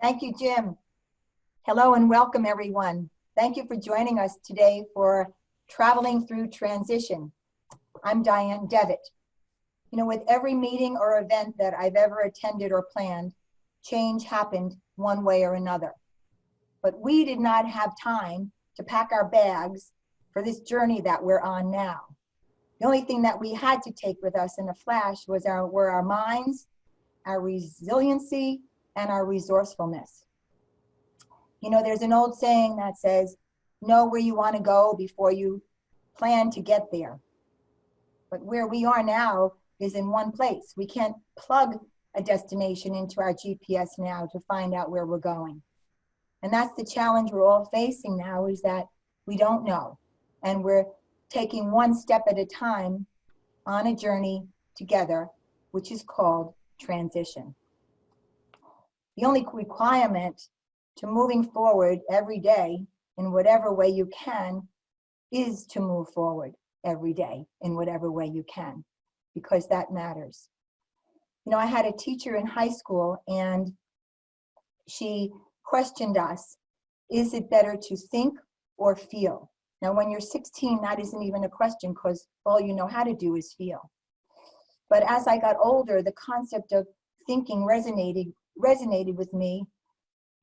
Thank you, Jim. Hello and welcome, everyone. Thank you for joining us today for Traveling Through Transition. I'm Dianne Devitt. You know, with every meeting or event that I've ever attended or planned, change happened one way or another. But we did not have time to pack our bags for this journey that we're on now. The only thing that we had to take with us in a flash were our minds, our resiliency, and our resourcefulness. You know, there's an old saying that says, know where you want to go before you plan to get there. But where we are now is in one place. We can't plug a destination into our GPS now to find out where we're going. And that's the challenge we're all facing now, is that we don't know. And we're taking one step at a time on a journey together, which is called transition. The only requirement to moving forward every day in whatever way you can is to move forward every day in whatever way you can, because that matters. You know, I had a teacher in high school and she questioned us, is it better to think or feel? Now, when you're 16, that isn't even a question because all you know how to do is feel. But as I got older, the concept of thinking resonated with me.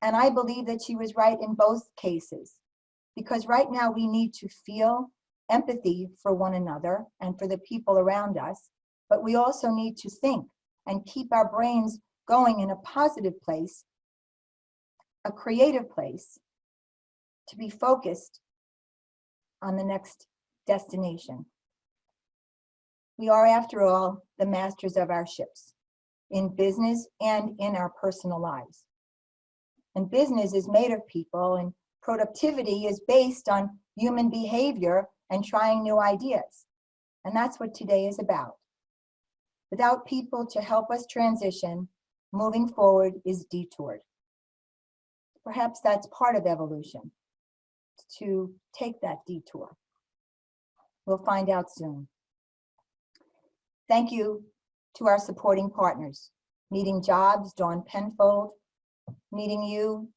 And I believe that she was right in both cases, because right now we need to feel empathy for one another and for the people around us, but we also need to think and keep our brains going in a positive place, a creative place, to be focused on the next destination. We are, after all, the masters of our ships, in business and in our personal lives. And business is made of people, and productivity is based on human behavior and trying new ideas. And that's what today is about. Without people to help us transition, moving forward is detoured. Perhaps that's part of evolution, to take that detour. We'll find out soon. Thank you to our supporting partners, Meeting Jobs, Dawn Penfold, meeting you,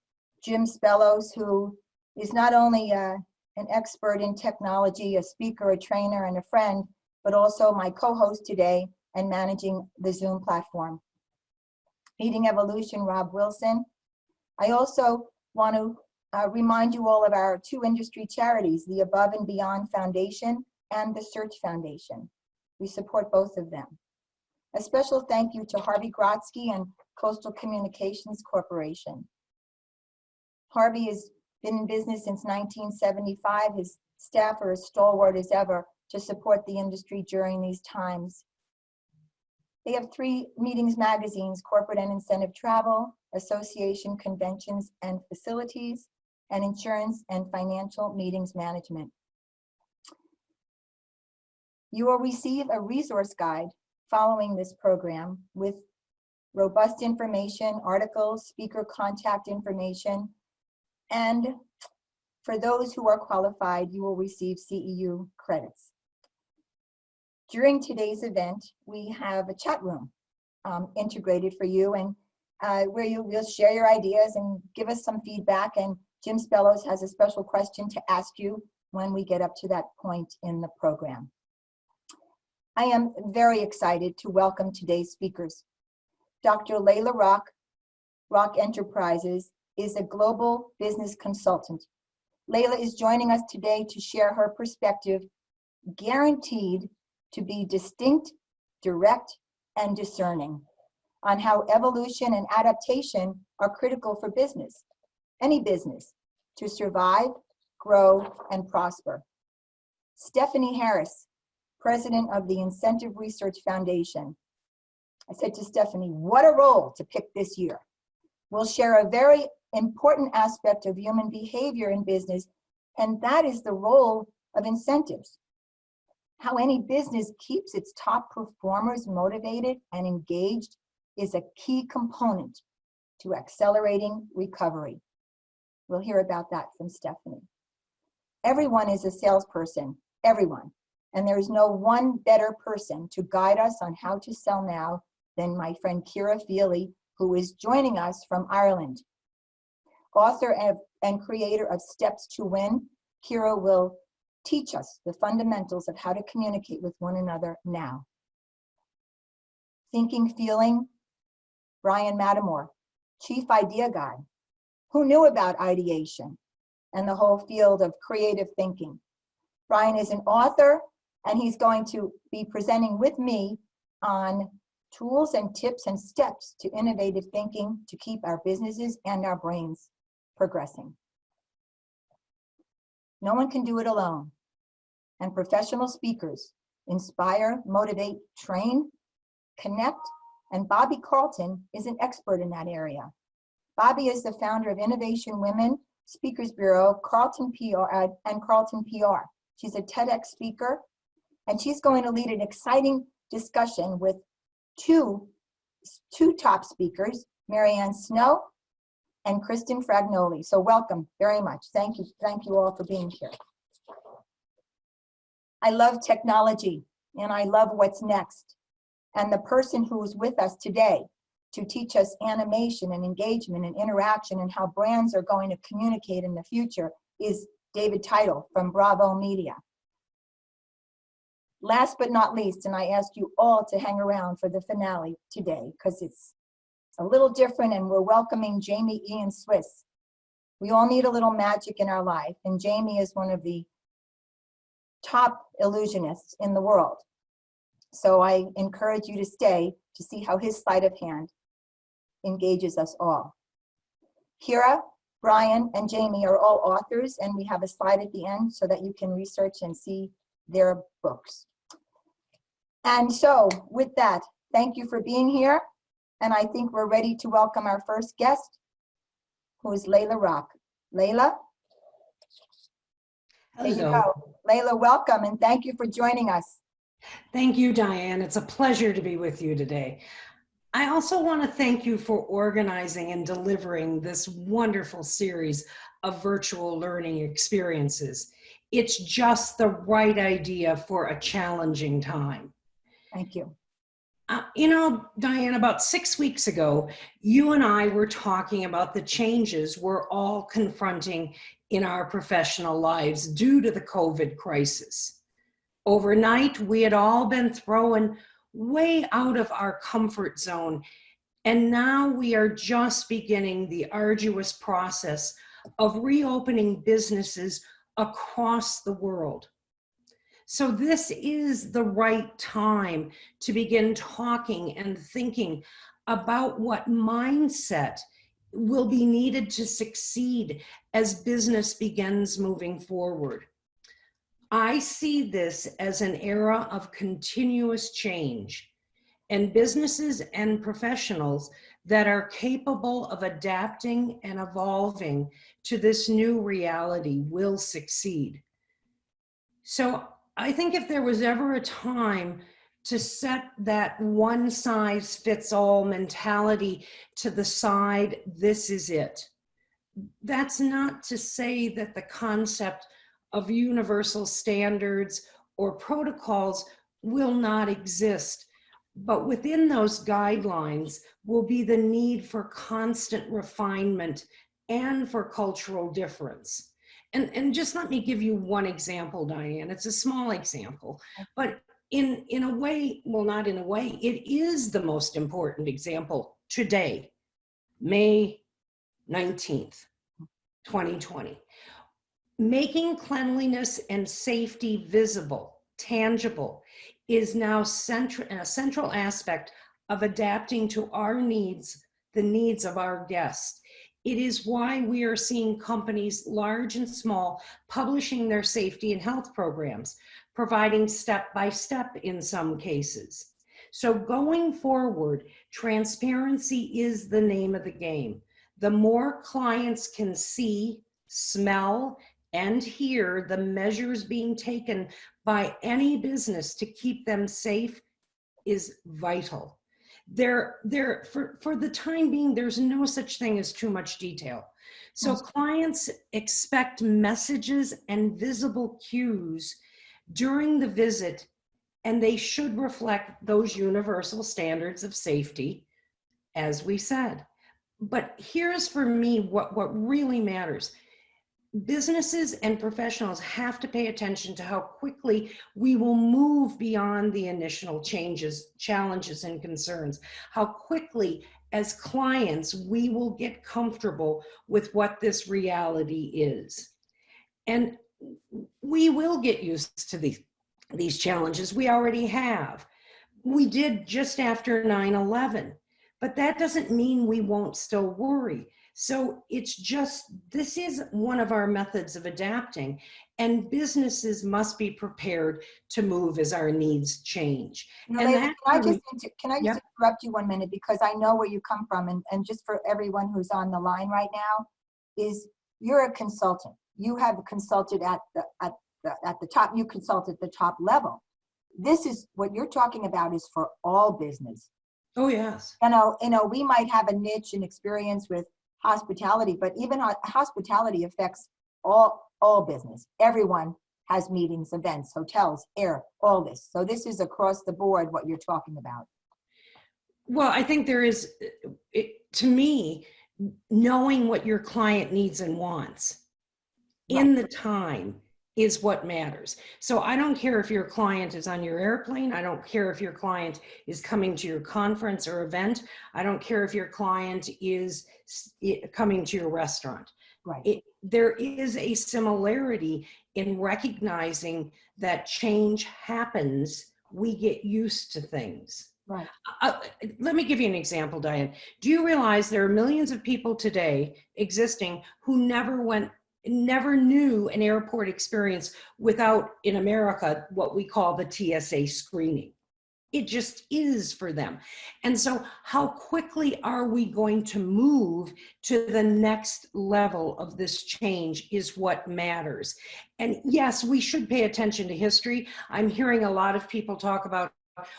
Jim Spellos, who is not only an expert in technology, a speaker, a trainer, and a friend, but also my co-host today and managing the Zoom platform. Meeting Evolution, Rob Wilson. I also want to remind you all of our two industry charities, the Above and Beyond Foundation and the Search Foundation. We support both of them. A special thank you to Harvey Grotsky and Coastal Communications Corporation. Harvey has been in business since 1975. His staff are as stalwart as ever to support the industry during these times. They have 3 meetings magazines: Corporate and Incentive Travel, Association Conventions and Facilities, and Insurance and Financial Meetings Management. You will receive a resource guide following this program with robust information, articles, speaker contact information, and for those who are qualified, you will receive CEU credits. During today's event, we have a chat room integrated for you, and where you will share your ideas and give us some feedback, and Jim Spellos has a special question to ask you when we get up to that point in the program. I am very excited to welcome today's speakers. Dr. Layla Rock Enterprises, is a global business consultant. Layla is joining us today to share her perspective, guaranteed to be distinct, direct, and discerning, on how evolution and adaptation are critical for business, any business, to survive, grow, and prosper. Stephanie Harris, president of the Incentive Research Foundation. I said to Stephanie, what a role to pick this year. We'll share a very important aspect of human behavior in business, and that is the role of incentives. How any business keeps its top performers motivated and engaged is a key component to accelerating recovery. We'll hear about that from Stephanie. Everyone is a salesperson, everyone. And there is no one better person to guide us on how to sell now than my friend Kira Feely, who is joining us from Ireland. Author and creator of Steps to Win, Kira will teach us the fundamentals of how to communicate with one another now. Thinking, Feeling, Brian Matamore, Chief Idea Guy, who knew about ideation and the whole field of creative thinking. Brian is an author, and he's going to be presenting with me on tools and tips and steps to innovative thinking to keep our businesses and our brains progressing. No one can do it alone. And professional speakers inspire, motivate, train, connect, and Bobby Carlton is an expert in that area. Bobby is the founder of Innovation Women Speakers Bureau, Carlton PR, and Carlton PR. She's a TEDx speaker, and she's going to lead an exciting discussion with two top speakers, Marianne Snow and Kristen Fragnoli. So welcome very much. Thank you all for being here. I love technology, and I love what's next. And the person who is with us today to teach us animation and engagement and interaction and how brands are going to communicate in the future is David Title from Bravo Media. Last but not least, and I ask you all to hang around for the finale today because it's a little different, and we're welcoming Jamie Ian Swiss. We all need a little magic in our life, and Jamie is one of the top illusionists in the world. So I encourage you to stay to see how his sleight of hand engages us all. Kira, Brian, and Jamie are all authors, and we have a slide at the end so that you can research and see their books. And so with that, thank you for being here. And I think we're ready to welcome our first guest, who is Layla Rock. Layla? There you go. Layla, welcome, and thank you for joining us. Thank you, Diane. It's a pleasure to be with you today. I also want to thank you for organizing and delivering this wonderful series of virtual learning experiences. It's just the right idea for a challenging time. Thank you. You know, Diane, about 6 weeks ago, you and I were talking about the changes we're all confronting in our professional lives due to the COVID crisis. Overnight, we had all been thrown way out of our comfort zone, and now we are just beginning the arduous process of reopening businesses across the world. So this is the right time to begin talking and thinking about what mindset will be needed to succeed as business begins moving forward. I see this as an era of continuous change, and businesses and professionals that are capable of adapting and evolving to this new reality will succeed. So I think if there was ever a time to set that one-size-fits-all mentality to the side, this is it. That's not to say that the concept of universal standards or protocols will not exist, but within those guidelines will be the need for constant refinement and for cultural difference. And just let me give you one example, Diane. It's a small example, but in a way, well, not in a way, it is the most important example today, May 19th, 2020. Making cleanliness and safety visible, tangible, is now a central aspect of adapting to our needs, the needs of our guests. It is why we are seeing companies, large and small, publishing their safety and health programs, providing step-by-step in some cases. So going forward, transparency is the name of the game. The more clients can see, smell, and hear the measures being taken by any business to keep them safe is vital. For the time being, there's no such thing as too much detail. So clients expect messages and visible cues during the visit, and they should reflect those universal standards of safety, as we said. But here's for me what really matters. Businesses and professionals have to pay attention to how quickly we will move beyond the initial changes, challenges, and concerns. How quickly, as clients, we will get comfortable with what this reality is. And we will get used to these challenges. We already have. We did just after 9/11, but that doesn't mean we won't still worry. So it's just, this is one of our methods of adapting, and businesses must be prepared to move as our needs change. You know, And Leila, that, can I just yep. interrupt you 1 minute, because I know where you come from, and just for everyone who's on the line right now, is you're a consultant. You have consulted at the top. You consult at the top level. This is what you're talking about is for all business. Oh yes. You know, we might have a niche and experience with hospitality, but even hospitality affects all business. Everyone has meetings, events, hotels, air, all this. So this is across the board what you're talking about. Well, I think there is, to me, knowing what your client needs and wants in the time is what matters. So I don't care if your client is on your airplane. I don't care if your client is coming to your conference or event. I don't care if your client is coming to your restaurant. Right. There is a similarity in recognizing that change happens. We get used to things. Right. Let me give you an example, Diane. Do you realize there are millions of people today existing who never knew an airport experience without, in America, what we call the TSA screening? It just is for them. And so how quickly are we going to move to the next level of this change is what matters. And yes, we should pay attention to history. I'm hearing a lot of people talk about,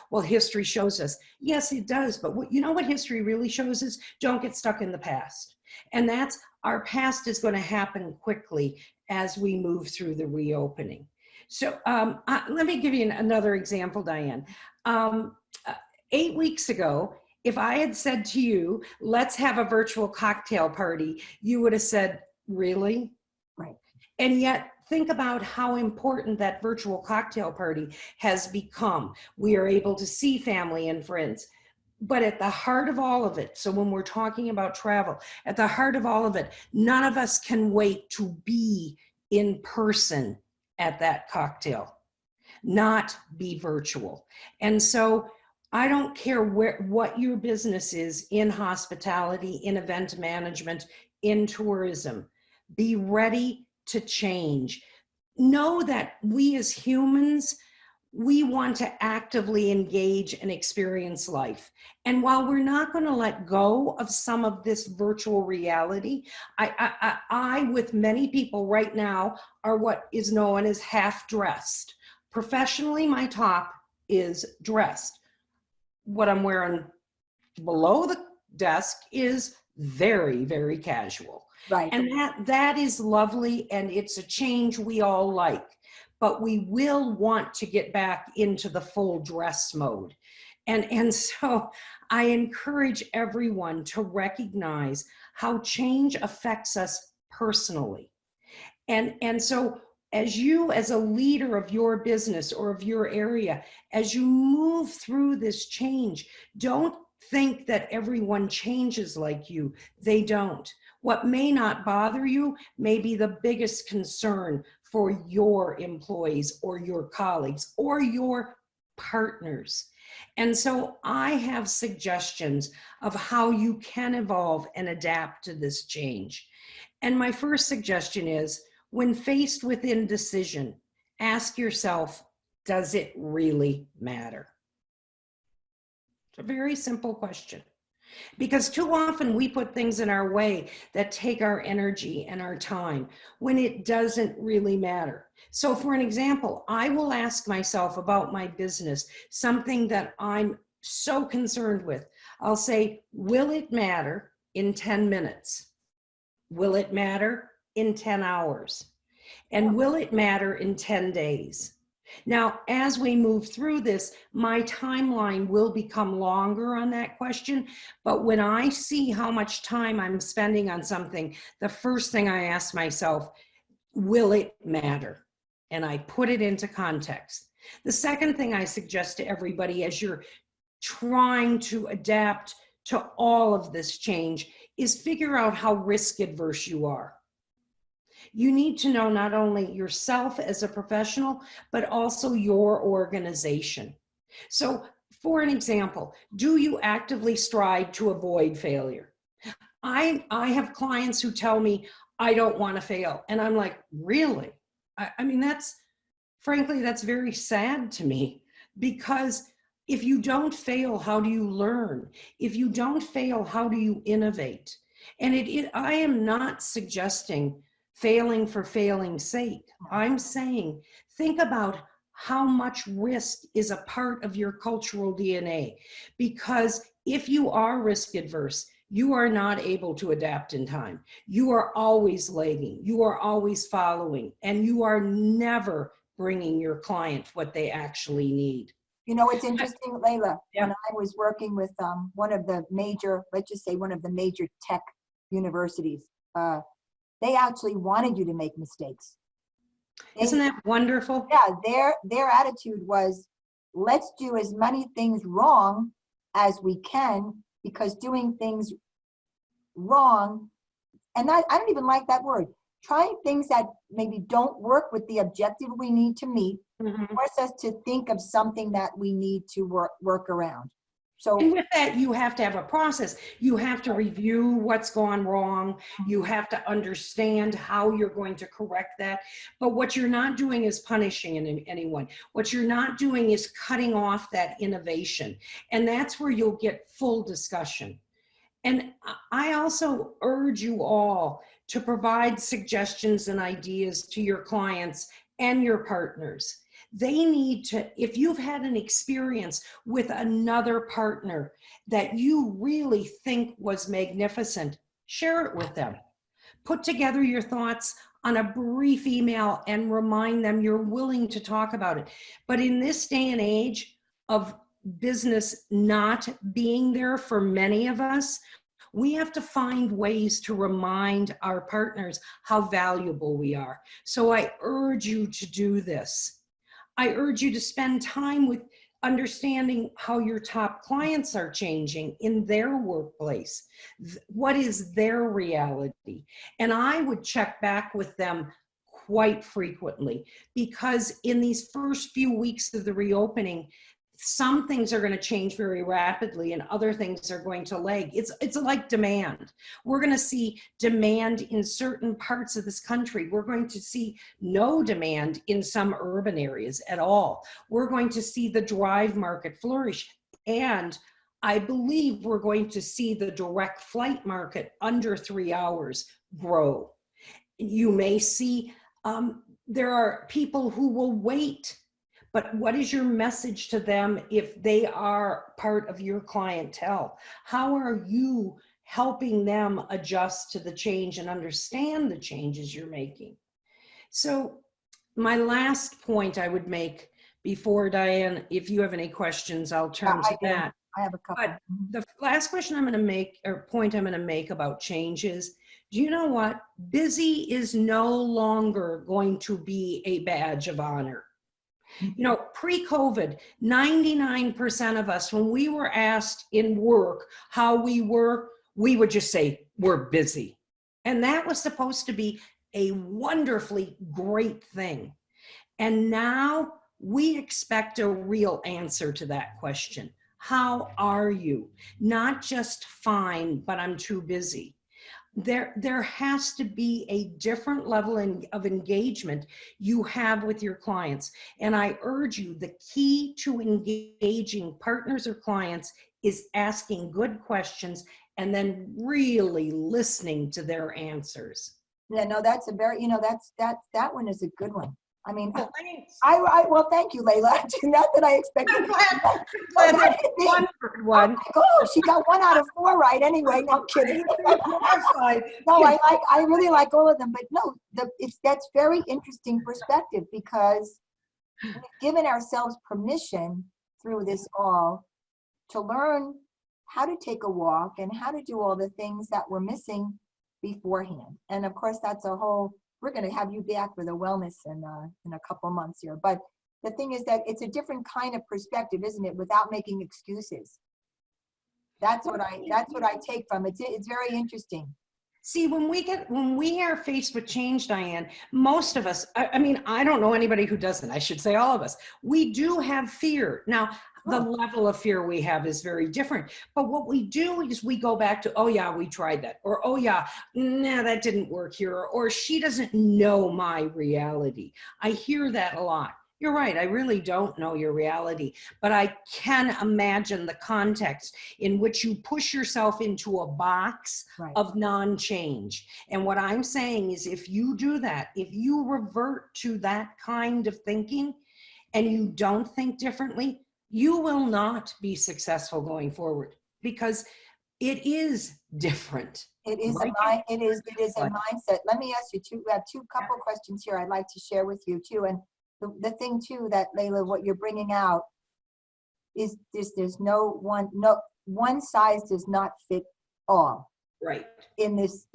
well, history shows us. Yes, it does. But you know what history really shows us? Don't get stuck in the past. And that's, our past is going to happen quickly as we move through the reopening. So let me give you another example, Diane. 8 weeks ago, if I had said to you, let's have a virtual cocktail party, you would have said, really? Right. And yet, think about how important that virtual cocktail party has become. We are able to see family and friends. But at the heart of all of it, so when we're talking about travel, at the heart of all of it, none of us can wait to be in person at that cocktail, not be virtual. And so I don't care what your business is in hospitality, in event management, in tourism, be ready to change. Know that we as humans, we want to actively engage and experience life. And while we're not going to let go of some of this virtual reality, I, with many people right now, are what is known as half dressed. Professionally, my top is dressed. What I'm wearing below the desk is very, very casual. Right. And that is lovely, and it's a change we all like. But we will want to get back into the full dress mode. And so I encourage everyone to recognize how change affects us personally. And so as you, as a leader of your business or of your area, as you move through this change, don't think that everyone changes like you. They don't. What may not bother you may be the biggest concern for your employees or your colleagues or your partners. And so I have suggestions of how you can evolve and adapt to this change. And my first suggestion is, when faced with indecision, ask yourself, does it really matter? It's a very simple question. Because too often we put things in our way that take our energy and our time when it doesn't really matter. So for an example, I will ask myself about my business, something that I'm so concerned with. I'll say, will it matter in 10 minutes? Will it matter in 10 hours? And will it matter in 10 days? Now, as we move through this, my timeline will become longer on that question. But when I see how much time I'm spending on something, the first thing I ask myself, will it matter? And I put it into context. The second thing I suggest to everybody as you're trying to adapt to all of this change is figure out how risk adverse you are. You need to know not only yourself as a professional, but also your organization. So, for an example, do you actively strive to avoid failure? I have clients who tell me, I don't want to fail. And I'm like, really? I mean, frankly, that's very sad to me, because if you don't fail, how do you learn? If you don't fail, how do you innovate? And I am not suggesting failing for failing's sake. I'm saying, think about how much risk is a part of your cultural DNA. Because if you are risk adverse, you are not able to adapt in time. You are always lagging. You are always following, and you are never bringing your client what they actually need. You know, it's interesting, Layla, Yeah. when I was working with one of the major, let's just say one of the major tech universities, they actually wanted you to make mistakes. Isn't that wonderful? Yeah, their attitude was, let's do as many things wrong as we can, because doing things wrong, and I don't even like that word, trying things that maybe don't work with the objective we need to meet, force us to think of something that we need to work around. So, and with that, you have to have a process. You have to review what's gone wrong. You have to understand how you're going to correct that. But what you're not doing is punishing anyone. What you're not doing is cutting off that innovation. And that's where you'll get full discussion. And I also urge you all to provide suggestions and ideas to your clients and your partners. They need to, if you've had an experience with another partner that you really think was magnificent, share it with them. Put together your thoughts on a brief email and remind them you're willing to talk about it. But in this day and age of business not being there for many of us, we have to find ways to remind our partners how valuable we are. So I urge you to do this. I urge you to spend time with understanding how your top clients are changing in their workplace. What is their reality? And I would check back with them quite frequently, because in these first few weeks of the reopening, some things are going to change very rapidly and other things are going to lag. It's like demand. We're going to see demand in certain parts of this country. We're going to see no demand in some urban areas at all. We're going to see the drive market flourish. And I believe we're going to see the direct flight market under 3 hours grow. You may see there are people who will wait. But what is your message to them if they are part of your clientele? How are you helping them adjust to the change and understand the changes you're making? So my last point I would make before, Diane, if you have any questions, I'll turn to that. I have a couple. But the last question I'm going to make, or point I'm going to make about change is, do you know what? Busy is no longer going to be a badge of honor. You know, pre-COVID, 99% of us, when we were asked in work how we were, we would just say, we're busy. And that was supposed to be a wonderfully great thing. And now we expect a real answer to that question. How are you? Not just fine, but I'm too busy. There has to be a different level of engagement you have with your clients. And I urge you, the key to engaging partners or clients is asking good questions and then really listening to their answers. Yeah, no, that's a very, you know, that one is a good one. I mean, Well, thanks. well, thank you, Layla. Not that I expected. I'm glad that's one good one. Oh, she got 1 out of 4 right anyway. No, I'm kidding. No, I really like all of them, but no, that's very interesting perspective, because we've given ourselves permission through this all to learn how to take a walk and how to do all the things that we're missing beforehand. And of course, that's a whole, we're going to have you back with a wellness in a couple months here. But the thing is that it's a different kind of perspective, isn't it? Without making excuses. That's what I take from it. It's very interesting. See, when we are faced with change, Diane, most of us, I mean, I don't know anybody who doesn't. I should say all of us. We do have fear. Now, the level of fear we have is very different. But what we do is we go back to, oh yeah, we tried that. Or, oh yeah, nah, that didn't work here. Or she doesn't know my reality. I hear that a lot. You're right, I really don't know your reality, but I can imagine the context in which you push yourself into a box of non-change. And what I'm saying is, if you do that, if you revert to that kind of thinking and you don't think differently, you will not be successful going forward, because it is different. It is it is a mindset. Let me ask you we have couple questions here I'd like to share with you too. And the thing too that, Layla, what you're bringing out is there's no one size does not fit all. Right. In this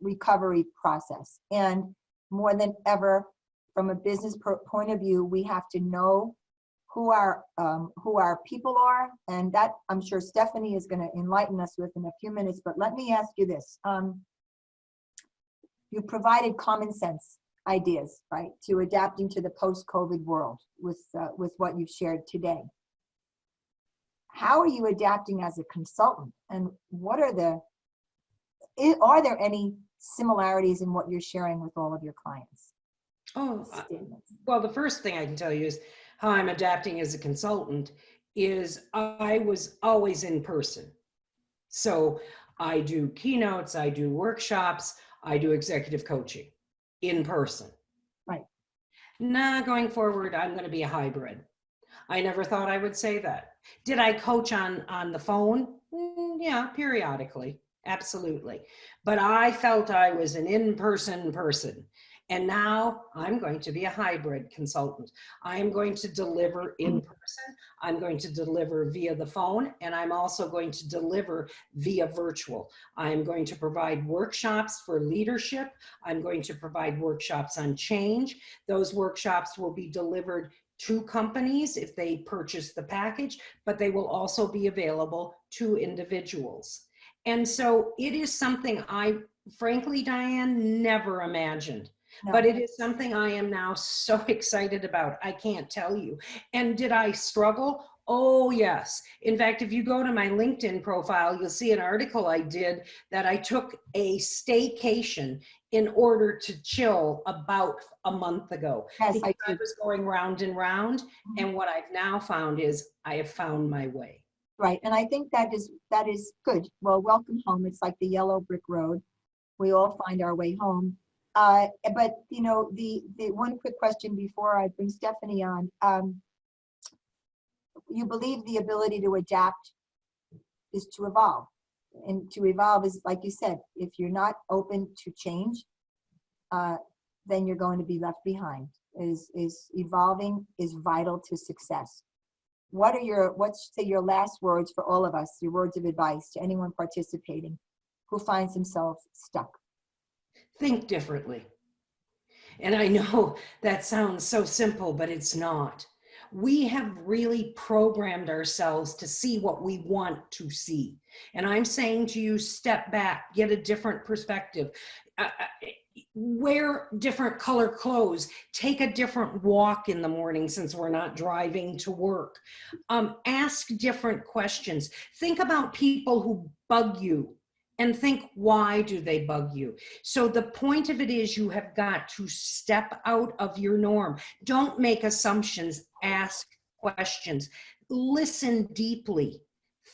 recovery process. And more than ever, from a business point of view, we have to know who our people are, and that I'm sure Stephanie is going to enlighten us with in a few minutes. But let me ask you this: you provided common sense ideas, right, to adapting to the post-COVID world with what you've shared today. How are you adapting as a consultant, and what are there any similarities in what you're sharing with all of your clients? Oh, well, the first thing I can tell you is how I'm adapting as a consultant is I was always in person. So I do keynotes, I do workshops, I do executive coaching in person. Right. Now, going forward, I'm going to be a hybrid. I never thought I would say that. Did I coach on the phone? Yeah, periodically. Absolutely. But I felt I was an in-person person. And now I'm going to be a hybrid consultant. I'm going to deliver in person. I'm going to deliver via the phone, and I'm also going to deliver via virtual. I'm going to provide workshops for leadership. I'm going to provide workshops on change. Those workshops will be delivered to companies if they purchase the package, but they will also be available to individuals. And so it is something I, frankly, Dianne, never imagined. No. But it is something I am now so excited about. I can't tell you. And did I struggle? Oh, yes. In fact, if you go to my LinkedIn profile, you'll see an article I did that I took a staycation in order to chill about a month ago. Yes, because I was going round and round. Mm-hmm. And what I've now found is I have found my way. Right. And I think that is good. Well, welcome home. It's like the yellow brick road. We all find our way home. But you know, the one quick question before I bring Stephanie on, you believe the ability to adapt is to evolve, and to evolve is, like you said, if you're not open to change, then you're going to be left behind. Is evolving is vital to success. What's your last words for all of us, your words of advice to anyone participating who finds themselves stuck? Think differently. And I know that sounds so simple, but it's not. We have really programmed ourselves to see what we want to see. And I'm saying to you, step back, get a different perspective, wear different color clothes, take a different walk in the morning since we're not driving to work, ask different questions, think about people who bug you, and think, why do they bug you? So the point of it is you have got to step out of your norm. Don't make assumptions, ask questions, listen deeply,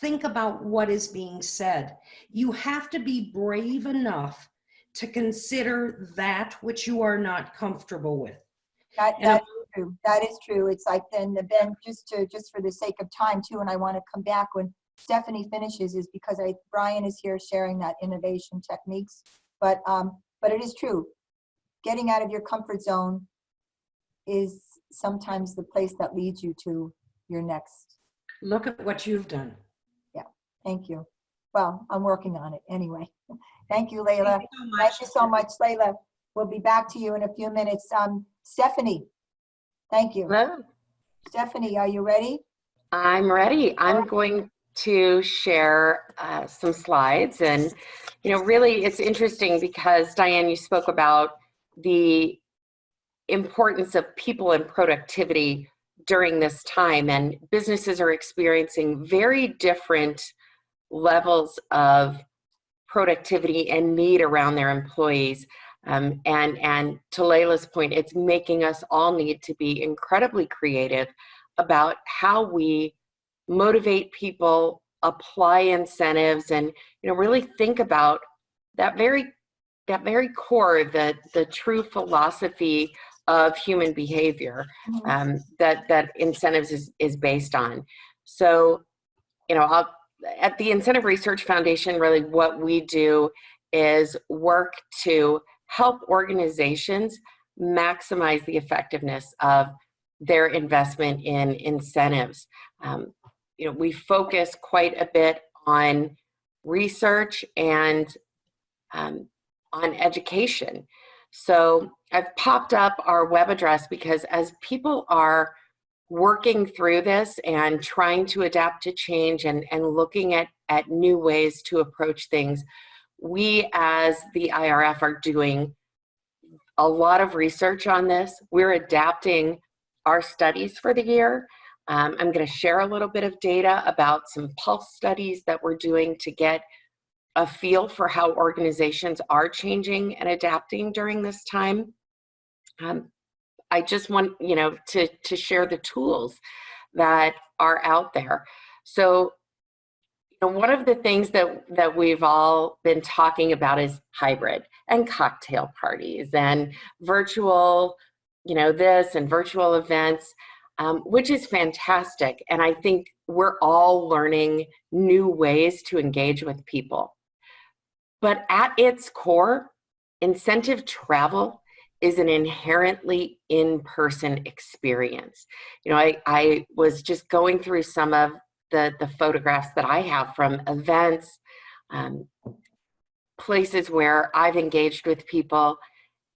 think about what is being said. You have to be brave enough to consider that which you are not comfortable with. That is true. That is true. It's like then just for the sake of time too, and I want to come back when Stephanie finishes, is because Brian is here sharing that innovation techniques. But it is true. Getting out of your comfort zone is sometimes the place that leads you to your next. Look at what you've done. Yeah, thank you. Well, I'm working on it anyway. Thank you, Layla. Thank you so much, Layla. We'll be back to you in a few minutes. Stephanie, thank you. Hello. Stephanie, are you ready? I'm ready. I'm going to share some slides, and really it's interesting because Dianne, you spoke about the importance of people and productivity during this time, and businesses are experiencing very different levels of productivity and need around their employees. And to Layla's point, it's making us all need to be incredibly creative about how we motivate people, apply incentives, and really think about that very core, the true philosophy of human behavior that incentives is based on. So, at the Incentive Research Foundation, really what we do is work to help organizations maximize the effectiveness of their investment in incentives. We focus quite a bit on research and on education. So I've popped up our web address because as people are working through this and trying to adapt to change and looking at new ways to approach things, we as the IRF are doing a lot of research on this. We're adapting our studies for the year. I'm going to share a little bit of data about some pulse studies that we're doing to get a feel for how organizations are changing and adapting during this time. I just want to share the tools that are out there. So one of the things that we've all been talking about is hybrid and cocktail parties and virtual, this and virtual events, which is fantastic. And I think we're all learning new ways to engage with people. But at its core, incentive travel is an inherently in-person experience. I was just going through some of the photographs that I have from events, places where I've engaged with people,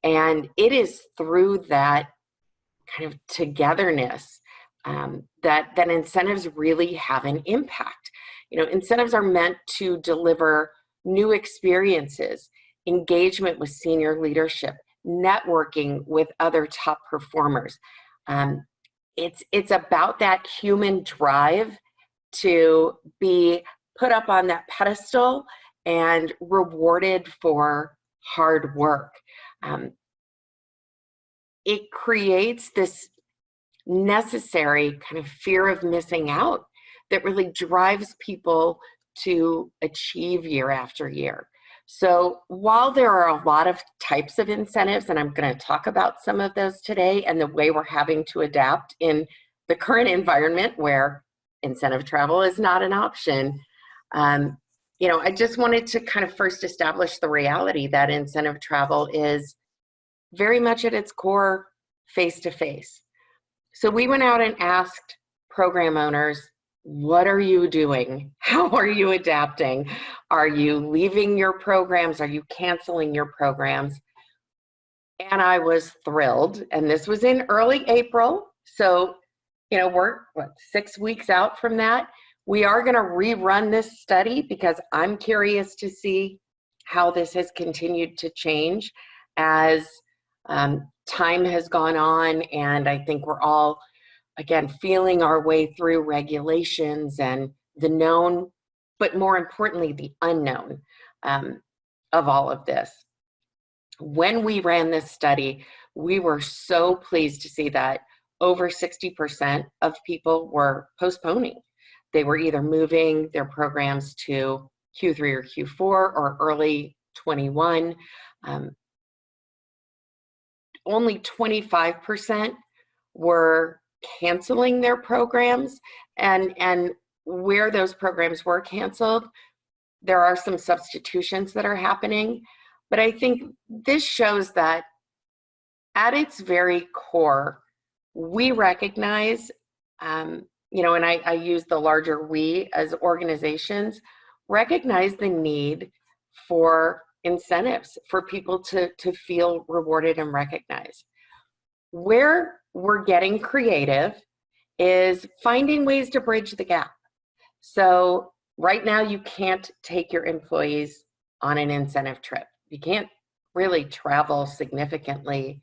and it is through that kind of togetherness that incentives really have an impact. Incentives are meant to deliver new experiences, engagement with senior leadership, networking with other top performers. It's about that human drive to be put up on that pedestal and rewarded for hard work. It creates this necessary kind of fear of missing out that really drives people to achieve year after year. So while there are a lot of types of incentives, and I'm going to talk about some of those today and the way we're having to adapt in the current environment where incentive travel is not an option, I just wanted to kind of first establish the reality that incentive travel is very much at its core face-to-face. So we went out and asked program owners, what are you doing? How are you adapting? Are you leaving your programs? Are you canceling your programs? And I was thrilled. And this was in early April. So, we're 6 weeks out from that. We are going to rerun this study because I'm curious to see how this has continued to change as time has gone on. And I think we're all, again, feeling our way through regulations and the known, but more importantly, the unknown of all of this. When we ran this study, we were so pleased to see that over 60% of people were postponing. They were either moving their programs to Q3 or Q4 or early 21. Only 25% were canceling their programs, and where those programs were canceled, there are some substitutions that are happening. But I think this shows that at its very core, we recognize, you know, and I use the larger we as organizations, recognize the need for incentives for people to feel rewarded and recognized. Where we're getting creative is finding ways to bridge the gap. So right now you can't take your employees on an incentive trip. You can't really travel significantly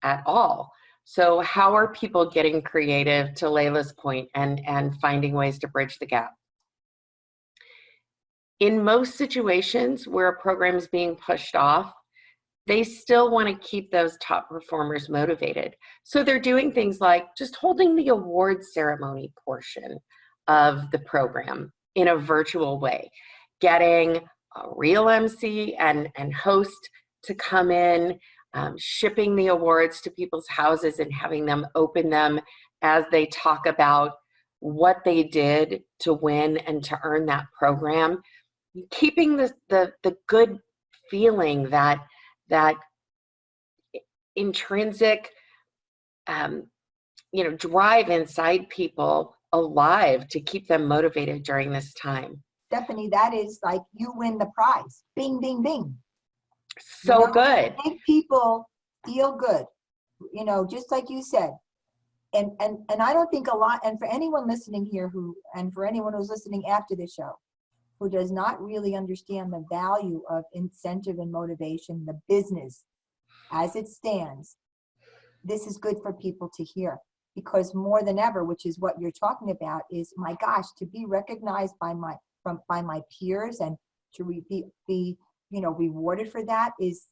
at all. So how are people getting creative, to Layla's point, and finding ways to bridge the gap? In most situations where a program is being pushed off, they still want to keep those top performers motivated. So they're doing things like just holding the awards ceremony portion of the program in a virtual way, getting a real MC and host to come in, shipping the awards to people's houses and having them open them as they talk about what they did to win and to earn that program. Keeping the good feeling, that intrinsic you know, drive inside people alive to keep them motivated during this time. Stephanie, that is like you win the prize. Bing, bing, bing. So You know, good. make people feel good, you know, just like you said. And I don't think a lot, and for anyone listening here and for anyone who's listening after the show, who does not really understand the value of incentive and motivation, the business as it stands, this is good for people to hear, because more than ever, which is what you're talking about, is, my gosh, to be recognized by my peers and to be you know, rewarded for that is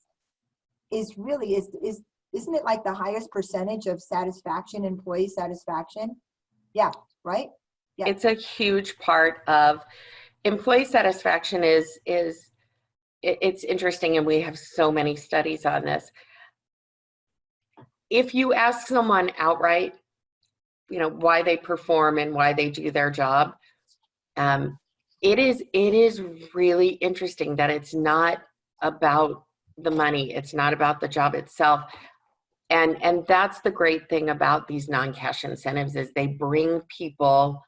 really isn't it like the highest percentage of satisfaction, employee satisfaction? Yeah, right? Yeah. It's a huge part of employee satisfaction. It's interesting, and we have so many studies on this. If you ask someone outright, you know, why they perform and why they do their job, it is really interesting that it's not about the money. It's not about the job itself. And that's the great thing about these non-cash incentives, is they bring people,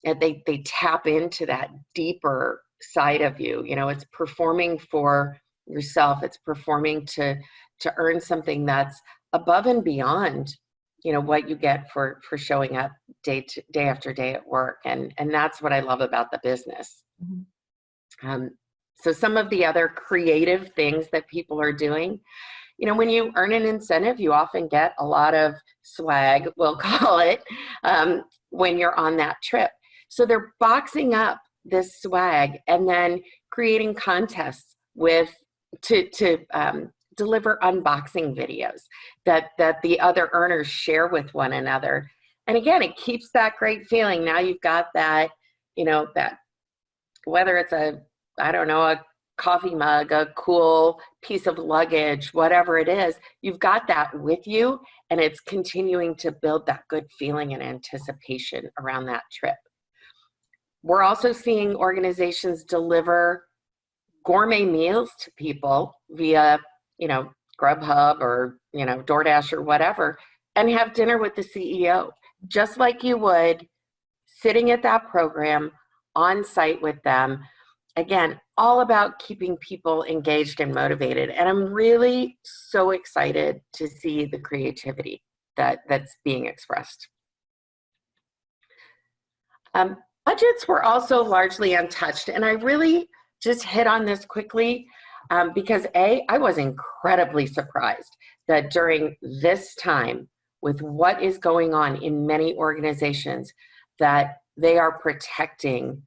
and they tap into that deeper side of you. You know, it's performing for yourself. It's performing to earn something that's above and beyond, you know, what you get for showing up day after day at work. And that's what I love about the business. Mm-hmm. So some of the other creative things that people are doing, you know, when you earn an incentive, you often get a lot of swag, we'll call it, when you're on that trip. So they're boxing up this swag and then creating contests to deliver unboxing videos that the other earners share with one another. And again, it keeps that great feeling. Now you've got that, you know, that whether it's a coffee mug, a cool piece of luggage, whatever it is, you've got that with you, and it's continuing to build that good feeling and anticipation around that trip. We're also seeing organizations deliver gourmet meals to people via, you know, Grubhub or, you know, DoorDash or whatever, and have dinner with the CEO, just like you would sitting at that program on site with them. Again, all about keeping people engaged and motivated. And I'm really so excited to see the creativity that's being expressed. Budgets were also largely untouched. And I really just hit on this quickly because I was incredibly surprised that during this time, with what is going on in many organizations, that they are protecting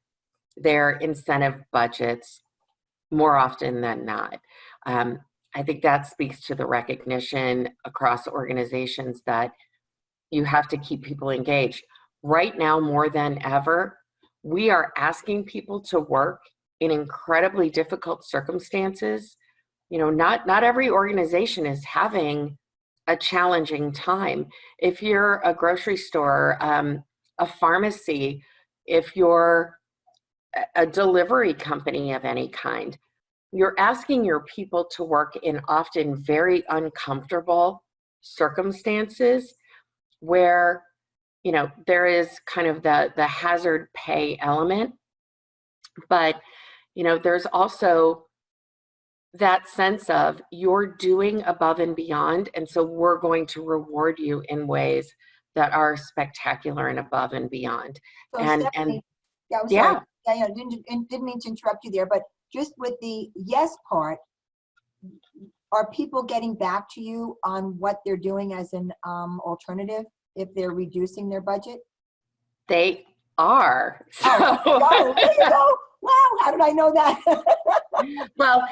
their incentive budgets more often than not. I think that speaks to the recognition across organizations that you have to keep people engaged. Right now, more than ever, we are asking people to work in incredibly difficult circumstances. You know, not every organization is having a challenging time. If you're a grocery store, a pharmacy, if you're a delivery company of any kind, you're asking your people to work in often very uncomfortable circumstances. where, you know, there is kind of the hazard pay element, but, you know, there's also that sense of you're doing above and beyond, and so we're going to reward you in ways that are spectacular and above and beyond. So And Stephanie, yeah, I'm yeah. sorry. Yeah, didn't mean to interrupt you there, but just with the yes part, are people getting back to you on what they're doing as an alternative if they're reducing their budget? They are. Oh, there you go. Wow, how did I know that? Well,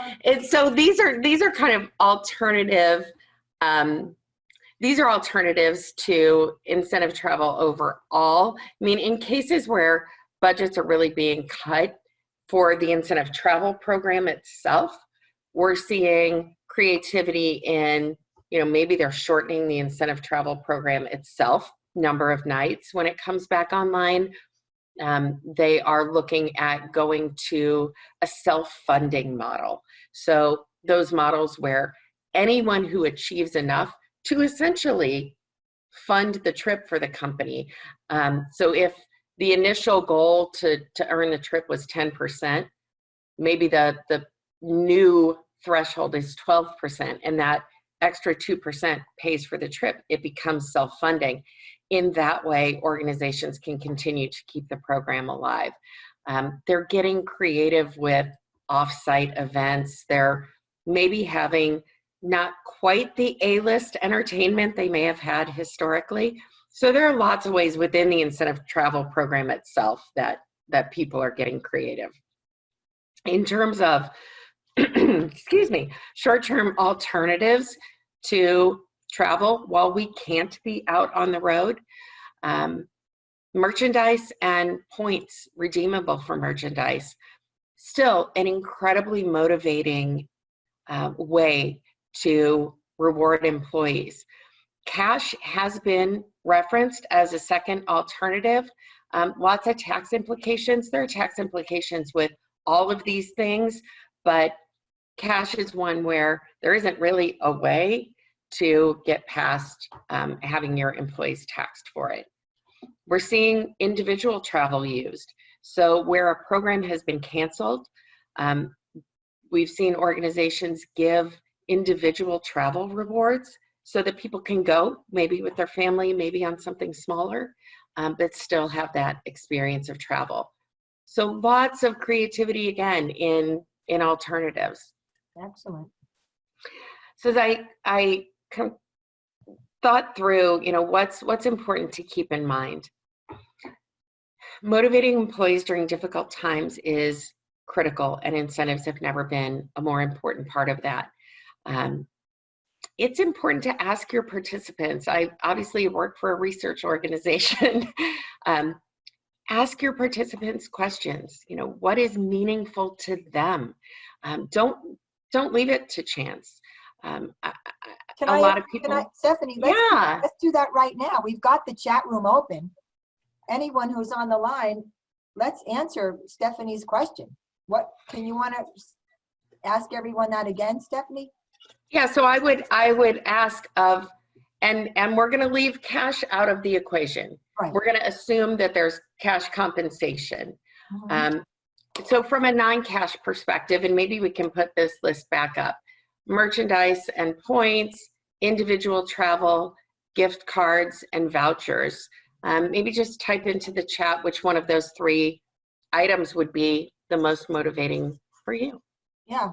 so these are kind of alternative. These are alternatives to incentive travel overall. I mean, in cases where budgets are really being cut for the incentive travel program itself, we're seeing creativity in, you know, maybe they're shortening the incentive travel program itself, number of nights when it comes back online. They are looking at going to a self-funding model. So those models where anyone who achieves enough to essentially fund the trip for the company. So if the initial goal to earn the trip was 10%, maybe the new threshold is 12%, and that extra 2% pays for the trip. It becomes self-funding. In that way, organizations can continue to keep the program alive. They're getting creative with off-site events. They're maybe having not quite the A-list entertainment they may have had historically. So there are lots of ways within the incentive travel program itself that people are getting creative. In terms of, excuse me, short-term alternatives to travel while we can't be out on the road, merchandise and points redeemable for merchandise, still an incredibly motivating way to reward employees. Cash has been referenced as a second alternative. Lots of tax implications. There are tax implications with all of these things, but cash is one where there isn't really a way to get past having your employees taxed for it. We're seeing individual travel used. So where a program has been canceled, we've seen organizations give individual travel rewards so that people can go, maybe with their family, maybe on something smaller, but still have that experience of travel. So lots of creativity again in alternatives. Excellent. So as I thought through, you know, what's important to keep in mind. Motivating employees during difficult times is critical, and incentives have never been a more important part of that. It's important to ask your participants. I obviously work for a research organization. Ask your participants questions. You know, what is meaningful to them? Don't leave it to chance. Lot of people. Stephanie, let's do that right now. We've got the chat room open. Anyone who's on the line, let's answer Stephanie's question. What can you want to ask everyone that again, Stephanie? Yeah, so I would ask of, and we're going to leave cash out of the equation. Right. We're going to assume that there's cash compensation. Mm-hmm. So from a non-cash perspective, and maybe we can put this list back up: merchandise and points, individual travel, gift cards, and vouchers. Maybe just type into the chat which one of those three items would be the most motivating for you. Yeah,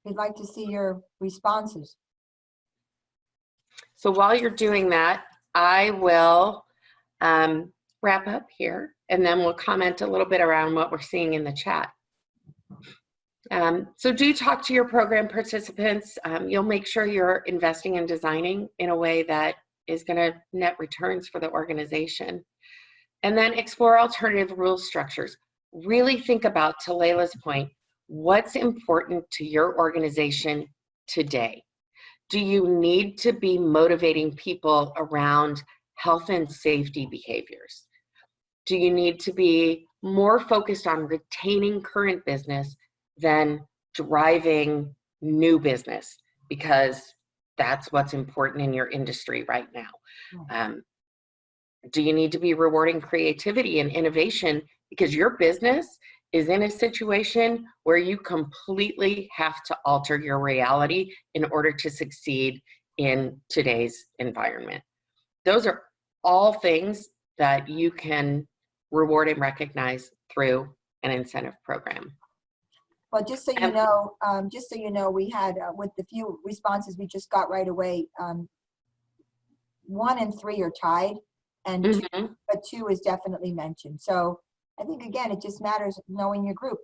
we'd like to see your responses. So while you're doing that, I will wrap up here, and then we'll comment a little bit around what we're seeing in the chat. So do talk to your program participants. You'll make sure you're investing and designing in a way that is going to net returns for the organization. And then explore alternative rule structures. Really think about, to Layla's point, what's important to your organization today. Do you need to be motivating people around health and safety behaviors? Do you need to be more focused on retaining current business than driving new business? Because that's what's important in your industry right now. Do you need to be rewarding creativity and innovation because your business is in a situation where you completely have to alter your reality in order to succeed in today's environment? Those are all things that you can reward and recognize through an incentive program. Well, just so you know, we had, with the few responses we just got right away, 1 and 3 are tied, and but 2 is definitely mentioned. So I think, again, it just matters knowing your group.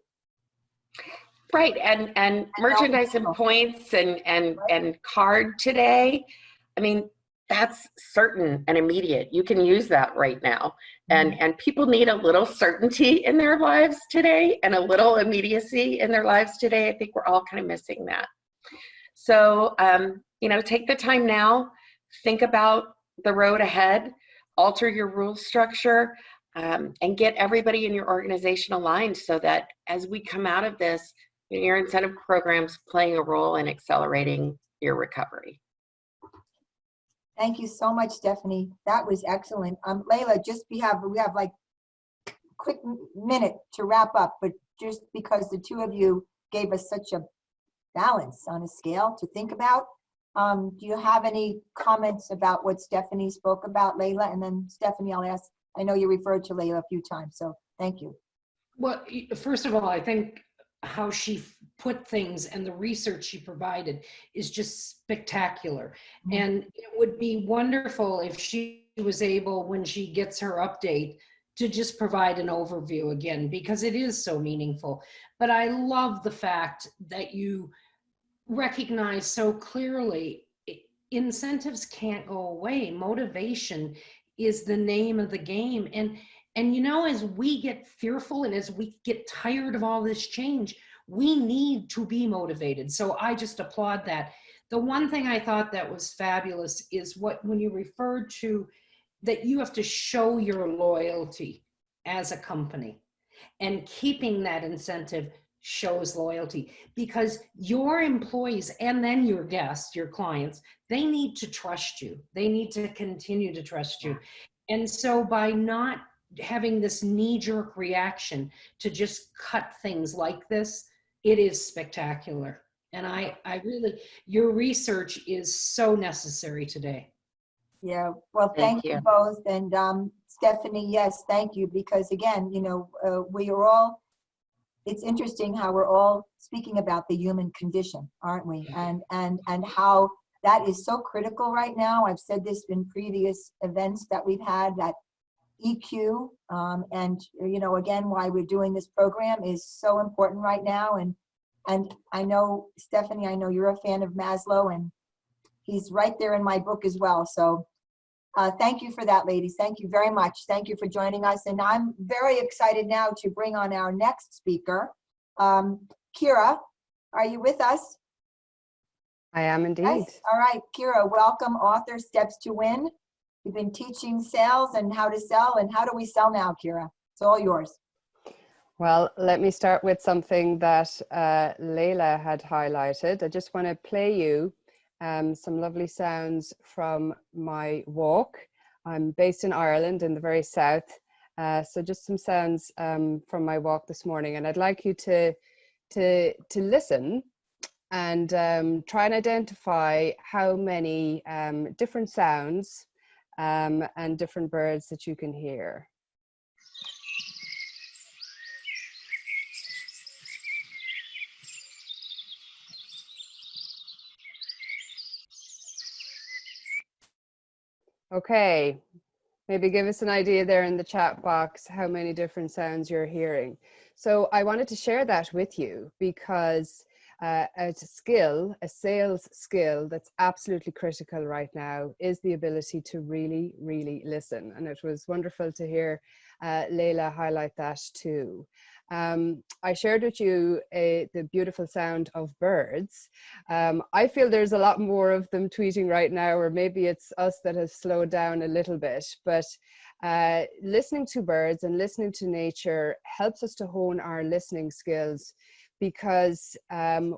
Right, and merchandise and points and card today, I mean, that's certain and immediate. You can use that right now. And people need a little certainty in their lives today and a little immediacy in their lives today. I think we're all kind of missing that. So, you know, take the time now, think about the road ahead, alter your rule structure, and get everybody in your organization aligned so that as we come out of this, your incentive program's playing a role in accelerating your recovery. Thank you so much, Stephanie. That was excellent. Layla, we have like a quick minute to wrap up, but just because the 2 of you gave us such a balance on a scale to think about, do you have any comments about what Stephanie spoke about, Layla? And then Stephanie, I'll ask, I know you referred to Layla a few times, so thank you. Well, first of all, I think how she put things and the research she provided is just spectacular. And it would be wonderful if she was able, when she gets her update, to just provide an overview again, because it is so meaningful. But I love the fact that you recognize so clearly incentives can't go away. Motivation is the name of the game. And you know, as we get fearful and as we get tired of all this change, we need to be motivated. So I just applaud that. The one thing I thought that was fabulous is when you referred to that you have to show your loyalty as a company, and keeping that incentive shows loyalty, because your employees and then your guests, your clients, they need to trust you. They need to continue to trust you. And so by not having this knee-jerk reaction to just cut things like this, it is spectacular. And I really, your research is so necessary today. Yeah, well, thank you both. And Stephanie, yes, thank you, because again, you know, we are all, it's interesting how we're all speaking about the human condition, aren't we? And how that is so critical right now. I've said this in previous events that we've had, that EQ, and you know, again, why we're doing this program is so important right now. And I know, Stephanie, I know you're a fan of Maslow, and he's right there in my book as well. So thank you for that, ladies. Thank you very much. Thank you for joining us. And I'm very excited now to bring on our next speaker. Kira, are you with us? I am indeed. Yes. All right, Kira, welcome, author, Steps to Win. You've been teaching sales and how to sell, and how do we sell now, Kira? It's all yours. Well, let me start with something that Layla had highlighted. I just want to play you some lovely sounds from my walk. I'm based in Ireland in the very south. So just some sounds from my walk this morning. And I'd like you to listen and try and identify how many different sounds and different birds that you can hear. Okay, maybe give us an idea there in the chat box how many different sounds you're hearing. So I wanted to share that with you because a skill, a sales skill that's absolutely critical right now is the ability to really, really listen. And it was wonderful to hear Layla highlight that too. I shared with you the beautiful sound of birds. I feel there's a lot more of them tweeting right now, or maybe it's us that has slowed down a little bit, but listening to birds and listening to nature helps us to hone our listening skills, because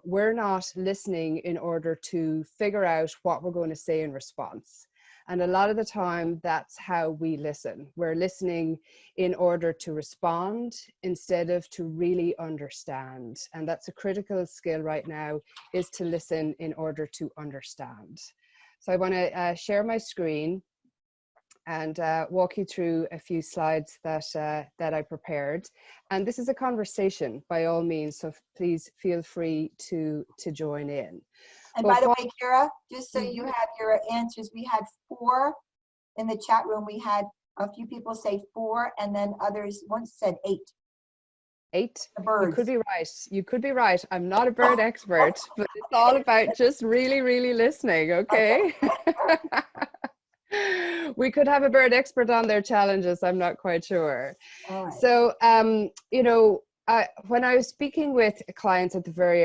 we're not listening in order to figure out what we're going to say in response. And a lot of the time, that's how we listen. We're listening in order to respond instead of to really understand. And that's a critical skill right now, is to listen in order to understand. So I want to share my screen and walk you through a few slides that I prepared. And this is a conversation by all means, so please feel free to join in. And But by the way, Kira, just so you Mhm. have your answers, we had 4 in the chat room. We had a few people say 4, and then others once said 8. 8, The you could birds. be right. You could be right. I'm not a bird expert, but it's all about just really, really listening, okay? We could have a bird expert on their challenges. I'm not quite sure. All right. So, you know, when I was speaking with clients at the very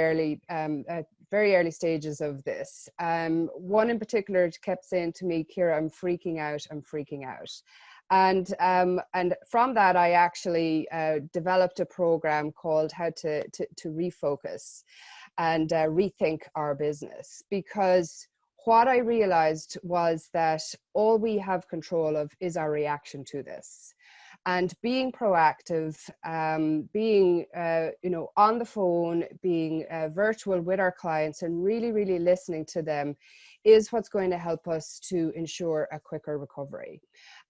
early stages of this, one in particular kept saying to me, Kira, I'm freaking out, I'm freaking out. And from that, I actually developed a program called How to Refocus and Rethink Our Business, because what I realized was that all we have control of is our reaction to this. And being proactive, being you know, on the phone, being virtual with our clients and really, really listening to them is what's going to help us to ensure a quicker recovery.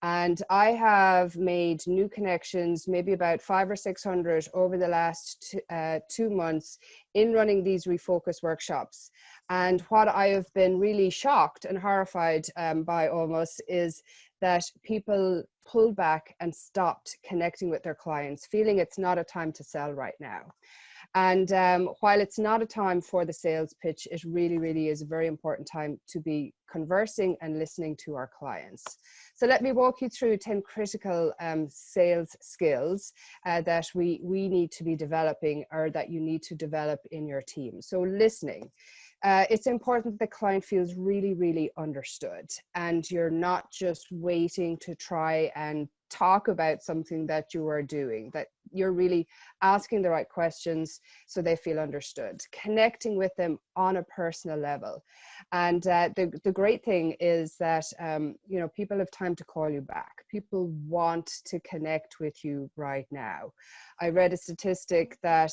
And I have made new connections, maybe about 500 or 600 over the last 2 months in running these refocus workshops. And what I have been really shocked and horrified by almost is that people pulled back and stopped connecting with their clients, feeling it's not a time to sell right now. And while it's not a time for the sales pitch, it really, really is a very important time to be conversing and listening to our clients. So let me walk you through 10 critical sales skills that we need to be developing, or that you need to develop in your team. So listening. It's important the client feels really, really understood, and you're not just waiting to try and talk about something that you are doing, that you're really asking the right questions so they feel understood, connecting with them on a personal level. And the great thing is that, you know, people have time to call you back. People want to connect with you right now. I read a statistic that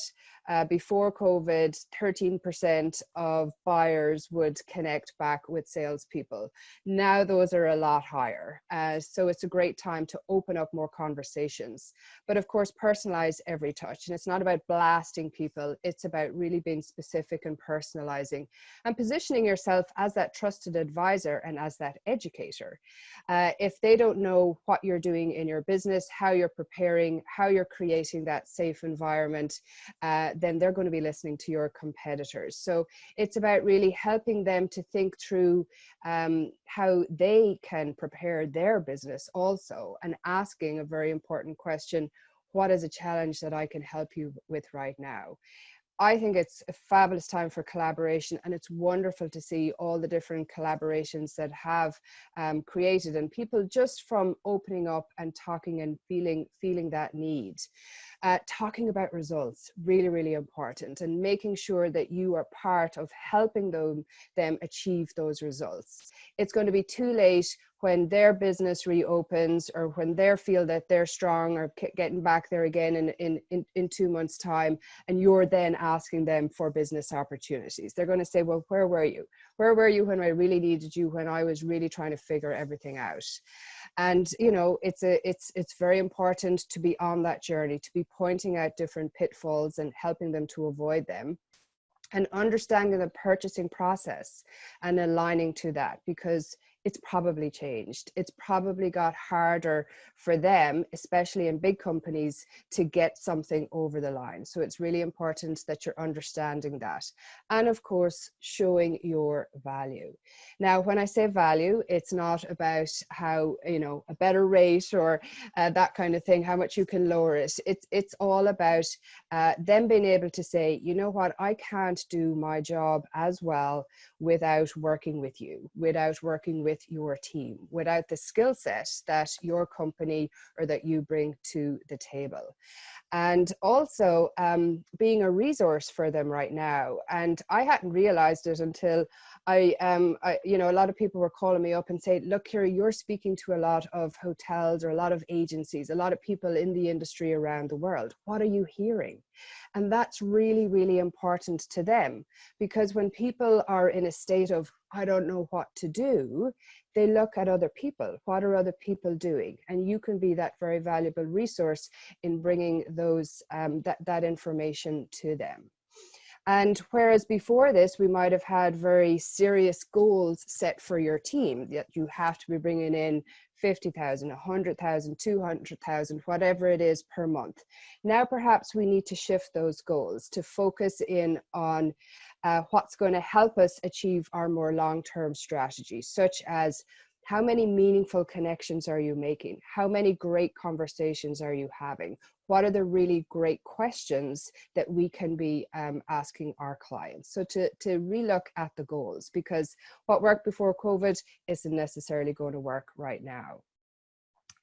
before COVID, 13% of buyers would connect back with salespeople. Now those are a lot higher. So it's a great time to open up more conversations. But of course, personalize every touch. And it's not about blasting people. It's about really being specific and personalizing and positioning yourself as that trusted advisor and as that educator. If they don't know what you're doing in your business, how you're preparing, how you're creating that safe environment, then they're going to be listening to your competitors. So it's about really helping them to think through how they can prepare their business also, and asking a very important question: what is a challenge that I can help you with right now? I think it's a fabulous time for collaboration, and it's wonderful to see all the different collaborations that have created, and people just from opening up and talking and feeling that need. Talking about results, really, really important, and making sure that you are part of helping them achieve those results. It's going to be too late when their business reopens, or when they feel that they're strong or getting back there again in 2 months' time, and you're then asking them for business opportunities. They're going to say, well, where were you? Where were you when I really needed you, when I was really trying to figure everything out? And, you know, it's very important to be on that journey, to be pointing out different pitfalls and helping them to avoid them, and understanding the purchasing process and aligning to that, because it's probably changed. It's probably got harder for them, especially in big companies, to get something over the line. So it's really important that you're understanding that. And of course, showing your value. Now, when I say value, it's not about how, you know, a better rate or that kind of thing, how much you can lower it. It's all about them being able to say, you know what, I can't do my job as well without working with you, without working with your team, without the skill set that your company or that you bring to the table. and also being a resource for them right now. And I hadn't realized it until you know, a lot of people were calling me up and saying, look, Kira, you're speaking to a lot of hotels or a lot of agencies, a lot of people in the industry around the world. What are you hearing? And that's really, really important to them, because when people are in a state of, I don't know what to do, they look at other people. What are other people doing? And you can be that very valuable resource in bringing those that information to them. And whereas before this, we might have had very serious goals set for your team, that you have to be bringing in 50,000, 100,000, 200,000, whatever it is per month. Now, perhaps we need to shift those goals to focus in on what's going to help us achieve our more long-term strategies, such as how many meaningful connections are you making? How many great conversations are you having? What are the really great questions that we can be asking our clients? So to relook at the goals, because what worked before COVID isn't necessarily going to work right now.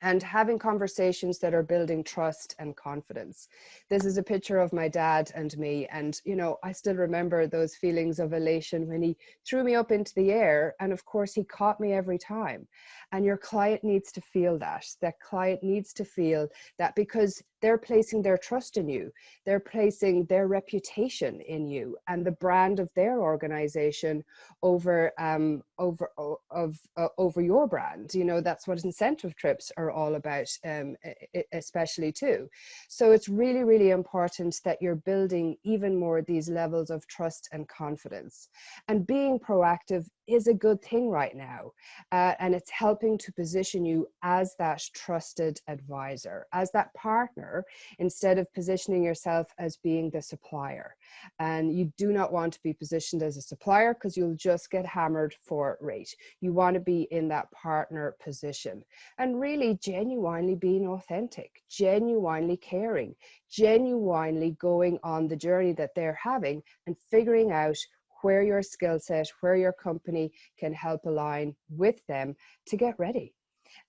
And having conversations that are building trust and confidence. This is a picture of my dad and me. And, you know, I still remember those feelings of elation when he threw me up into the air. And of course, he caught me every time. And your client needs to feel that. That client needs to feel that, because they're placing their trust in you. They're placing their reputation in you and the brand of their organization over your brand. You know, that's what incentive trips are all about, especially too. So it's really, really important that you're building even more these levels of trust and confidence. And being proactive is a good thing right now. And it's helping to position you as that trusted advisor, as that partner, instead of positioning yourself as being the supplier. And you do not want to be positioned as a supplier, because you'll just get hammered for rate. You want to be in that partner position and really genuinely being authentic, genuinely caring, genuinely going on the journey that they're having and figuring out where your skill set, where your company can help align with them to get ready.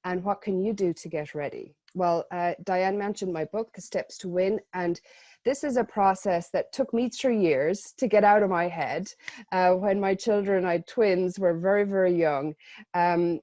And what can you do to get ready? Well, Dianne mentioned my book, Steps to Win, and this is a process that took me 3 years to get out of my head when my children, I had twins, were very, very young. I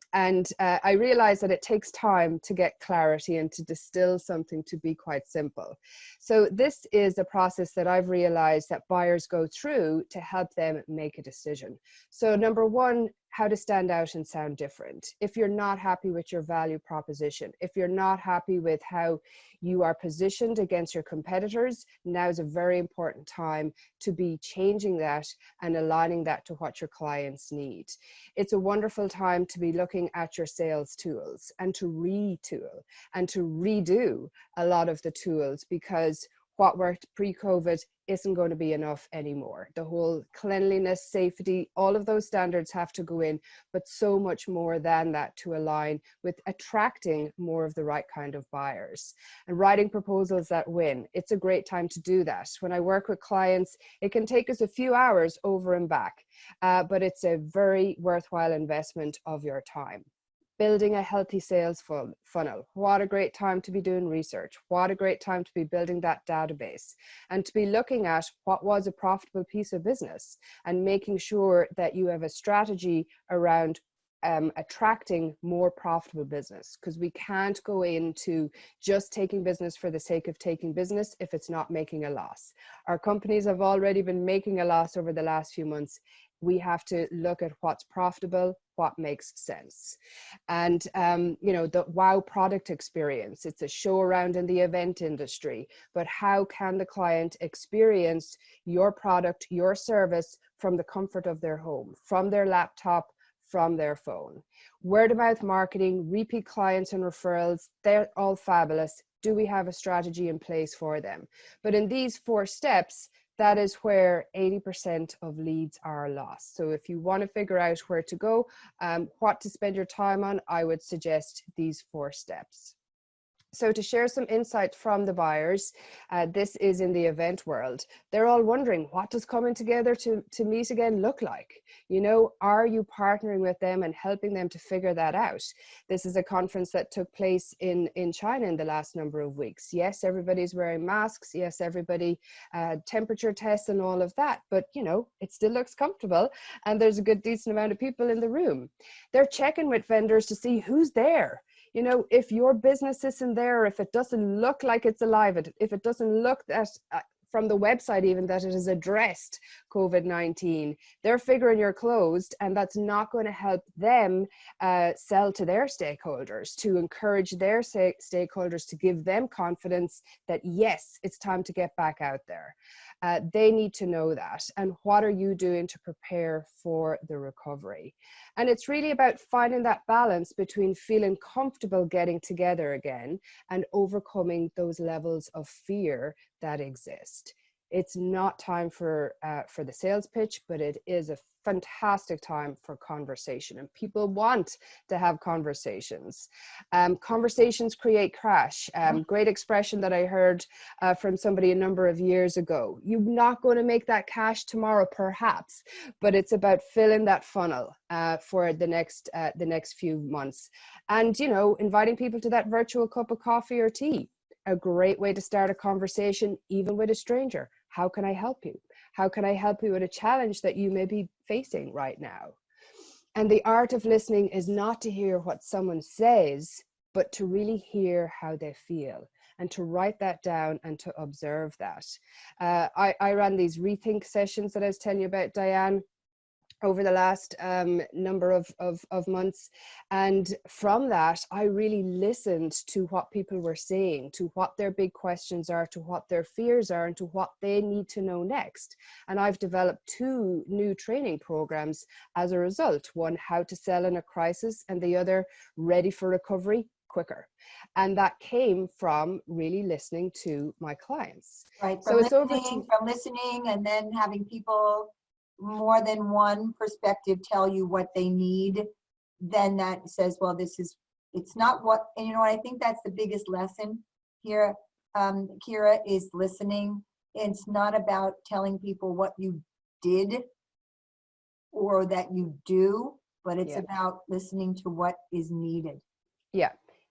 realized that it takes time to get clarity and to distill something to be quite simple. So this is a process that I've realized that buyers go through to help them make a decision. So number one, how to stand out and sound different. If you're not happy with your value proposition, if you're not happy with how you are positioned against your competitors, now is a very important time to be changing that and aligning that to what your clients need. It's a wonderful time to be looking at your sales tools and to retool and to redo a lot of the tools, because what worked pre-COVID isn't going to be enough anymore. The whole cleanliness, safety, all of those standards have to go in, but so much more than that to align with attracting more of the right kind of buyers. And writing proposals that win, it's a great time to do that. When I work with clients, it can take us a few hours over and back, but it's a very worthwhile investment of your time. Building a healthy sales funnel. What a great time to be doing research. What a great time to be building that database and to be looking at what was a profitable piece of business and making sure that you have a strategy around attracting more profitable business, because we can't go into just taking business for the sake of taking business if it's not making a loss. Our companies have already been making a loss over the last few months. We have to look at what's profitable, what makes sense. And, you know, the wow product experience, it's a show around in the event industry, but how can the client experience your product, your service from the comfort of their home, from their laptop, from their phone? Word of mouth marketing, repeat clients and referrals, they're all fabulous. Do we have a strategy in place for them? But in these 4 steps, that is where 80% of leads are lost. So if you want to figure out where to go, what to spend your time on, I would suggest these 4 steps. So to share some insight from the buyers, this is in the event world. They're all wondering, what does coming together to meet again look like? You know, are you partnering with them and helping them to figure that out? This is a conference that took place in China in the last number of weeks. Yes, everybody's wearing masks. Yes, everybody temperature tests and all of that. But, you know, it still looks comfortable. And there's a good decent amount of people in the room. They're checking with vendors to see who's there. You know, if your business isn't there, if it doesn't look like it's alive, if it doesn't look that from the website even that it has addressed COVID-19, they're figuring you're closed, and that's not going to help them sell to their stakeholders, to encourage their stakeholders to give them confidence that yes, it's time to get back out there. They need to know that. And what are you doing to prepare for the recovery? And it's really about finding that balance between feeling comfortable getting together again and overcoming those levels of fear that exist. It's not time for the sales pitch, but it is a fantastic time for conversation, and people want to have conversations. Conversations create cash. Great expression that I heard from somebody a number of years ago. You're not going to make that cash tomorrow, perhaps, but it's about filling that funnel for the next few months, and you know, inviting people to that virtual cup of coffee or tea. A great way to start a conversation, even with a stranger. How can I help you? How can I help you with a challenge that you may be facing right now? And the art of listening is not to hear what someone says, but to really hear how they feel, and to write that down and to observe that. I ran these rethink sessions that I was telling you about, Dianne, over the last number of months. And from that, I really listened to what people were saying, to what their big questions are, to what their fears are, and to what they need to know next. And I've developed 2 new training programs as a result. One, how to sell in a crisis, and the other, ready for recovery quicker. And that came from really listening to my clients. Right, So it's from listening and then having people, more than one perspective, tell you what they need, then that says, well, it's not what, and you know what, I think that's the biggest lesson here, Kira, is listening. It's not about telling people what you did or that you do, but it's about listening to what is needed.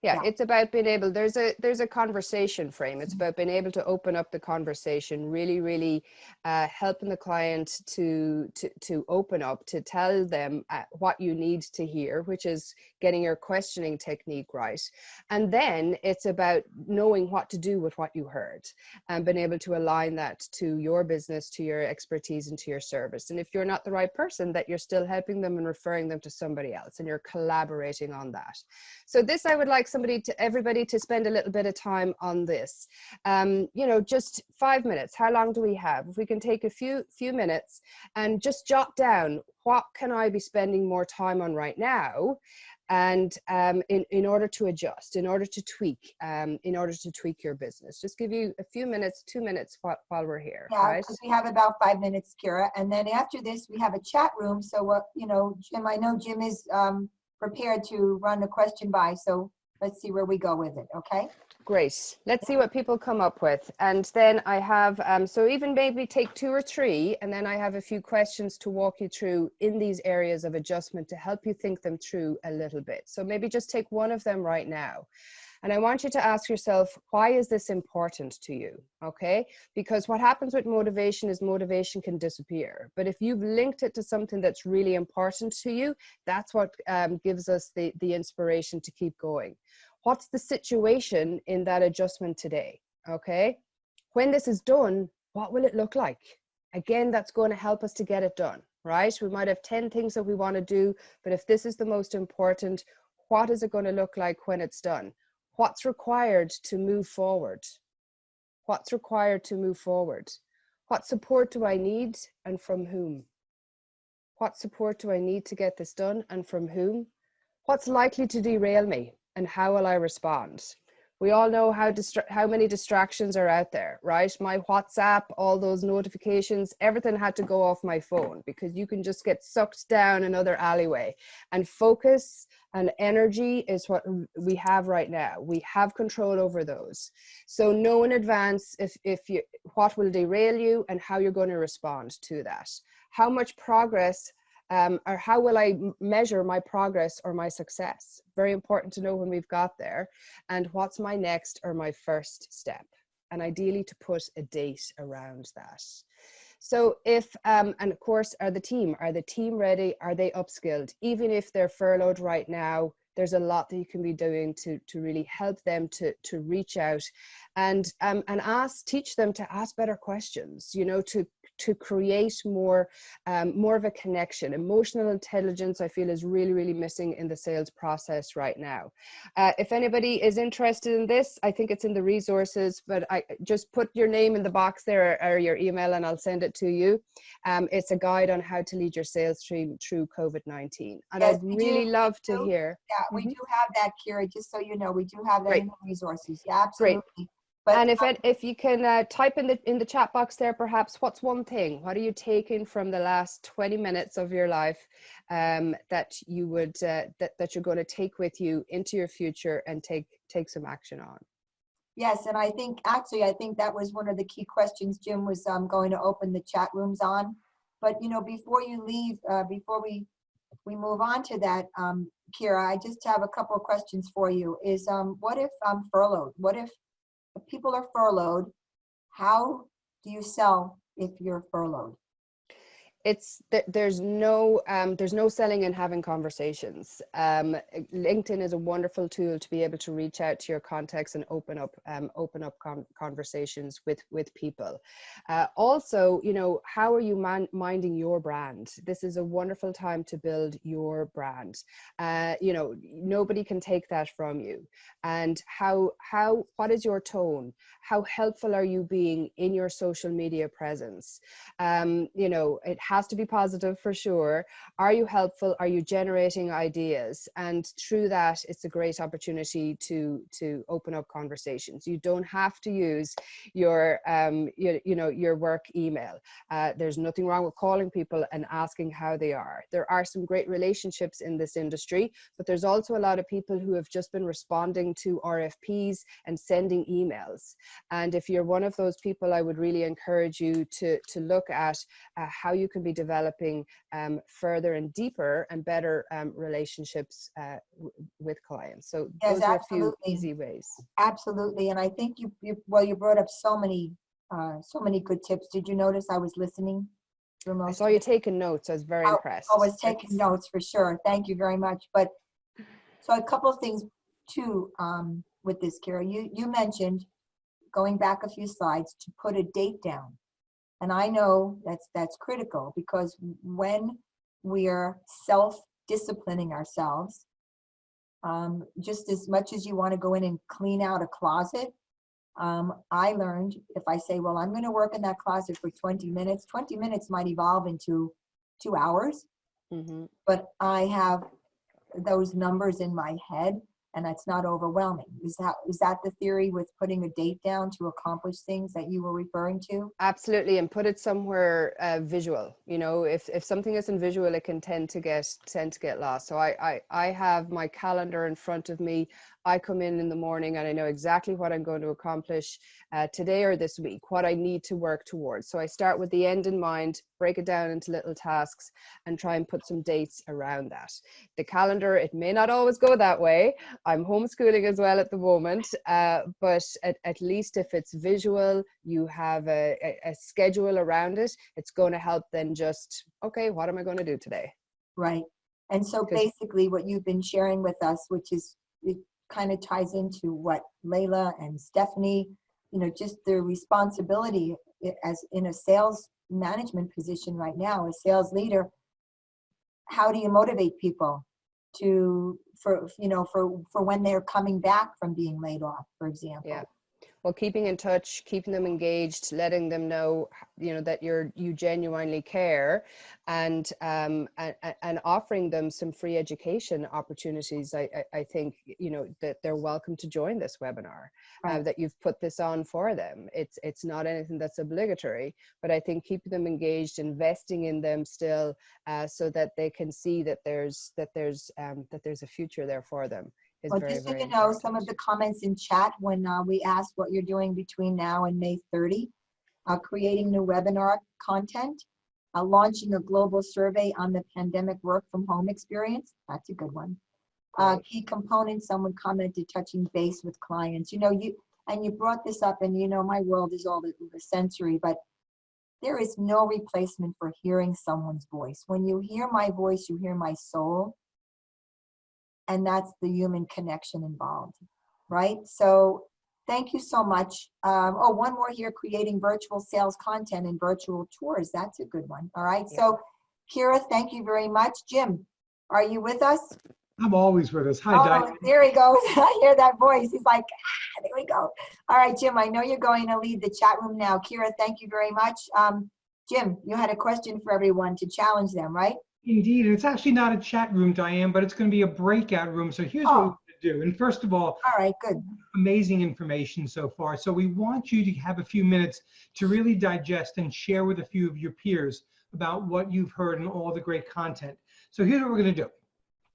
Yeah, it's about being able, there's a conversation frame. It's about being able to open up the conversation, really helping the client to open up, to tell them what you need to hear, which is getting your questioning technique right. And then it's about knowing what to do with what you heard, and being able to align that to your business, to your expertise, and to your service. And if you're not the right person, that you're still helping them and referring them to somebody else, and you're collaborating on that. So this, I would like everybody to spend a little bit of time on this. You know, just 5 minutes. How long do we have? If we can take a few minutes and just jot down, what can I be spending more time on right now? And in order to adjust, in order to tweak your business. Just give you a few minutes, 2 minutes while we're here. Yeah, right? because we have about 5 minutes, Kira. And then after this, we have a chat room. So, you know, Jim, I know Jim is prepared to run the question by. So let's see where we go with it, okay? Great. Let's see what people come up with. And then I have, so even maybe take 2 or 3, and then I have a few questions to walk you through in these areas of adjustment to help you think them through a little bit. So maybe just take one of them right now. And I want you to ask yourself, why is this important to you? Okay? Because what happens with motivation is motivation can disappear. But if you've linked it to something that's really important to you, that's what gives us the inspiration to keep going. What's the situation in that adjustment today? Okay? When this is done, what will it look like? Again, that's going to help us to get it done, right? We might have 10 things that we want to do, but if this is the most important, what is it going to look like when it's done? What's required to move forward? What's required to move forward? What support do I need, and from whom? What support do I need to get this done, and from whom? What's likely to derail me, and how will I respond? We all know how many distractions are out there, right? My WhatsApp, all those notifications, everything had to go off my phone, because you can just get sucked down another alleyway. And focus and energy is what we have right now. We have control over those. So know in advance what will derail you and how you're going to respond to that. How much progress or how will I measure my progress or my success? Very important to know when we've got there. And what's my next or my first step? And ideally to put a date around that. So and of course, are the team ready? Are they upskilled? Even if they're furloughed right now, there's a lot that you can be doing to really help them to reach out and teach them to ask better questions, you know, to create more of a connection. Emotional intelligence, I feel, is really, really missing in the sales process right now. If anybody is interested in this, I think it's in the resources, but I just put your name in the box there or your email and I'll send it to you. It's a guide on how to lead your sales team through COVID-19. And Yes, I'd really love to hear. Yeah, we do have that, Kira, just so you know, we do have that Great. in the resources. Yeah, Great. absolutely. But, and if you can type in the chat box there, perhaps, what's one thing? What are you taking from the last 20 minutes of your life that you would that you're going to take with you into your future and take some action on? yes, and I think that was one of the key questions Jim was going to open the chat rooms on. But you know, before you leave, before we move on to that, Kira, I just have a couple of questions for you. Is what if I'm furloughed? What if people are furloughed? How do you sell if you're furloughed? There's no selling and having conversations. LinkedIn is a wonderful tool to be able to reach out to your contacts and open up conversations with people. Also, you know, how are you minding your brand? This is a wonderful time to build your brand. You know, nobody can take that from you. And what is your tone? How helpful are you being in your social media presence? You know, it has to be positive for sure. Are you helpful? Are you generating ideas? And through that, it's a great opportunity to open up conversations. You don't have to use your your work email. There's nothing wrong with calling people and asking how they are. There are some great relationships in this industry, but there's also a lot of people who have just been responding to RFPs and sending emails. And if you're one of those people, I would really encourage you to look at how you can be developing further and deeper and better relationships with clients. So yes, those are absolutely. a few easy ways. Absolutely, and I think you brought up so many good tips. Did you notice I was listening? I saw you taking notes. I was very impressed. I was taking notes for sure. Thank you very much. But so a couple of things too with this, Kira. You mentioned, going back a few slides, to put a date down. And I know that's critical, because when we're self-disciplining ourselves, just as much as you want to go in and clean out a closet, I learned if I say, well, I'm going to work in that closet for 20 minutes, 20 minutes might evolve into 2 hours, but I have those numbers in my head, and that's not overwhelming. Is that the theory with putting a date down to accomplish things that you were referring to? Absolutely, and put it somewhere visual. You know, if something isn't visual, it can tend to get lost. So I have my calendar in front of me. I come in the morning and I know exactly what I'm going to accomplish today or this week, what I need to work towards. So I start with the end in mind, break it down into little tasks, and try and put some dates around that. The calendar, it may not always go that way. I'm homeschooling as well at the moment, but at least if it's visual, you have a schedule around it, it's going to help then just, okay, what am I going to do today? Right. And so basically what you've been sharing with us, which is, it kind of ties into what Layla and Stephanie, you know, just the responsibility as in a sales management position right now, a sales leader. How do you motivate people for when they're coming back from being laid off, for example? Yeah. well, keeping in touch, keeping them engaged, letting them know, you know, that you genuinely care, and offering them some free education opportunities. I think, you know, that they're welcome to join this webinar, Right. that you've put this on for them. It's not anything that's obligatory, but I think keeping them engaged, investing in them still, so that they can see that there's a future there for them, is Well, very, just so very you know, important. some of the comments in chat when we asked what you're doing between now and May 30, creating new webinar content, launching a global survey on the pandemic work from home experience. That's a good one. Key components, someone commented, touching base with clients. You know, you brought this up, and you know, my world is all the sensory, but there is no replacement for hearing someone's voice. When you hear my voice, you hear my soul. And that's the human connection involved, right? So thank you so much. Oh, one more here, creating virtual sales content and virtual tours. That's a good one. All right. Yeah. So Kira, thank you very much. Jim, are you with us? I'm always with us. Hi, Oh, Diane. there he goes. I hear that voice. He's like, ah, there we go. All right, Jim, I know you're going to lead the chat room now. Kira, thank you very much. Jim, you had a question for everyone to challenge them, right? Indeed, and it's actually not a chat room, Diane, but it's going to be a breakout room. So here's what we're going to do. And first of all, right, good. Amazing information so far. So we want you to have a few minutes to really digest and share with a few of your peers about what you've heard and all the great content. So here's what we're going to do.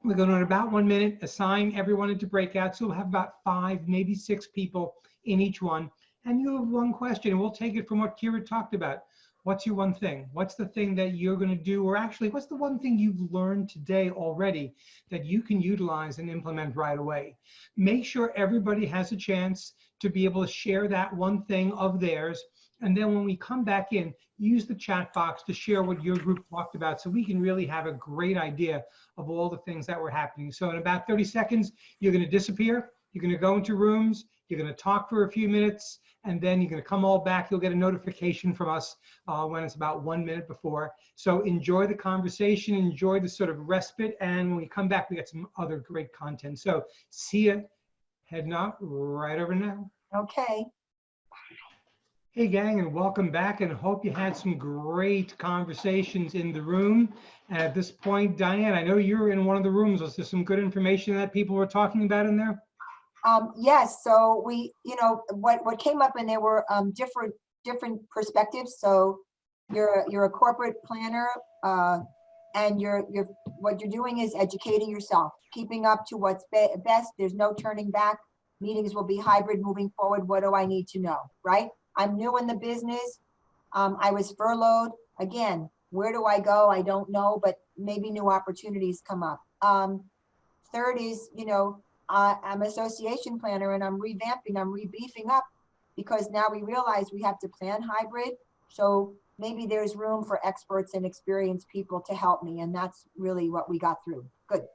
We're going to, in about 1 minute, assign everyone into breakouts. So we'll have about 5, maybe 6 people in each one. And you have one question, and we'll take it from what Kira talked about. What's your one thing? What's the thing that you're going to do? Or actually, what's the one thing you've learned today already that you can utilize and implement right away? Make sure everybody has a chance to be able to share that one thing of theirs. And then when we come back in, use the chat box to share what your group talked about so we can really have a great idea of all the things that were happening. So in about 30 seconds, you're going to disappear. You're going to go into rooms. You're going to talk for a few minutes. And then you're going to come all back. You'll get a notification from us when it's about 1 minute before. So enjoy the conversation, enjoy the sort of respite. And when we come back, we got some other great content. So see you heading out right over now. Okay. Hey gang, and welcome back, and hope you had some great conversations in the room. And at this point, Diane, I know you're in one of the rooms. Was there some good information that people were talking about in there? Yes, so we, you know, what came up, and there were different perspectives. So you're a corporate planner, and what you're doing is educating yourself, keeping up to what's best. There's no turning back. Meetings will be hybrid moving forward. What do I need to know, right? I'm new in the business. I was furloughed. Again, where do I go? I don't know, but maybe new opportunities come up. Third is, you know, I'm an association planner, and I'm revamping, I'm rebeefing up, because now we realize we have to plan hybrid. So maybe there's room for experts and experienced people to help me. And that's really what we got through. Good.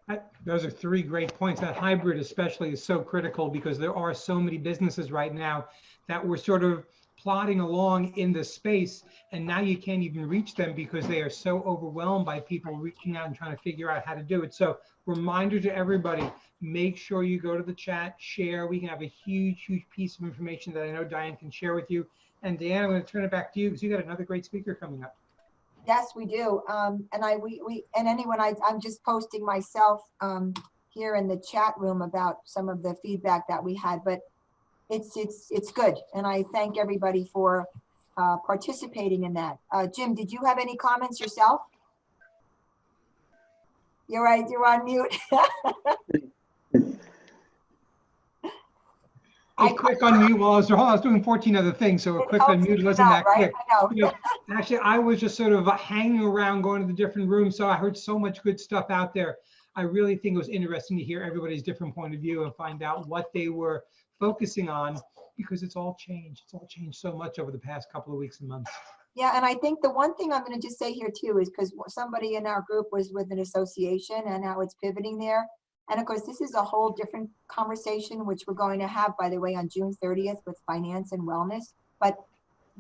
Those are 3 great points. That hybrid especially is so critical, because there are so many businesses right now that were sort of plodding along in the space, and now you can't even reach them because they are so overwhelmed by people reaching out and trying to figure out how to do it. So reminder to everybody, make sure you go to the chat, share. We can have a huge piece of information that I know Diane can share with you. And Diane, I'm going to turn it back to you because you got another great speaker coming up. Yes, we do. And anyone, I'm just posting myself here in the chat room about some of the feedback that we had, but it's good. And I thank everybody for participating in that. Jim, did you have any comments yourself? You're right, you're on mute. I click on mute while I was doing 14 other things, so a quick unmute wasn't that quick. You know, actually, I was just sort of hanging around, going to the different rooms, so I heard so much good stuff out there. I really think it was interesting to hear everybody's different point of view and find out what they were focusing on, because it's all changed. It's all changed so much over the past couple of weeks and months. Yeah, and I think the one thing I'm going to just say here too is, because somebody in our group was with an association and how it's pivoting there. And of course, this is a whole different conversation, which we're going to have, by the way, on June 30th with finance and wellness. But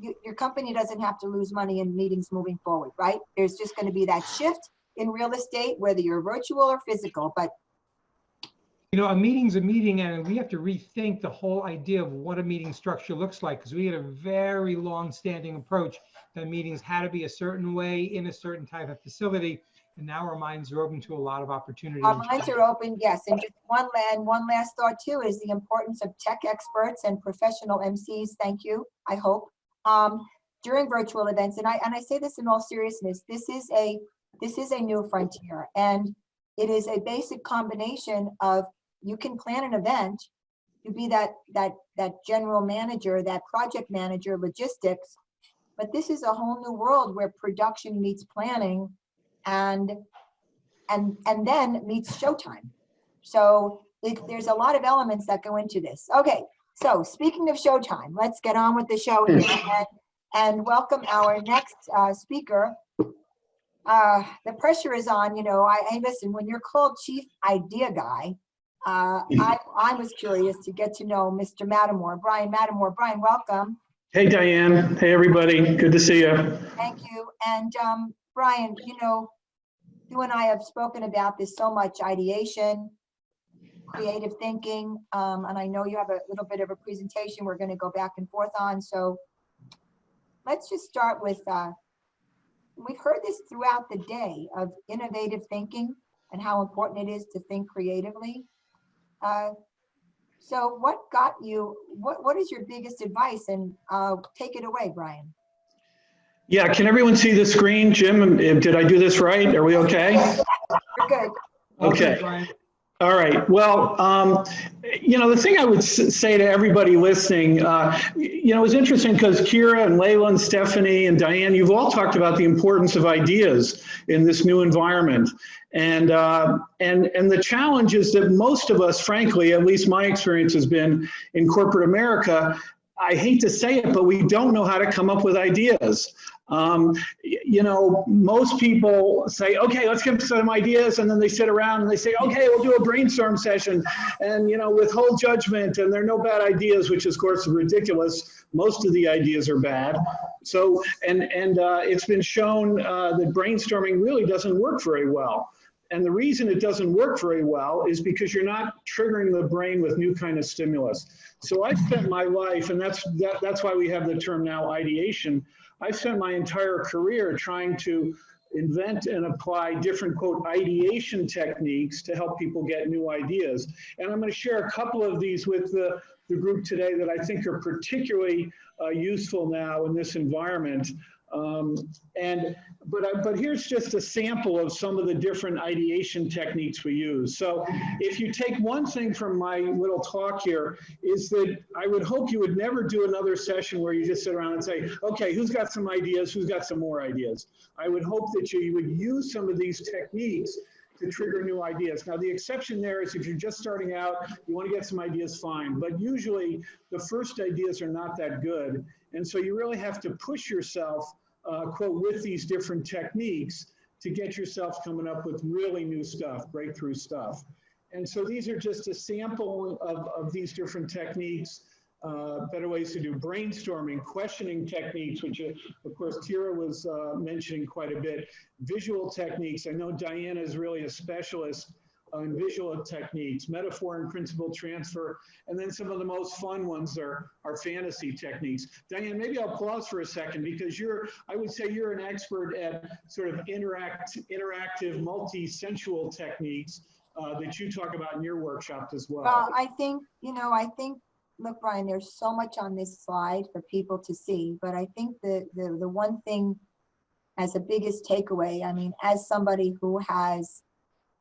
your company doesn't have to lose money in meetings moving forward, right? There's just going to be that shift in real estate, whether you're virtual or physical. But You know, a meeting's a meeting, and we have to rethink the whole idea of what a meeting structure looks like, because we had a very long-standing approach that meetings had to be a certain way in a certain type of facility, and now our minds are open to a lot of opportunity. Our minds are open, yes. And just one last thought too is the importance of tech experts and professional MCs. Thank you. I hope during virtual events, and I say this in all seriousness, this is a new frontier, and it is a basic combination of, you can plan an event, you be that general manager, that project manager, logistics, but this is a whole new world where production meets planning and then meets showtime. So there's a lot of elements that go into this. Okay, so speaking of showtime, let's get on with the show here and welcome our next speaker. The pressure is on, you know, hey, listen, when you're called Chief Idea Guy, I was curious to get to know Mr. Mattimore, Brian Mattimore. Brian, welcome. Hey, Diane. Hey, everybody. Good to see you. Thank you. And Brian, you know, you and I have spoken about this so much, ideation, creative thinking, and I know you have a little bit of a presentation we're going to go back and forth on. So let's just start with, we've heard this throughout the day of innovative thinking and how important it is to think creatively. So what got you, what is your biggest advice? And take it away, Brian. Yeah, can everyone see the screen? Jim, did I do this right? Are we okay? You're good. Okay. Brian. All right. Well, you know, the thing I would say to everybody listening, you know, it's interesting because Kira and Layla and Stephanie and Diane, you've all talked about the importance of ideas in this new environment. And the challenge is that most of us, frankly, at least my experience has been in corporate America, I hate to say it, but we don't know how to come up with ideas. You know, most people say, okay, let's get some ideas. And then they sit around and they say, okay, we'll do a brainstorm session and, you know, withhold judgment. And there are no bad ideas, which is, of course, ridiculous. Most of the ideas are bad. So, and it's been shown that brainstorming really doesn't work very well. And the reason it doesn't work very well is because you're not triggering the brain with new kind of stimulus. So I spent my life, and that's why we have the term now ideation. I spent my entire career trying to invent and apply different, quote, ideation techniques to help people get new ideas. And I'm going to share a couple of these with the group today that I think are particularly useful now in this environment. But here's just a sample of some of the different ideation techniques we use. So if you take one thing from my little talk here, is that I would hope you would never do another session where you just sit around and say, okay, who's got some ideas? Who's got some more ideas? I would hope that you would use some of these techniques to trigger new ideas. Now, the exception there is if you're just starting out, you want to get some ideas, fine. But usually the first ideas are not that good. And so you really have to push yourself, quote, with these different techniques to get yourself coming up with really new stuff, breakthrough stuff. And so these are just a sample of these different techniques. Better ways to do brainstorming, questioning techniques, which of course Kira was mentioning quite a bit. Visual techniques, I know Diane is really a specialist on visual techniques, metaphor and principle transfer, and then some of the most fun ones are fantasy techniques. Diane, maybe I'll pause for a second because I would say you're an expert at sort of interactive, multi-sensual techniques that you talk about in your workshops as well. Well, I think, look, Brian, there's so much on this slide for people to see, but I think the one thing as the biggest takeaway, I mean, as somebody who has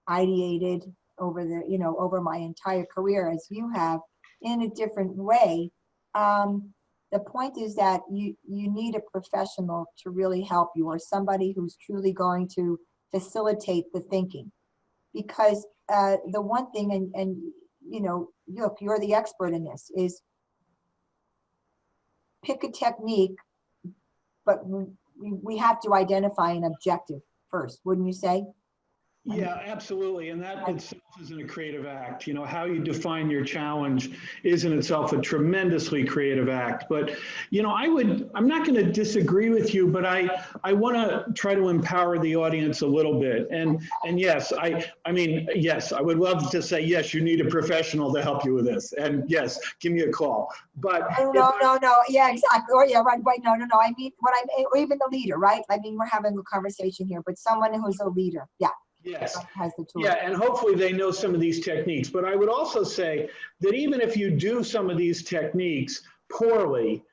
ideated over my entire career, as you have, in a different way, the point is that you need a professional to really help you, or somebody who's truly going to facilitate the thinking. Because the one thing, and you know, look, you're the expert in this, is pick a technique, but we have to identify an objective first, wouldn't you say? Yeah, absolutely. And that itself isn't a creative act. You know, how you define your challenge is in itself a tremendously creative act. But, you know, I'm not going to disagree with you, but I want to try to empower the audience a little bit. And yes, I mean, yes, I would love to say, yes, you need a professional to help you with this. And yes, give me a call. But No. Yeah, exactly. Or yeah, right. No. I mean, or even the leader, right? I mean, we're having a conversation here, but someone who's a leader. Yeah. yes. Has the tool. Yeah, and hopefully they know some of these techniques. But I would also say that even if you do some of these techniques poorly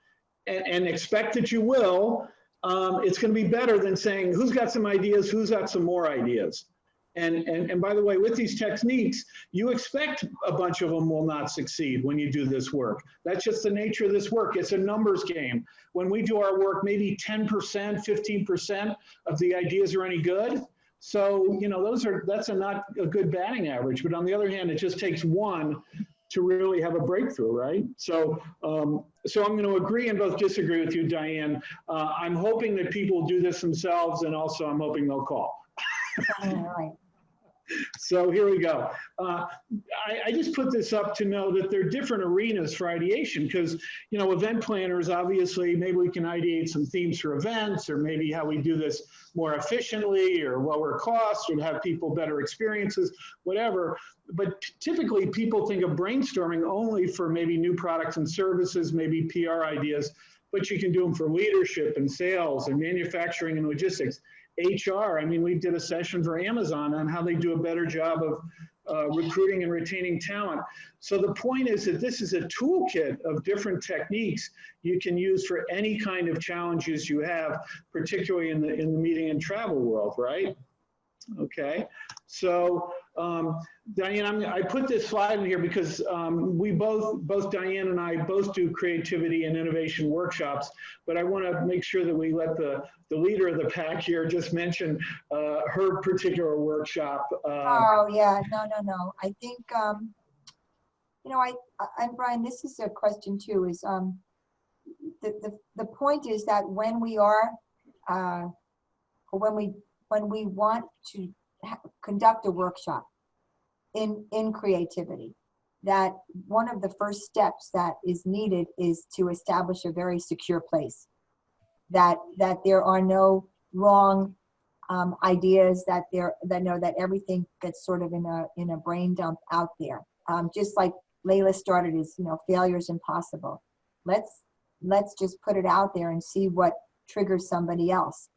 and expect that you will, it's going to be better than saying, who's got some ideas, who's got some more ideas. And by the way, with these techniques, you expect a bunch of them will not succeed when you do this work. That's just the nature of this work. It's a numbers game. When we do our work, maybe 10%, 15% of the ideas are any good. So, you know, that's not a good batting average, but on the other hand, it just takes one to really have a breakthrough, right? So, so I'm going to agree and both disagree with you, Dianne. I'm hoping that people will do this themselves, and also I'm hoping they'll call. All right. So here we go. I just put this up to know that there are different arenas for ideation because, you know, event planners, obviously, maybe we can ideate some themes for events or maybe how we do this more efficiently or lower costs or to have people better experiences, whatever. But typically people think of brainstorming only for maybe new products and services, maybe PR ideas, but you can do them for leadership and sales and manufacturing and logistics. HR, I mean, we did a session for Amazon on how they do a better job of recruiting and retaining talent. So the point is that this is a toolkit of different techniques you can use for any kind of challenges you have, particularly in the meeting and travel world, right? Okay, so Dianne, I put this slide in here because we both Dianne and I both do creativity and innovation workshops, but I want to make sure that we let the leader of the pack here just mention her particular workshop. Oh yeah, no. I think you know, and Brian, this is a question too. Is the point is that when we are when we want to conduct a workshop in creativity, that one of the first steps that is needed is to establish a very secure place, that there are no wrong ideas, that everything gets sort of in a brain dump out there. Just like Layla started, is, you know, failure is impossible. Let's just put it out there and see what triggers somebody else.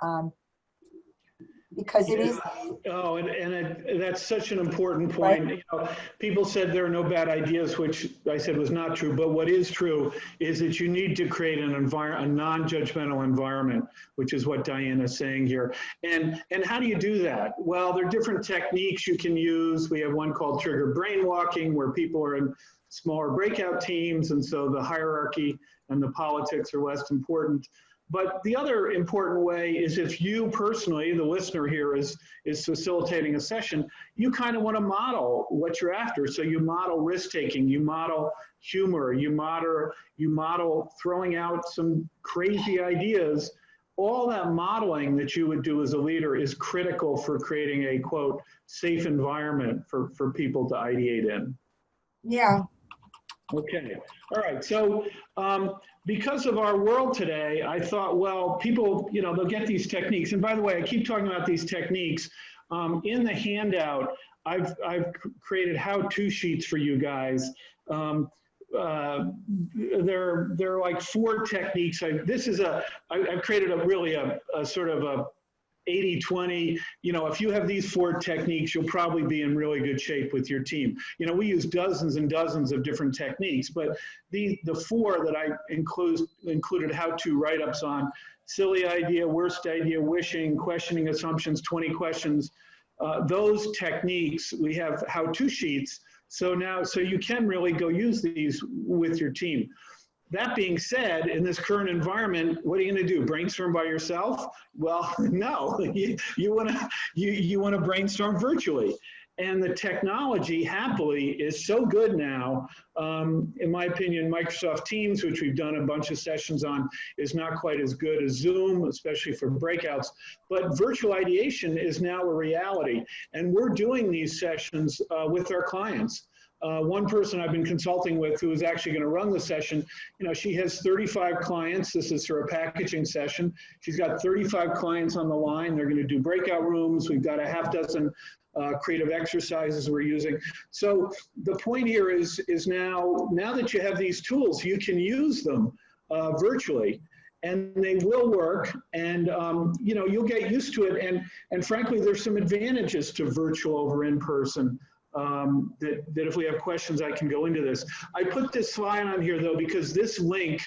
Because it is. Oh, that's such an important point. Right. You know, people said there are no bad ideas, which I said was not true. But what is true is that you need to create a non-judgmental environment, which is what Dianne is saying here. And how do you do that? Well, there are different techniques you can use. We have one called trigger brainwalking, where people are in smaller breakout teams, and so the hierarchy and the politics are less important. But the other important way is if you personally, the listener here is facilitating a session, you kind of want to model what you're after. So you model risk-taking, you model humor, you model throwing out some crazy ideas. All that modeling that you would do as a leader is critical for creating a, quote, safe environment for people to ideate in. Yeah. Okay. All right. So because of our world today, I thought, well, people, you know, they'll get these techniques. And by the way, I keep talking about these techniques. In the handout, I've created how-to sheets for you guys. There are like 4 techniques. I've created a sort of a 80-20, you know, if you have these 4 techniques, you'll probably be in really good shape with your team. You know, we use dozens and dozens of different techniques, but the 4 that I included how-to write-ups on: silly idea, worst idea, wishing, questioning assumptions, 20 questions. Those techniques, we have how-to sheets. So you can really go use these with your team. That being said, in this current environment, what are you going to do? Brainstorm by yourself? Well, no. You want to brainstorm virtually. And the technology, happily, is so good now. In my opinion, Microsoft Teams, which we've done a bunch of sessions on, is not quite as good as Zoom, especially for breakouts. But virtual ideation is now a reality. And we're doing these sessions with our clients. One person I've been consulting with who is actually going to run the session, she has 35 clients. This is for a packaging session. She's got 35 clients on the line. They're going to do breakout rooms. We've got a half dozen creative exercises we're using. So the point here is now that you have these tools, you can use them virtually, and they will work, and you'll get used to it. And frankly, there's some advantages to virtual over in person. That if we have questions, I can go into this. I put this slide on here though, because this link,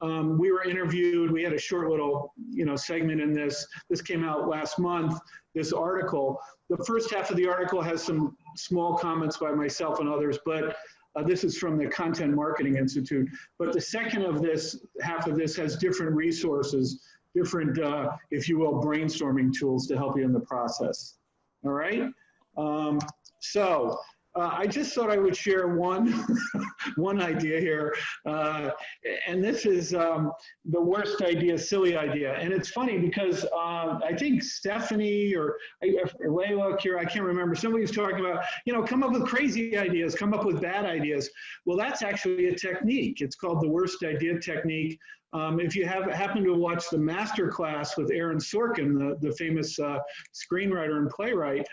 we were interviewed, we had a short little, segment in this. This came out last month, this article. The first half of the article has some small comments by myself and others, but this is from the Content Marketing Institute. But the second of this, half of this has different resources, different, if you will, brainstorming tools to help you in the process. All right? I just thought I would share one idea here, and this is the worst idea, silly idea. And it's funny because I think Stephanie or Layla, Kira, I can't remember, somebody was talking about, come up with crazy ideas, come up with bad ideas. Well, that's actually a technique. It's called the worst idea technique. If you happen to watch the master class with Aaron Sorkin, the famous screenwriter and playwright,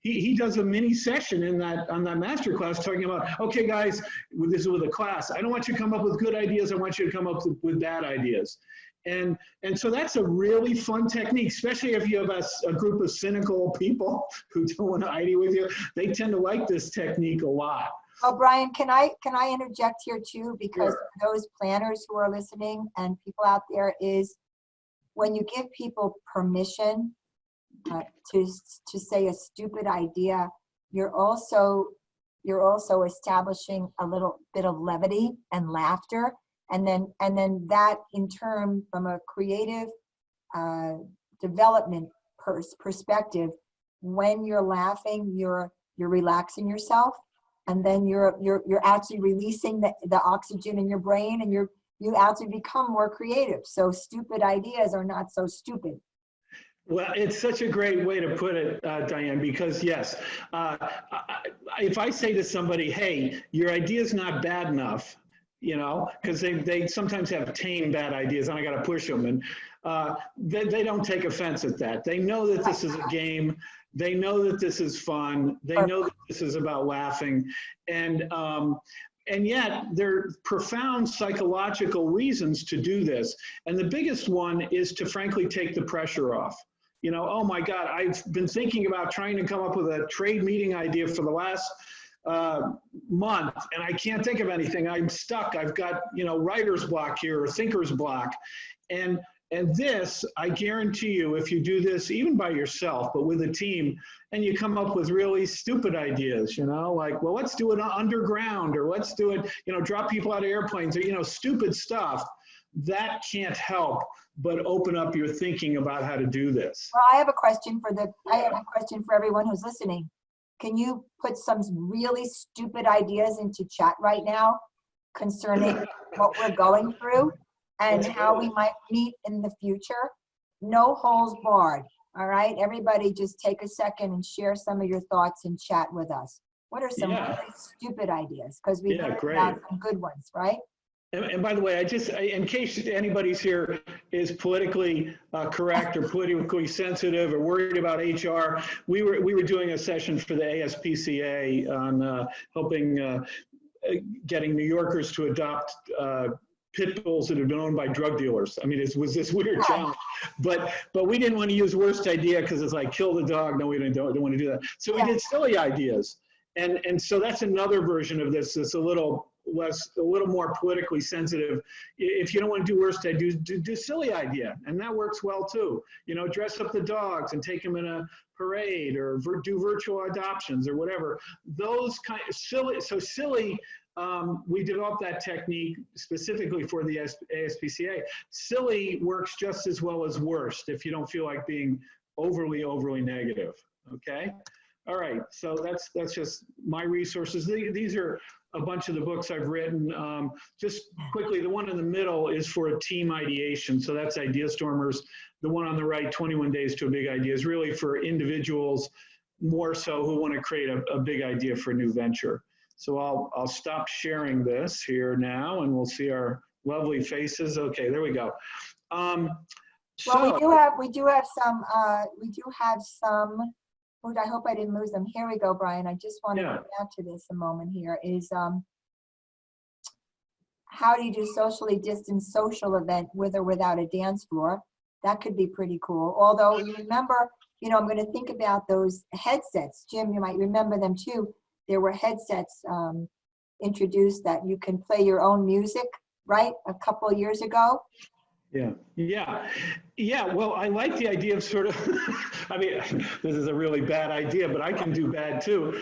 he does a mini session on that master class talking about, okay, guys, this is with a class. I don't want you to come up with good ideas. I want you to come up with bad ideas. And so that's a really fun technique, especially if you have a group of cynical people who don't want to idea with you. They tend to like this technique a lot. Oh, Brian, can I interject here too? Because Sure. for those planners who are listening and people out there, is when you give people permission to say a stupid idea, you're also establishing a little bit of levity and laughter, and then that in turn, from a creative development perspective, when you're laughing, you're relaxing yourself, and then you're actually releasing the oxygen in your brain, and you actually become more creative. So stupid ideas are not so stupid. Well, it's such a great way to put it, Diane, because yes, if I say to somebody, hey, your idea's not bad enough, because they sometimes have tame bad ideas and I got to push them, and they don't take offense at that. They know that this is a game. They know that this is fun. They know that this is about laughing. And yet there are profound psychological reasons to do this. And the biggest one is to frankly take the pressure off. Oh my God, I've been thinking about trying to come up with a trade meeting idea for the last month, and I can't think of anything. I'm stuck. I've got, writer's block here or thinker's block. And this, I guarantee you, if you do this even by yourself, but with a team, and you come up with really stupid ideas, like, well, let's do it underground, or let's do it, drop people out of airplanes, or, stupid stuff, that can't help but open up your thinking about how to do this. Well, I have a question for everyone who's listening. Can you put some really stupid ideas into chat right now concerning what we're going through and how we might meet in the future? No holes barred. All right, everybody, just take a second and share some of your thoughts in chat with us. What are some really stupid ideas? Because we heard about some good ones, right? And by the way, in case anybody's here is politically correct or politically sensitive or worried about HR, we were doing a session for the ASPCA on helping getting New Yorkers to adopt pit bulls that have been owned by drug dealers. I mean, it was this weird challenge, but we didn't want to use worst idea because it's like kill the dog. No, we don't want to do that. So we did silly ideas, and so that's another version of this. It's a little more politically sensitive. If you don't want to do worst idea, do silly idea, and that works well too. Dress up the dogs and take them in a parade, or do virtual adoptions or whatever. Those kind of silly. We developed that technique specifically for the ASPCA. Silly works just as well as worst if you don't feel like being overly negative, okay? All right, so that's just my resources. These are a bunch of the books I've written. Just quickly, the one in the middle is for a team ideation. So that's Idea Stormers. The one on the right, 21 Days to a Big Idea, is really for individuals more so who want to create a big idea for a new venture. So I'll stop sharing this here now, and we'll see our lovely faces. Okay, there we go. Well, we do have some, I hope I didn't lose them. Here we go, Brian. I just want to go back to this a moment here is, how do you do socially distanced social event with or without a dance floor? That could be pretty cool. Although you remember, I'm going to think about those headsets. Jim, you might remember them too. There were headsets introduced that you can play your own music, right? A couple of years ago. Yeah. Well, I like the idea of sort of, I mean, this is a really bad idea, but I can do bad too.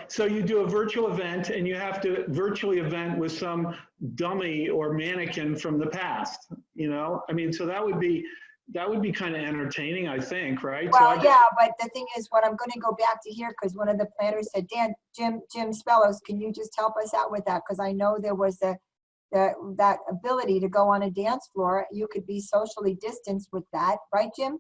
So you do a virtual event and you have to virtually event with some dummy or mannequin from the past, I mean, so that would be kind of entertaining, I think, right? Well, but the thing is, what I'm going to go back to here, because one of the planners said, Jim Spellos, can you just help us out with that? Because I know there was that ability to go on a dance floor. You could be socially distanced with that, right, Jim?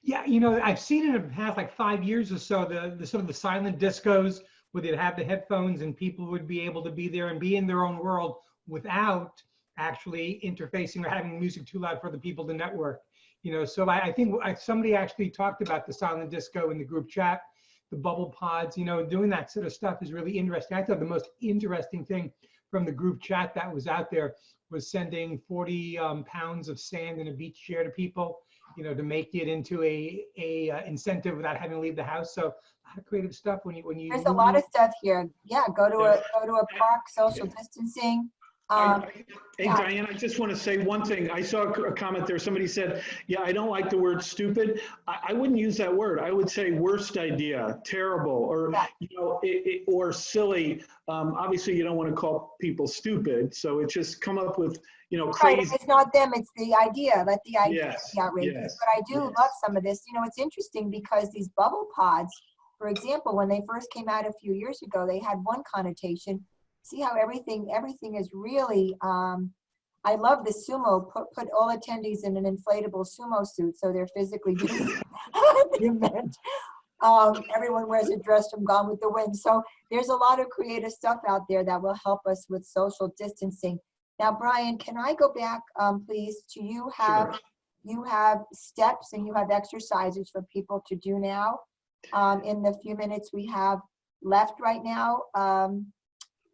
Yeah, I've seen it in the past like 5 years or so, the sort of the silent discos where they'd have the headphones and people would be able to be there and be in their own world without actually interfacing or having music too loud for the people to network. So I think somebody actually talked about the silent disco in the group chat, the bubble pods, doing that sort of stuff is really interesting. I thought the most interesting thing from the group chat that was out there was sending 40 pounds of sand in a beach chair to people, to make it into a incentive without having to leave the house. So a lot of creative stuff when you. There's a lot of stuff here. Yeah, go to a park, social distancing. Hey, Diane, I just want to say one thing. I saw a comment there. Somebody said, yeah, I don't like the word stupid. I wouldn't use that word. I would say worst idea, terrible, or, or silly. Obviously, you don't want to call people stupid. So it's just come up with, crazy. Right, it's not them, it's the idea. Let the idea be outrageous. Yes, but I do love some of this. It's interesting because these bubble pods, for example, when they first came out a few years ago, they had one connotation. See how everything is really, I love the sumo, put all attendees in an inflatable sumo suit so they're physically just the event. Everyone wears a dress from Gone with the Wind. So there's a lot of creative stuff out there that will help us with social distancing. Now, Brian, can I go back, please, to you have steps and you have exercises for people to do now in the few minutes we have left right now.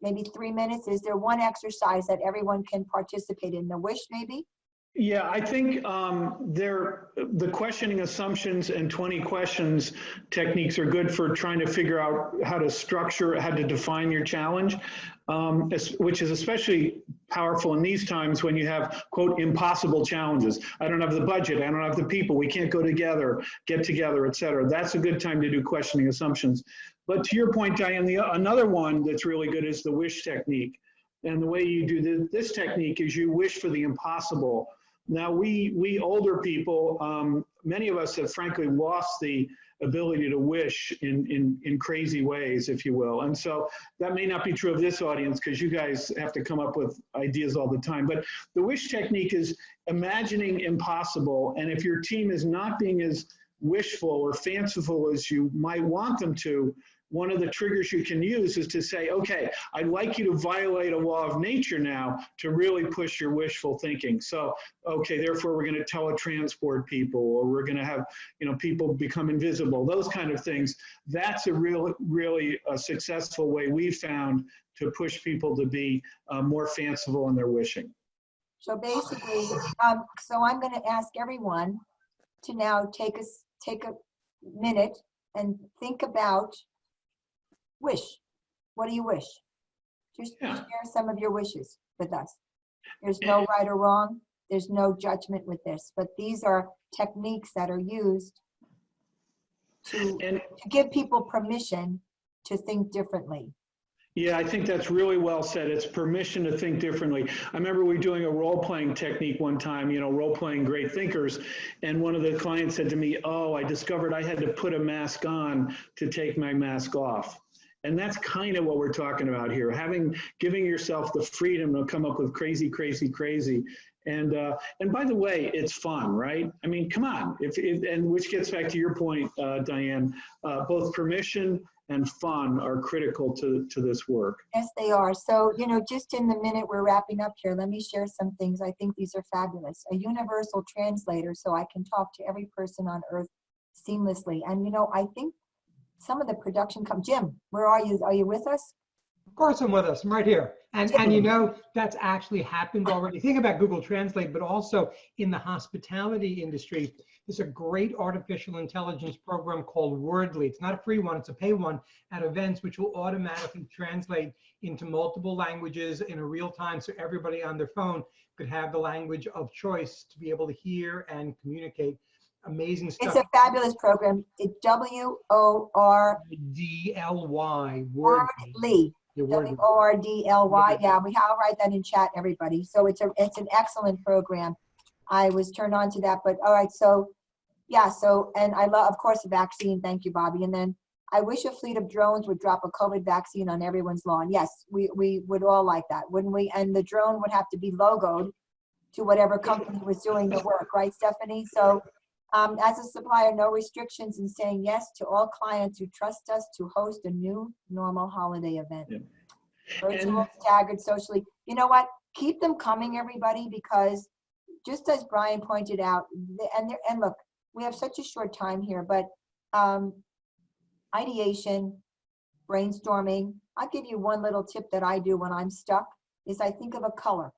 Maybe 3 minutes. Is there one exercise that everyone can participate in? The wish, maybe? Yeah, I think the questioning assumptions and 20 questions techniques are good for trying to figure out how to define your challenge, which is especially powerful in these times when you have, quote, impossible challenges. I don't have the budget, I don't have the people, we can't get together, et cetera. That's a good time to do questioning assumptions. But to your point, Diane, another one that's really good is the wish technique. And the way you do this technique is you wish for the impossible. Now, we older people, many of us have frankly lost the ability to wish in crazy ways, if you will. And so that may not be true of this audience because you guys have to come up with ideas all the time. But the wish technique is imagining impossible. And if your team is not being as wishful or fanciful as you might want them to, one of the triggers you can use is to say, okay, I'd like you to violate a law of nature now to really push your wishful thinking. So, okay, therefore we're going to teletransport people, or we're going to have, people become invisible, those kind of things. That's a really successful way we've found to push people to be more fanciful in their wishing. So basically, so I'm going to ask everyone to now take a minute and think about wish. What do you wish? Just share some of your wishes with us. There's no right or wrong. There's no judgment with this, but these are techniques that are used to give people permission to think differently. Yeah, I think that's really well said. It's permission to think differently. I remember we were doing a role-playing technique one time, role-playing great thinkers, and one of the clients said to me, "Oh, I discovered I had to put a mask on to take my mask off." And that's kind of what we're talking about here, giving yourself the freedom to come up with crazy, crazy, crazy. And by the way, it's fun, right? I mean, come on. And which gets back to your point, Dianne, both permission and fun are critical to this work. Yes, they are. So, just in the minute we're wrapping up here, let me share some things. I think these are fabulous. A universal translator, so I can talk to every person on earth seamlessly. And, I think some of the production Jim, where are you? Are you with us? Of course I'm with us. I'm right here. And that's actually happened already. Think about Google Translate, but also in the hospitality industry, there's a great artificial intelligence program called Wordly. It's not a free one, it's a pay one at events, which will automatically translate into multiple languages in a real time. So everybody on their phone could have the language of choice to be able to hear and communicate. Amazing stuff. It's a fabulous program. It's Wordly. Wordly. WORDLY. Yeah, I'll write that in chat, everybody. So it's an excellent program. I was turned on to that, but all right. So yeah. And I love, of course, the vaccine. Thank you, Bobby. And then I wish a fleet of drones would drop a COVID vaccine on everyone's lawn. Yes, we would all like that, wouldn't we? And the drone would have to be logoed to whatever company was doing the work, right, Stephanie? So as a supplier, no restrictions in saying yes to all clients who trust us to host a new normal holiday event. Yeah. Virtual, staggered, socially. You know what? Keep them coming, everybody, because just as Brian pointed out, and look, we have such a short time here, but ideation, brainstorming. I'll give you one little tip that I do when I'm stuck is I think of a color,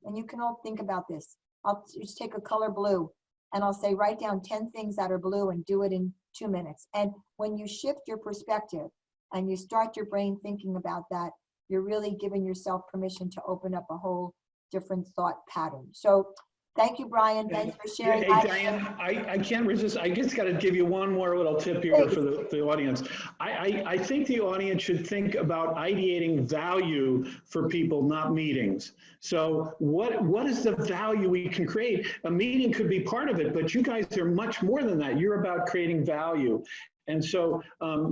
and you can all think about this. I'll just take a color blue. And I'll say, write down 10 things that are blue and do it in 2 minutes. And when you shift your perspective and you start your brain thinking about that, you're really giving yourself permission to open up a whole different thought pattern. So thank you, Brian. Thanks for sharing. Hey, Dianne, I can't resist. I just got to give you one more little tip here for the audience. I think the audience should think about ideating value for people, not meetings. So what is the value we can create? A meeting could be part of it, but you guys are much more than that. You're about creating value. And so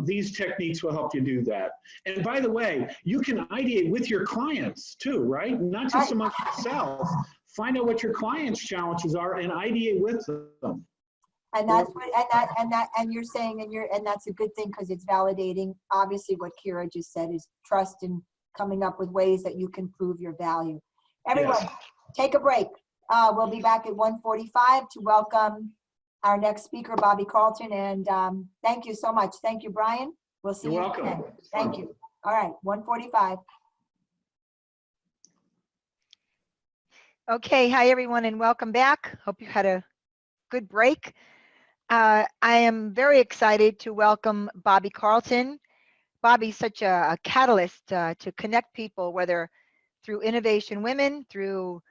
these techniques will help you do that. And by the way, you can ideate with your clients too, right? Not just so much yourself. Find out what your clients' challenges are and ideate with them. And that's what, and you're saying, and that's a good thing because it's validating. Obviously, what Kira just said is trust and coming up with ways that you can prove your value. Everyone, yes. Take a break. We'll be back at 1:45 to welcome our next speaker, Bobby Carlton. And thank you so much. Thank you, Brian. We'll see you again. Thank you. All right, 1:45. Okay, hi everyone and welcome back. Hope you had a good break. I am very excited to welcome Bobby Carlton. Bobby's such a catalyst to connect people, whether through Innovation Women, through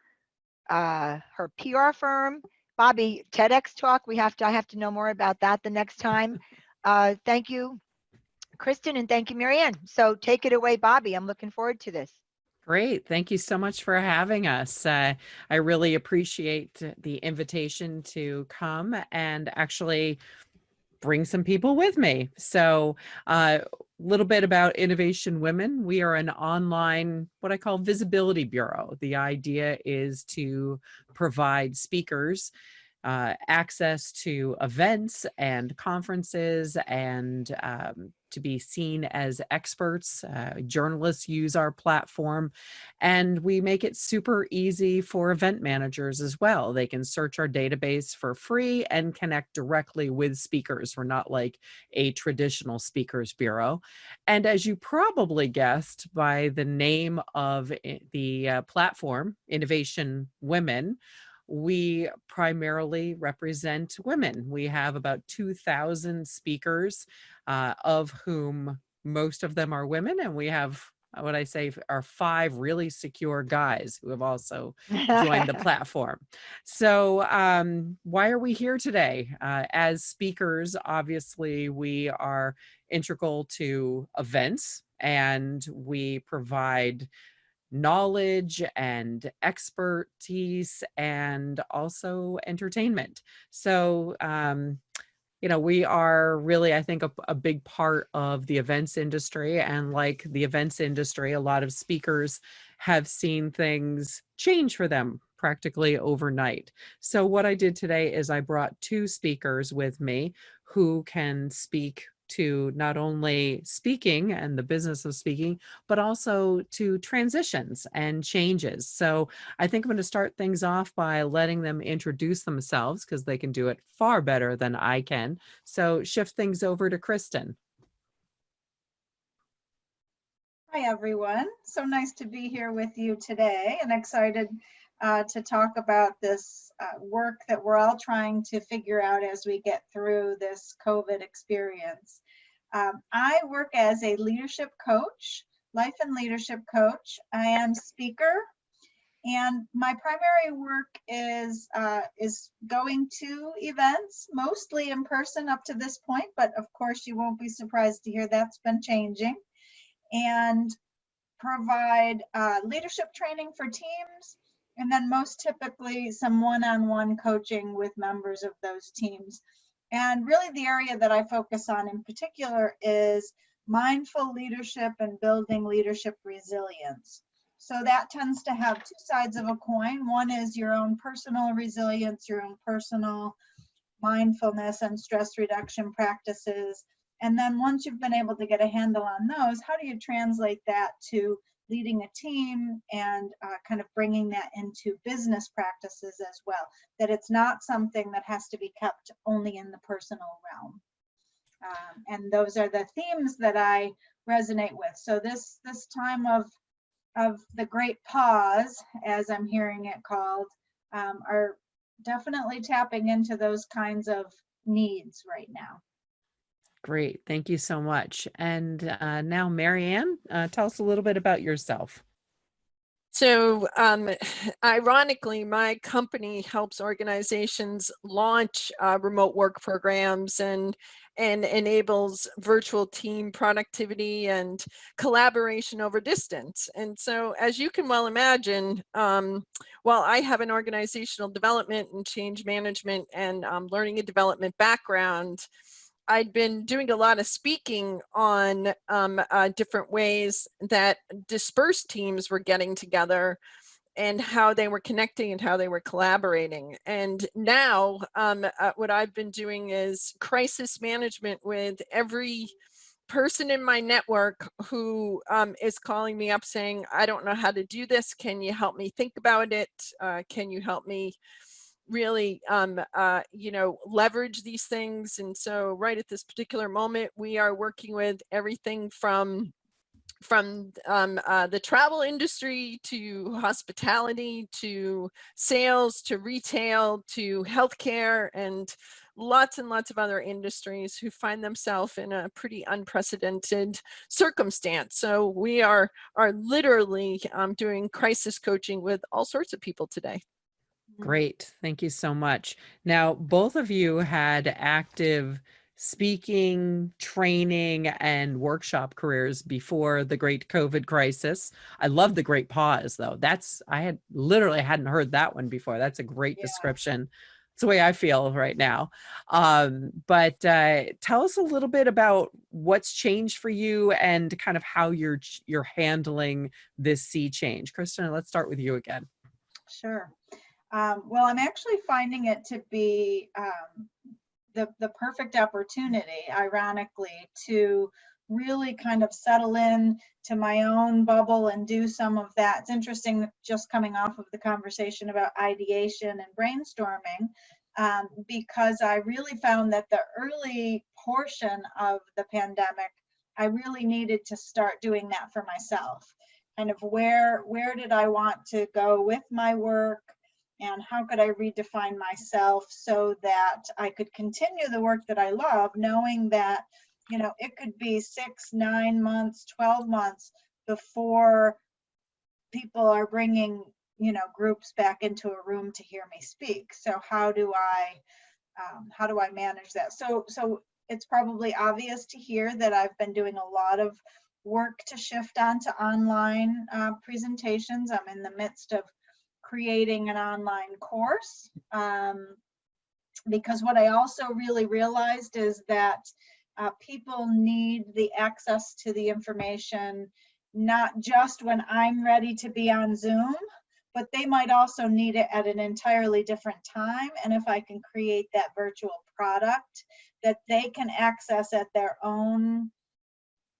her PR firm. Bobby, TEDx talk, I have to know more about that the next time. Thank you, Kristen, and thank you, Marianne. So take it away, Bobby. I'm looking forward to this. Great. Thank you so much for having us. I really appreciate the invitation to come and actually bring some people with me. So a little bit about Innovation Women. We are an online, what I call visibility bureau. The idea is to provide speakers access to events and conferences and to be seen as experts. Journalists use our platform, and we make it super easy for event managers as well. They can search our database for free and connect directly with speakers. We're not like a traditional speakers bureau. And as you probably guessed by the name of the platform, Innovation Women, we primarily represent women. We have about 2,000 speakers, of whom most of them are women. And we have, what I say, are 5 really secure guys who have also joined the platform. So why are we here today? As speakers, obviously, we are integral to events and we provide knowledge and expertise and also entertainment. So, we are really, I think, a big part of the events industry. And like the events industry, a lot of speakers have seen things change for them practically overnight. So what I did today is I brought two speakers with me who can speak to not only speaking and the business of speaking, but also to transitions and changes. So I think I'm going to start things off by letting them introduce themselves because they can do it far better than I can. So shift things over to Kristen. Hi, everyone. So nice to be here with you today and excited to talk about this work that we're all trying to figure out as we get through this COVID experience. I work as a leadership coach, life and leadership coach. I am speaker, and my primary work is going to events, mostly in person up to this point, but of course you won't be surprised to hear that's been changing, and provide leadership training for teams, and then most typically some one-on-one coaching with members of those teams. And really the area that I focus on in particular is mindful leadership and building leadership resilience. So that tends to have two sides of a coin. One is your own personal resilience, your own personal mindfulness and stress reduction practices. And then once you've been able to get a handle on those, how do you translate that to leading a team and kind of bringing that into business practices as well, that it's not something that has to be kept only in the personal realm. And those are the themes that I resonate with. So this time of the great pause, as I'm hearing it called, are definitely tapping into those kinds of needs right now. Great. Thank you so much. And now, Marianne, tell us a little bit about yourself. So ironically, my company helps organizations launch remote work programs and enables virtual team productivity and collaboration over distance. And so, as you can well imagine, while I have an organizational development and change management and learning and development background, I'd been doing a lot of speaking on different ways that dispersed teams were getting together and how they were connecting and how they were collaborating. And now what I've been doing is crisis management with every person in my network who is calling me up saying, I don't know how to do this. Can you help me think about it? Can you help me really leverage these things? And so right at this particular moment, we are working with everything from the travel industry to hospitality to sales to retail to healthcare and lots of other industries who find themselves in a pretty unprecedented circumstance. So we are literally doing crisis coaching with all sorts of people today. Great. Thank you so much. Now, both of you had active speaking, training, and workshop careers before the great COVID crisis. I love the great pause, though. I hadn't heard that one before. That's a great description. It's the way I feel right now. But tell us a little bit about what's changed for you and kind of how you're handling this sea change. Kristen, let's start with you again. Sure. Well, I'm actually finding it to be the perfect opportunity, ironically, to really kind of settle in to my own bubble and do some of that. It's interesting, just coming off of the conversation about ideation and brainstorming, because I really found that the early portion of the pandemic, I really needed to start doing that for myself. Kind of where did I want to go with my work? And how could I redefine myself so that I could continue the work that I love, knowing that, it could be 6, 9 months, 12 months before people are bringing, groups back into a room to hear me speak. So how do I manage that? So it's probably obvious to hear that I've been doing a lot of work to shift onto online presentations. I'm in the midst of creating an online course, because what I also really realized is that people need the access to the information, not just when I'm ready to be on Zoom, but they might also need it at an entirely different time. And if I can create that virtual product that they can access at their own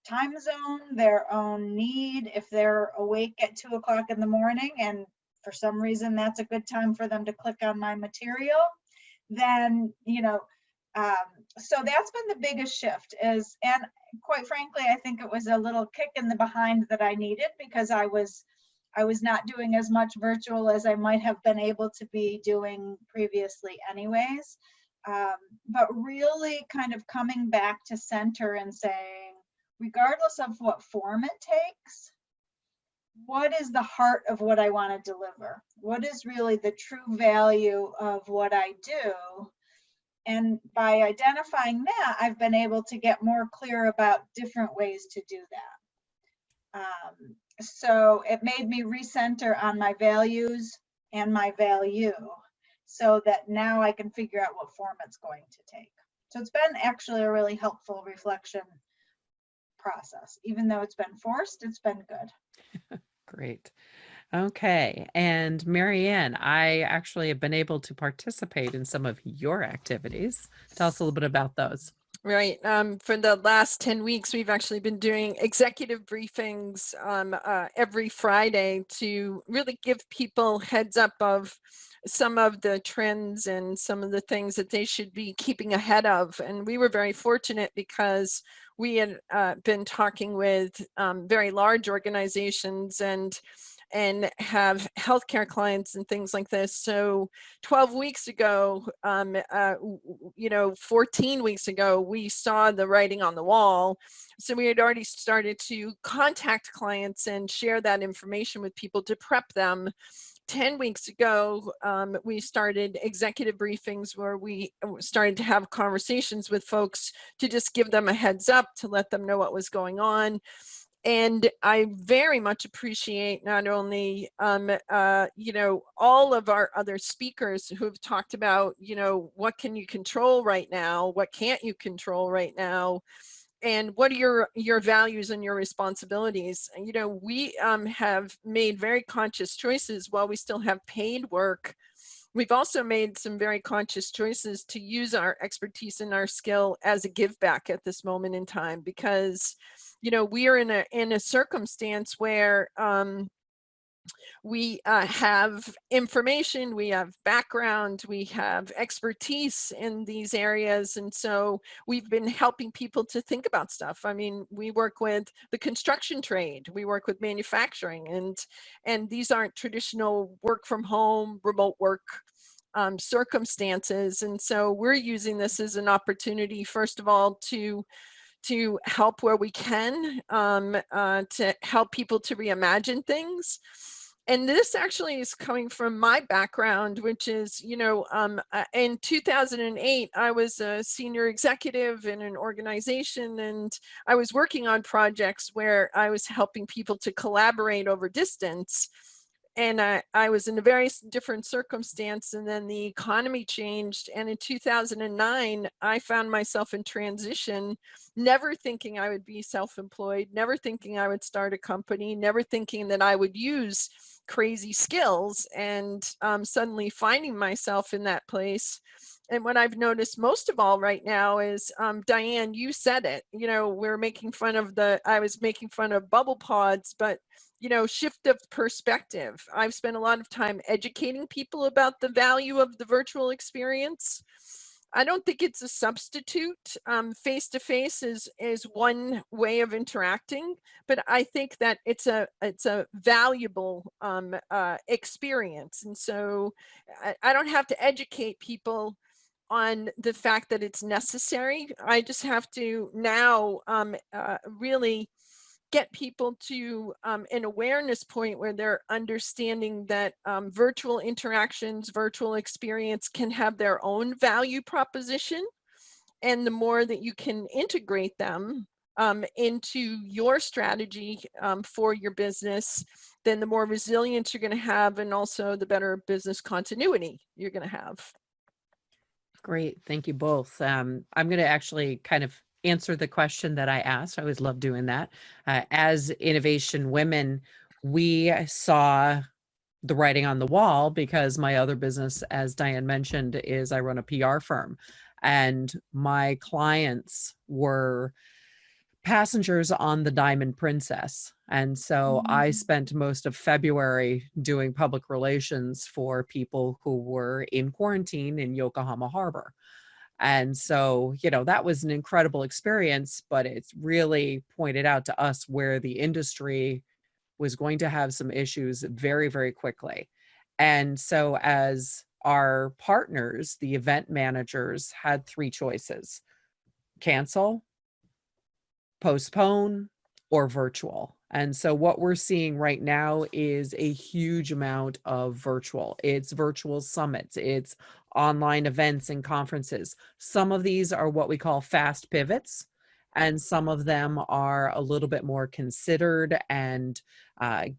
time zone, their own need, if they're awake at 2 o'clock in the morning and for some reason that's a good time for them to click on my material, then, so that's been the biggest shift is, and quite frankly, I think it was a little kick in the behind that I needed, because I was not doing as much virtual as I might have been able to be doing previously anyways. But really kind of coming back to center and saying, regardless of what form it takes, what is the heart of what I want to deliver? What is really the true value of what I do? And by identifying that, I've been able to get more clear about different ways to do that. So it made me recenter on my values and my value, so that now I can figure out what form it's going to take. So it's been actually a really helpful reflection process. Even though it's been forced, it's been good. Great. Okay. And Marianne, I actually have been able to participate in some of your activities. Tell us a little bit about those. Right. For the last 10 weeks, we've actually been doing executive briefings every Friday to really give people heads up of some of the trends and some of the things that they should be keeping ahead of. And we were very fortunate because we had been talking with very large organizations and have healthcare clients and things like this. So 12 weeks ago, 14 weeks ago, we saw the writing on the wall. So we had already started to contact clients and share that information with people to prep them. 10 weeks ago, we started executive briefings where we started to have conversations with folks to just give them a heads up, to let them know what was going on. And I very much appreciate not only, all of our other speakers who have talked about, what can you control right now? What can't you control right now? And what are your values and your responsibilities? We have made very conscious choices while we still have paid work. We've also made some very conscious choices to use our expertise and our skill as a give back at this moment in time, because we are in a circumstance where we have information, we have background, we have expertise in these areas. And so we've been helping people to think about stuff. I mean, we work with the construction trade, we work with manufacturing, and these aren't traditional work from home, remote work circumstances. And so we're using this as an opportunity, first of all, to help where we can, to help people to reimagine things. And this actually is coming from my background, which is, in 2008, I was a senior executive in an organization, and I was working on projects where I was helping people to collaborate over distance. And I was in a very different circumstance, and then the economy changed. And in 2009, I found myself in transition, never thinking I would be self-employed, never thinking I would start a company, never thinking that I would use crazy skills, and suddenly finding myself in that place. And what I've noticed most of all right now is, Dianne, you said it, we're making fun of I was making fun of bubble pods, but shift of perspective. I've spent a lot of time educating people about the value of the virtual experience. I don't think it's a substitute. Face-to-face is one way of interacting, but I think that it's a valuable experience. And so I don't have to educate people on the fact that it's necessary. I just have to now really get people to an awareness point where they're understanding that virtual interactions, virtual experience can have their own value proposition. And the more that you can integrate them, into your strategy for your business, then the more resilience you're going to have, and also the better business continuity you're going to have. Great. Thank you both. I'm going to actually kind of answer the question that I asked. I always love doing that. As innovation women, we saw the writing on the wall because my other business, as Dianne mentioned, is I run a PR firm, and my clients were passengers on the Diamond Princess. And so I spent most of February doing public relations for people who were in quarantine in Yokohama Harbor. And so, you know, that was an incredible experience, but it's really pointed out to us where the industry was going to have some issues very, very quickly. And so as our partners, the event managers, had three choices: cancel, postpone, or virtual. And so what we're seeing right now is a huge amount of virtual. It's virtual summits, it's online events and conferences. Some of these are what we call fast pivots, and some of them are a little bit more considered and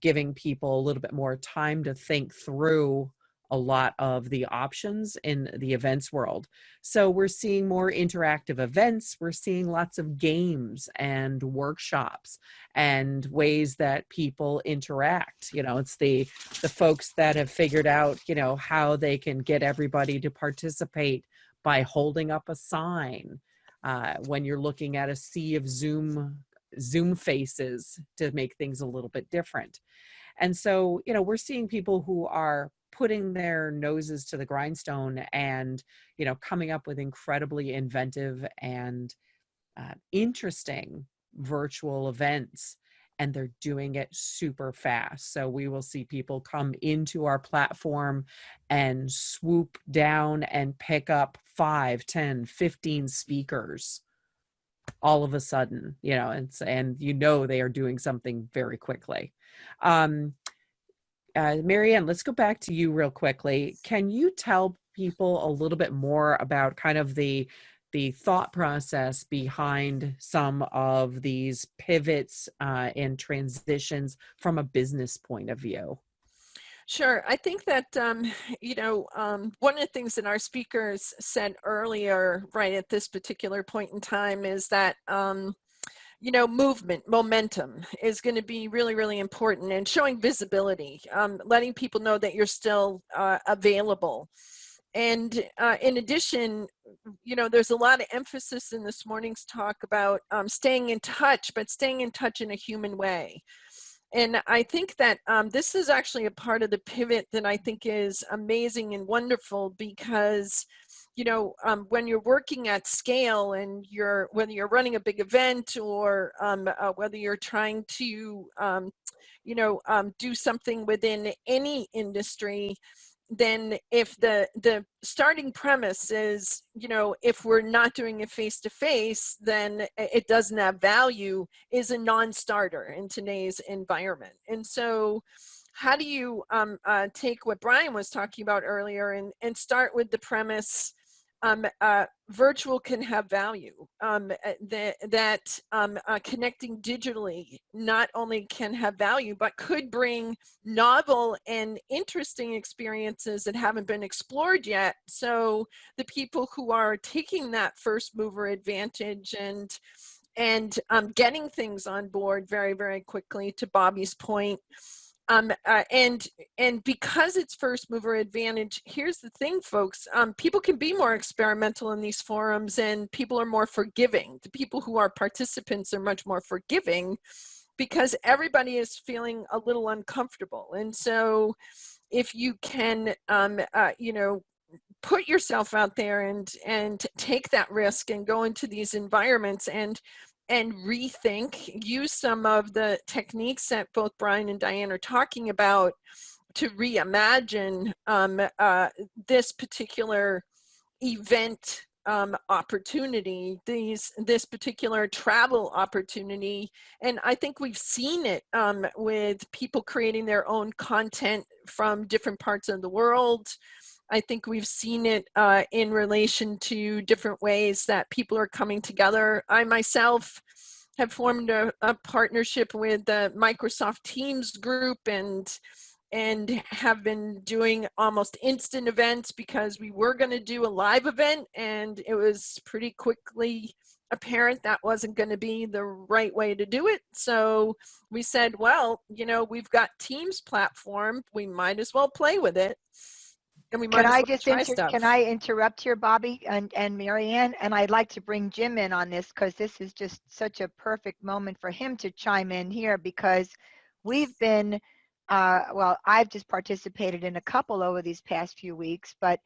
giving people a little bit more time to think through a lot of the options in the events world. So we're seeing more interactive events. We're seeing lots of games and workshops and ways that people interact. You know, it's the folks that have figured out, you know, how they can get everybody to participate by holding up a sign when you're looking at a sea of Zoom faces to make things a little bit different. And so, you know, we're seeing people who are putting their noses to the grindstone and, you know, coming up with incredibly inventive and interesting virtual events, and they're doing it super fast. So we will see people come into our platform and swoop down and pick up 5, 10, 15 speakers all of a sudden, you know, and you know they are doing something very quickly. Marianne, let's go back to you real quickly. Can you tell people a little bit more about kind of the thought process behind some of these pivots and transitions from a business point of view? Sure. I think that, you know, one of the things that our speakers said earlier, right at this particular point in time, is that, you know, momentum is going to be really, really important, and showing visibility, letting people know that you're still available. And in addition, you know, there's a lot of emphasis in this morning's talk about staying in touch, but staying in touch in a human way. And I think that this is actually a part of the pivot that I think is amazing and wonderful, because, you know, when you're working at scale and whether you're running a big event or whether you're trying to, you know, do something within any industry, then if the starting premise is, you know, if we're not doing it face-to-face, then it doesn't have value, is a non-starter in today's environment. And so how do you take what Brian was talking about earlier and start with the premise, virtual can have value, that connecting digitally not only can have value, but could bring novel and interesting experiences that haven't been explored yet. So the people who are taking that first mover advantage and getting things on board very, very quickly, to Bobby's point, and because it's first mover advantage, here's the thing, folks, people can be more experimental in these forums, and people are more forgiving. The people who are participants are much more forgiving because everybody is feeling a little uncomfortable. And so if you can, you know, put yourself out there and take that risk and go into these environments and rethink, use some of the techniques that both Brian and Dianne are talking about to reimagine this particular event opportunity, this particular travel opportunity. And I think we've seen it with people creating their own content from different parts of the world. I think we've seen it in relation to different ways that people are coming together. I myself have formed a partnership with the Microsoft Teams group and have been doing almost instant events because we were going to do a live event, and it was pretty quickly apparent that wasn't going to be the right way to do it. So we said, well, you know, we've got Teams platform, we might as well play with it. And we might Can as I well just try stuff. can I interrupt here, Bobby and Marianne? And I'd like to bring Jim in on this because this is just such a perfect moment for him to chime in here, because we've been, well, I've just participated in a couple over these past few weeks, but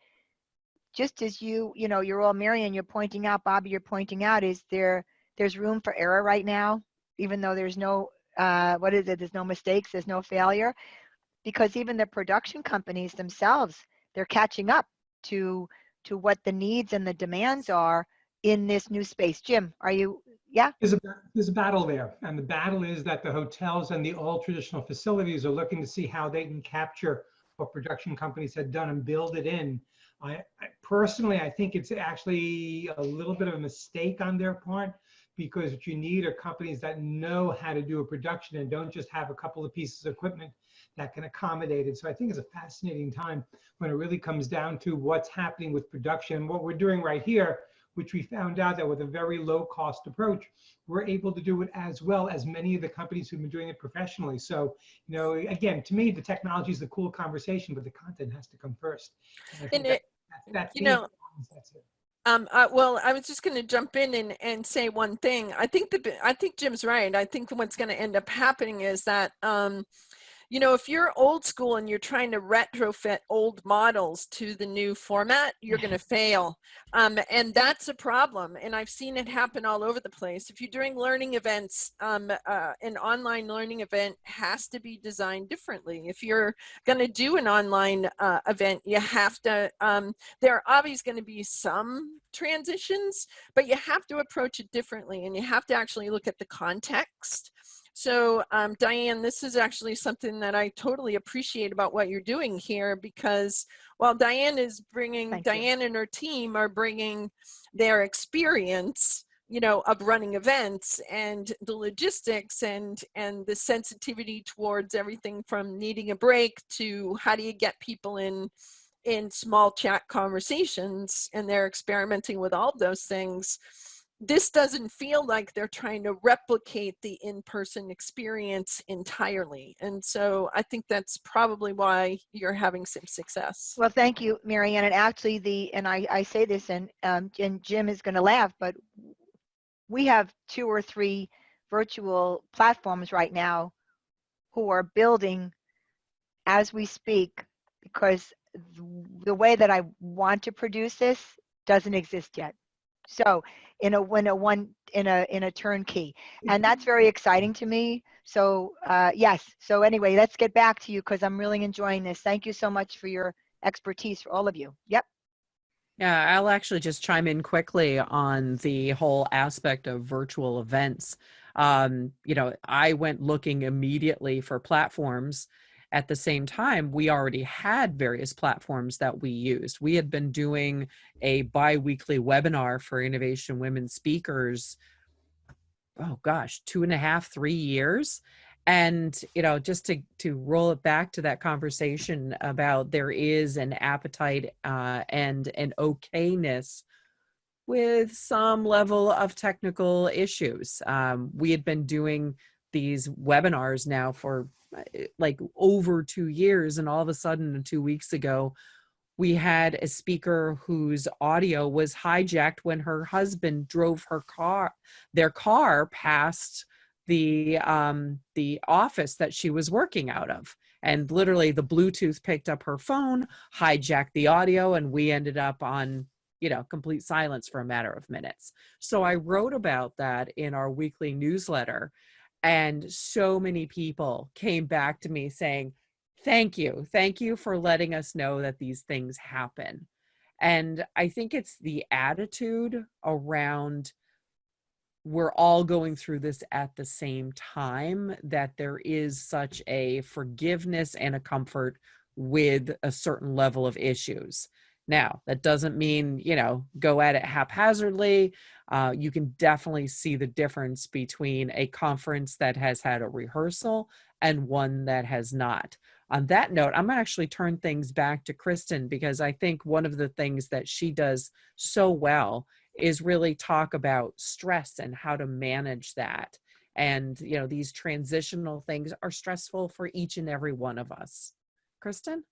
just as you know, you're all, Marianne, you're pointing out, Bobby, you're pointing out, there's room for error right now, even though there's no, what is it? There's no mistakes, there's no failure, because even the production companies themselves, they're catching up to what the needs and the demands are in this new space. Jim, are you, yeah? There's a battle there, and the battle is that the hotels and the all traditional facilities are looking to see how they can capture what production companies had done and build it in. I personally, I think it's actually a little bit of a mistake on their part, because what you need are companies that know how to do a production and don't just have a couple of pieces of equipment that can accommodate it. So I think it's a fascinating time when it really comes down to what's happening with production. What we're doing right here, which we found out that with a very low cost approach, we're able to do it as well as many of the companies who've been doing it professionally. So, you know, again, to me, the technology is the cool conversation, but the content has to come first. And I think that's you know, that's it. Well, I was just going to jump in and say one thing. I think Jim's right. I think what's going to end up happening is that, you know, if you're old school and you're trying to retrofit old models to the new format, you're going to fail. And that's a problem. And I've seen it happen all over the place. If you're doing learning events, an online learning event has to be designed differently. If you're going to do an online event, you have to, there are obviously going to be some transitions, but you have to approach it differently, and you have to actually look at the context. So Dianne, this is actually something that I totally appreciate about what you're doing here, because while Dianne is bringing, Dianne and her team are bringing their experience, you know, of running events and the logistics and the sensitivity towards everything from needing a break to how do you get people in small chat conversations, and they're experimenting with all of those things. This doesn't feel like they're trying to replicate the in-person experience entirely. And so I think that's probably why you're having some success. Well, thank you, Marianne. And actually and I say this, and Jim is going to laugh, but we have 2 or 3 virtual platforms right now who are building as we speak, because the way that I want to produce this doesn't exist yet. So in a turnkey, and that's very exciting to me. So yes. So anyway, let's get back to you, because I'm really enjoying this. Thank you so much for your expertise, for all of you. Yep. Yeah, I'll actually just chime in quickly on the whole aspect of virtual events. You know, I went looking immediately for platforms. At the same time, we already had various platforms that we used. We had been doing a bi-weekly webinar for Innovation Women speakers, oh gosh, 2.5, 3 years. And, you know, just to roll it back to that conversation about there is an appetite and an okayness with some level of technical issues. We had been doing these webinars now for like over 2 years, and all of a sudden 2 weeks ago, we had a speaker whose audio was hijacked when her husband drove their car past the office that she was working out of. And literally the Bluetooth picked up her phone, hijacked the audio, and we ended up on, you know, complete silence for a matter of minutes. So I wrote about that in our weekly newsletter, and so many people came back to me saying, thank you for letting us know that these things happen. And I think it's the attitude around we're all going through this at the same time, that there is such a forgiveness and a comfort with a certain level of issues. Now, that doesn't mean, go at it haphazardly. You can definitely see the difference between a conference that has had a rehearsal and one that has not. On that note, I'm gonna actually turn things back to Kristen, because I think one of the things that she does so well is really talk about stress and how to manage that. And, these transitional things are stressful for each and every one of us. Kristen?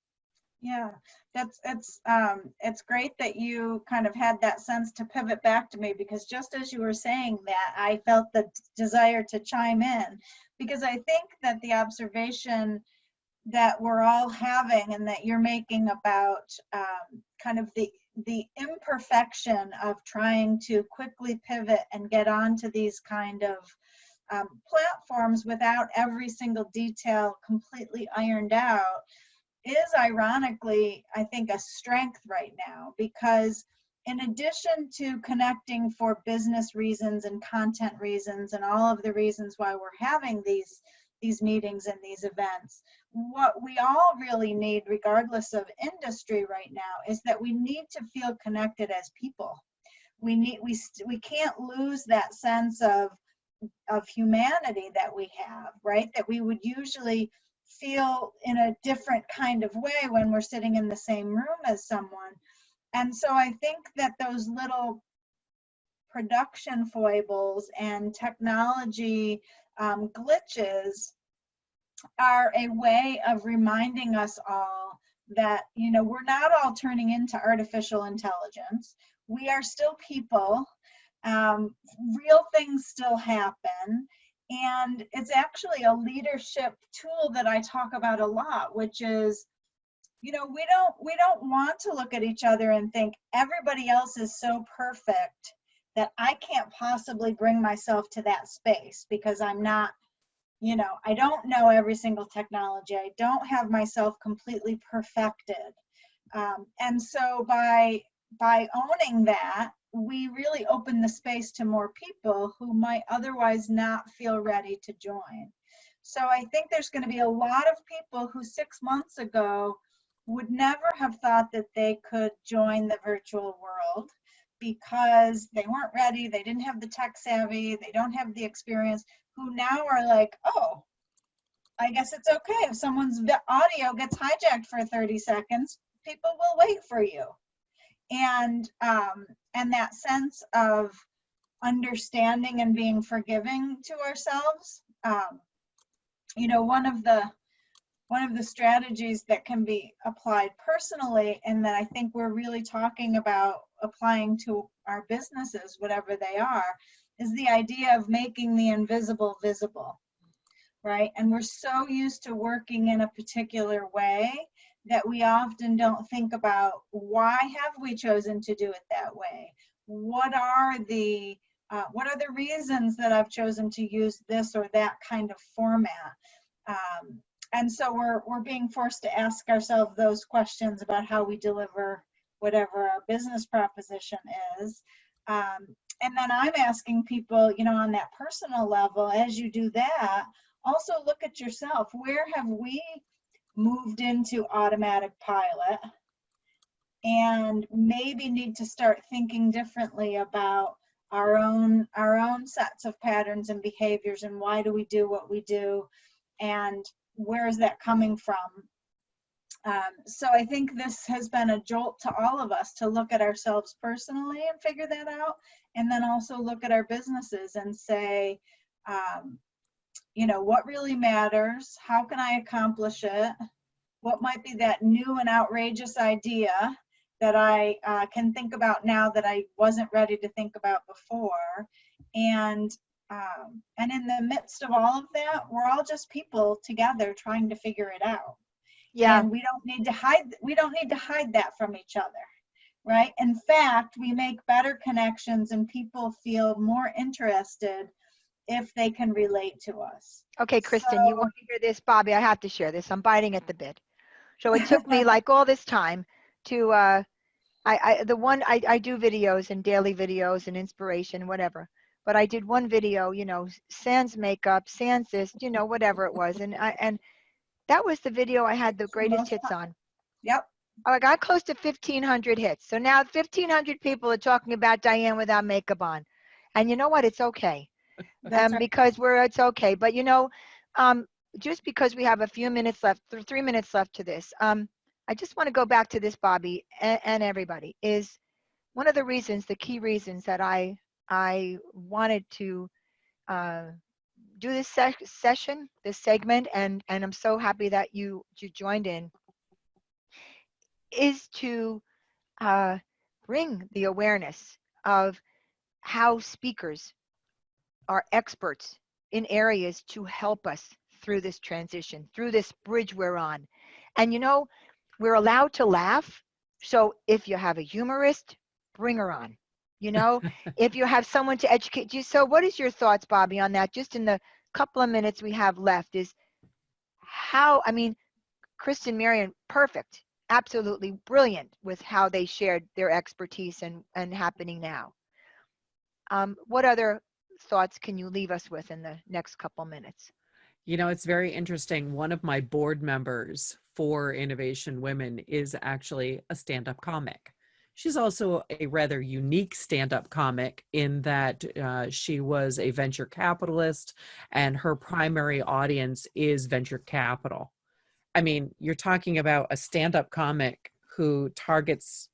Yeah, it's great that you kind of had that sense to pivot back to me, because just as you were saying that, I felt the desire to chime in, because I think that the observation that we're all having and that you're making about kind of the imperfection of trying to quickly pivot and get onto these kind of platforms without every single detail completely ironed out is ironically, I think, a strength right now, because in addition to connecting for business reasons and content reasons and all of the reasons why we're having these meetings and these events, what we all really need, regardless of industry right now, is that we need to feel connected as people. We can't lose that sense of humanity that we have, right? That we would usually feel in a different kind of way when we're sitting in the same room as someone. And so I think that those little production foibles and technology glitches are a way of reminding us all that, we're not all turning into artificial intelligence. We are still people. Real things still happen. And it's actually a leadership tool that I talk about a lot, which is, we don't want to look at each other and think everybody else is so perfect that I can't possibly bring myself to that space, because I'm not, I don't know every single technology. I don't have myself completely perfected. And so by owning that, we really open the space to more people who might otherwise not feel ready to join. So I think there's going to be a lot of people who 6 months ago would never have thought that they could join the virtual world, because they weren't ready, they didn't have the tech savvy, they don't have the experience, who now are like, oh, I guess it's okay if someone's audio gets hijacked for 30 seconds, people will wait for you. And that sense of understanding and being forgiving to ourselves, one of the strategies that can be applied personally, and that I think we're really talking about applying to our businesses, whatever they are, is the idea of making the invisible visible, right? And we're so used to working in a particular way that we often don't think about, why have we chosen to do it that way? What are the reasons that I've chosen to use this or that kind of format? And so we're being forced to ask ourselves those questions about how we deliver whatever our business proposition is. And then I'm asking people, on that personal level, as you do that, also look at yourself. Where have we moved into automatic pilot and maybe need to start thinking differently about our own sets of patterns and behaviors, and why do we do what we do, and where is that coming from? So I think this has been a jolt to all of us to look at ourselves personally and figure that out, and then also look at our businesses and say, what really matters? How can I accomplish it? What might be that new and outrageous idea that I can think about now that I wasn't ready to think about before? And in the midst of all of that, we're all just people together trying to figure it out. Yeah. And we don't need to hide that from each other, right? In fact, we make better connections and people feel more interested if they can relate to us. Okay, Kristen, you want to hear this? Bobby, I have to share this. I'm biting at the bit. So it took me like all this time to, I do videos and daily videos and inspiration, whatever. But I did one video, sans makeup, sans this, whatever it was. And that was the video I had the greatest hits on. Yep. I got close to 1,500 hits. So now 1,500 people are talking about Dianne without makeup on. And you know what? It's okay. That's right. Because it's okay. But just because we have a few minutes left, 3 minutes left to this, I just want to go back to this, Bobby, and everybody, is one of the reasons, the key reasons that I wanted to do this session, this segment, and I'm so happy that you joined in, is to bring the awareness of how speakers are experts in areas to help us through this transition, through this bridge we're on. And we're allowed to laugh. So if you have a humorist, bring her on. If you have someone to educate you. So what is your thoughts, Bobby, on that? Just in the couple of minutes we have left, is how, Kristen, Marion, perfect. Absolutely brilliant with how they shared their expertise and happening now. What other thoughts can you leave us with in the next couple minutes? It's very interesting. One of my board members for Innovation Women is actually a stand-up comic. She's also a rather unique stand-up comic in that she was a venture capitalist and her primary audience is venture capital. You're talking about a stand-up comic who targets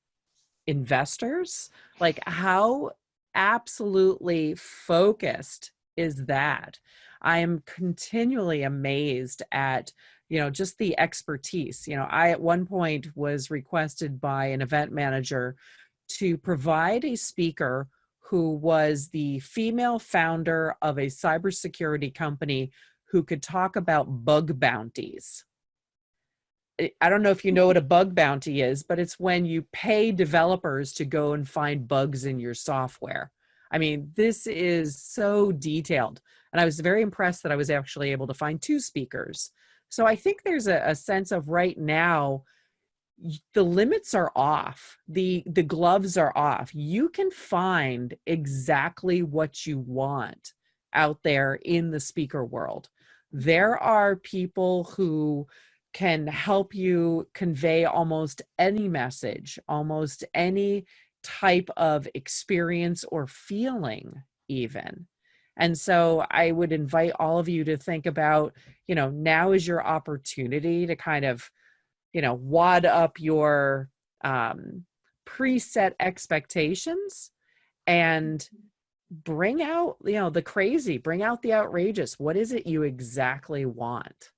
investors. Like, how absolutely focused is that? I am continually amazed at, just the expertise. I at one point was requested by an event manager to provide a speaker who was the female founder of a cybersecurity company who could talk about bug bounties. I don't know if you know what a bug bounty is, but it's when you pay developers to go and find bugs in your software. This is so detailed. And I was very impressed that I was actually able to find 2 speakers. So I think there's a sense of right now, the limits are off. The gloves are off. You can find exactly what you want out there in the speaker world. There are people who can help you convey almost any message, almost any type of experience or feeling even. And so I would invite all of you to think about, now is your opportunity to kind of, wad up your preset expectations and bring out, the crazy, bring out the outrageous. What is it you exactly want?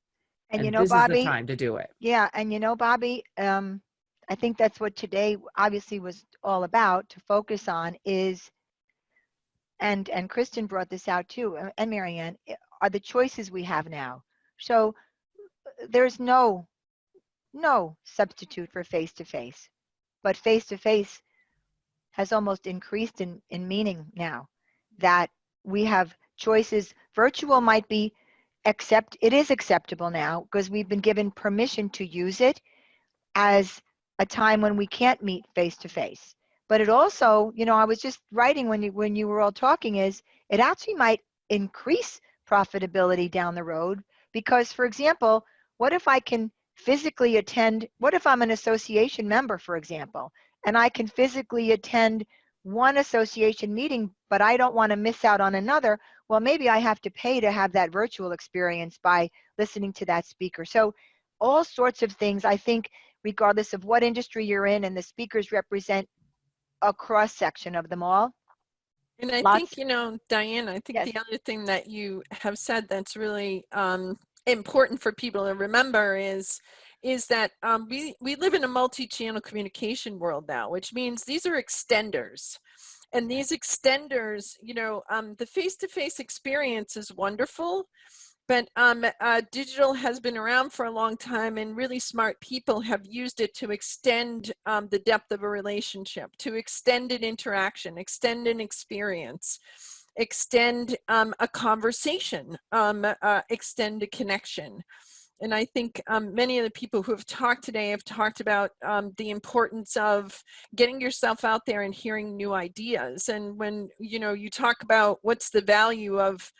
And this Bobby, is the time to do it. Yeah, and Bobby, I think that's what today obviously was all about, to focus on is, and Kristen brought this out too, and Marianne, are the choices we have now. So there's no substitute for face-to-face, but face-to-face has almost increased in meaning now, that we have choices. Virtual might be it is acceptable now because we've been given permission to use it as a time when we can't meet face to face. But it also, I was just writing when you were all talking, is it actually might increase profitability down the road, because, for example, what if I can physically attend, what if I'm an association member, for example, and I can physically attend one association meeting, but I don't want to miss out on another? Well, maybe I have to pay to have that virtual experience by listening to that speaker. So all sorts of things, I think, regardless of what industry you're in, and the speakers represent a cross section of them all. And I think, Dianne, I think Yes. the other thing that you have said that's really important for people to remember is that we live in a multi-channel communication world now, which means these are extenders. And these extenders, the face-to-face experience is wonderful, but digital has been around for a long time, and really smart people have used it to extend the depth of a relationship, to extend an interaction, extend an experience, extend a conversation, extend a connection. And I think many of the people who have talked today have talked about the importance of getting yourself out there and hearing new ideas. And when, you talk about what's the value of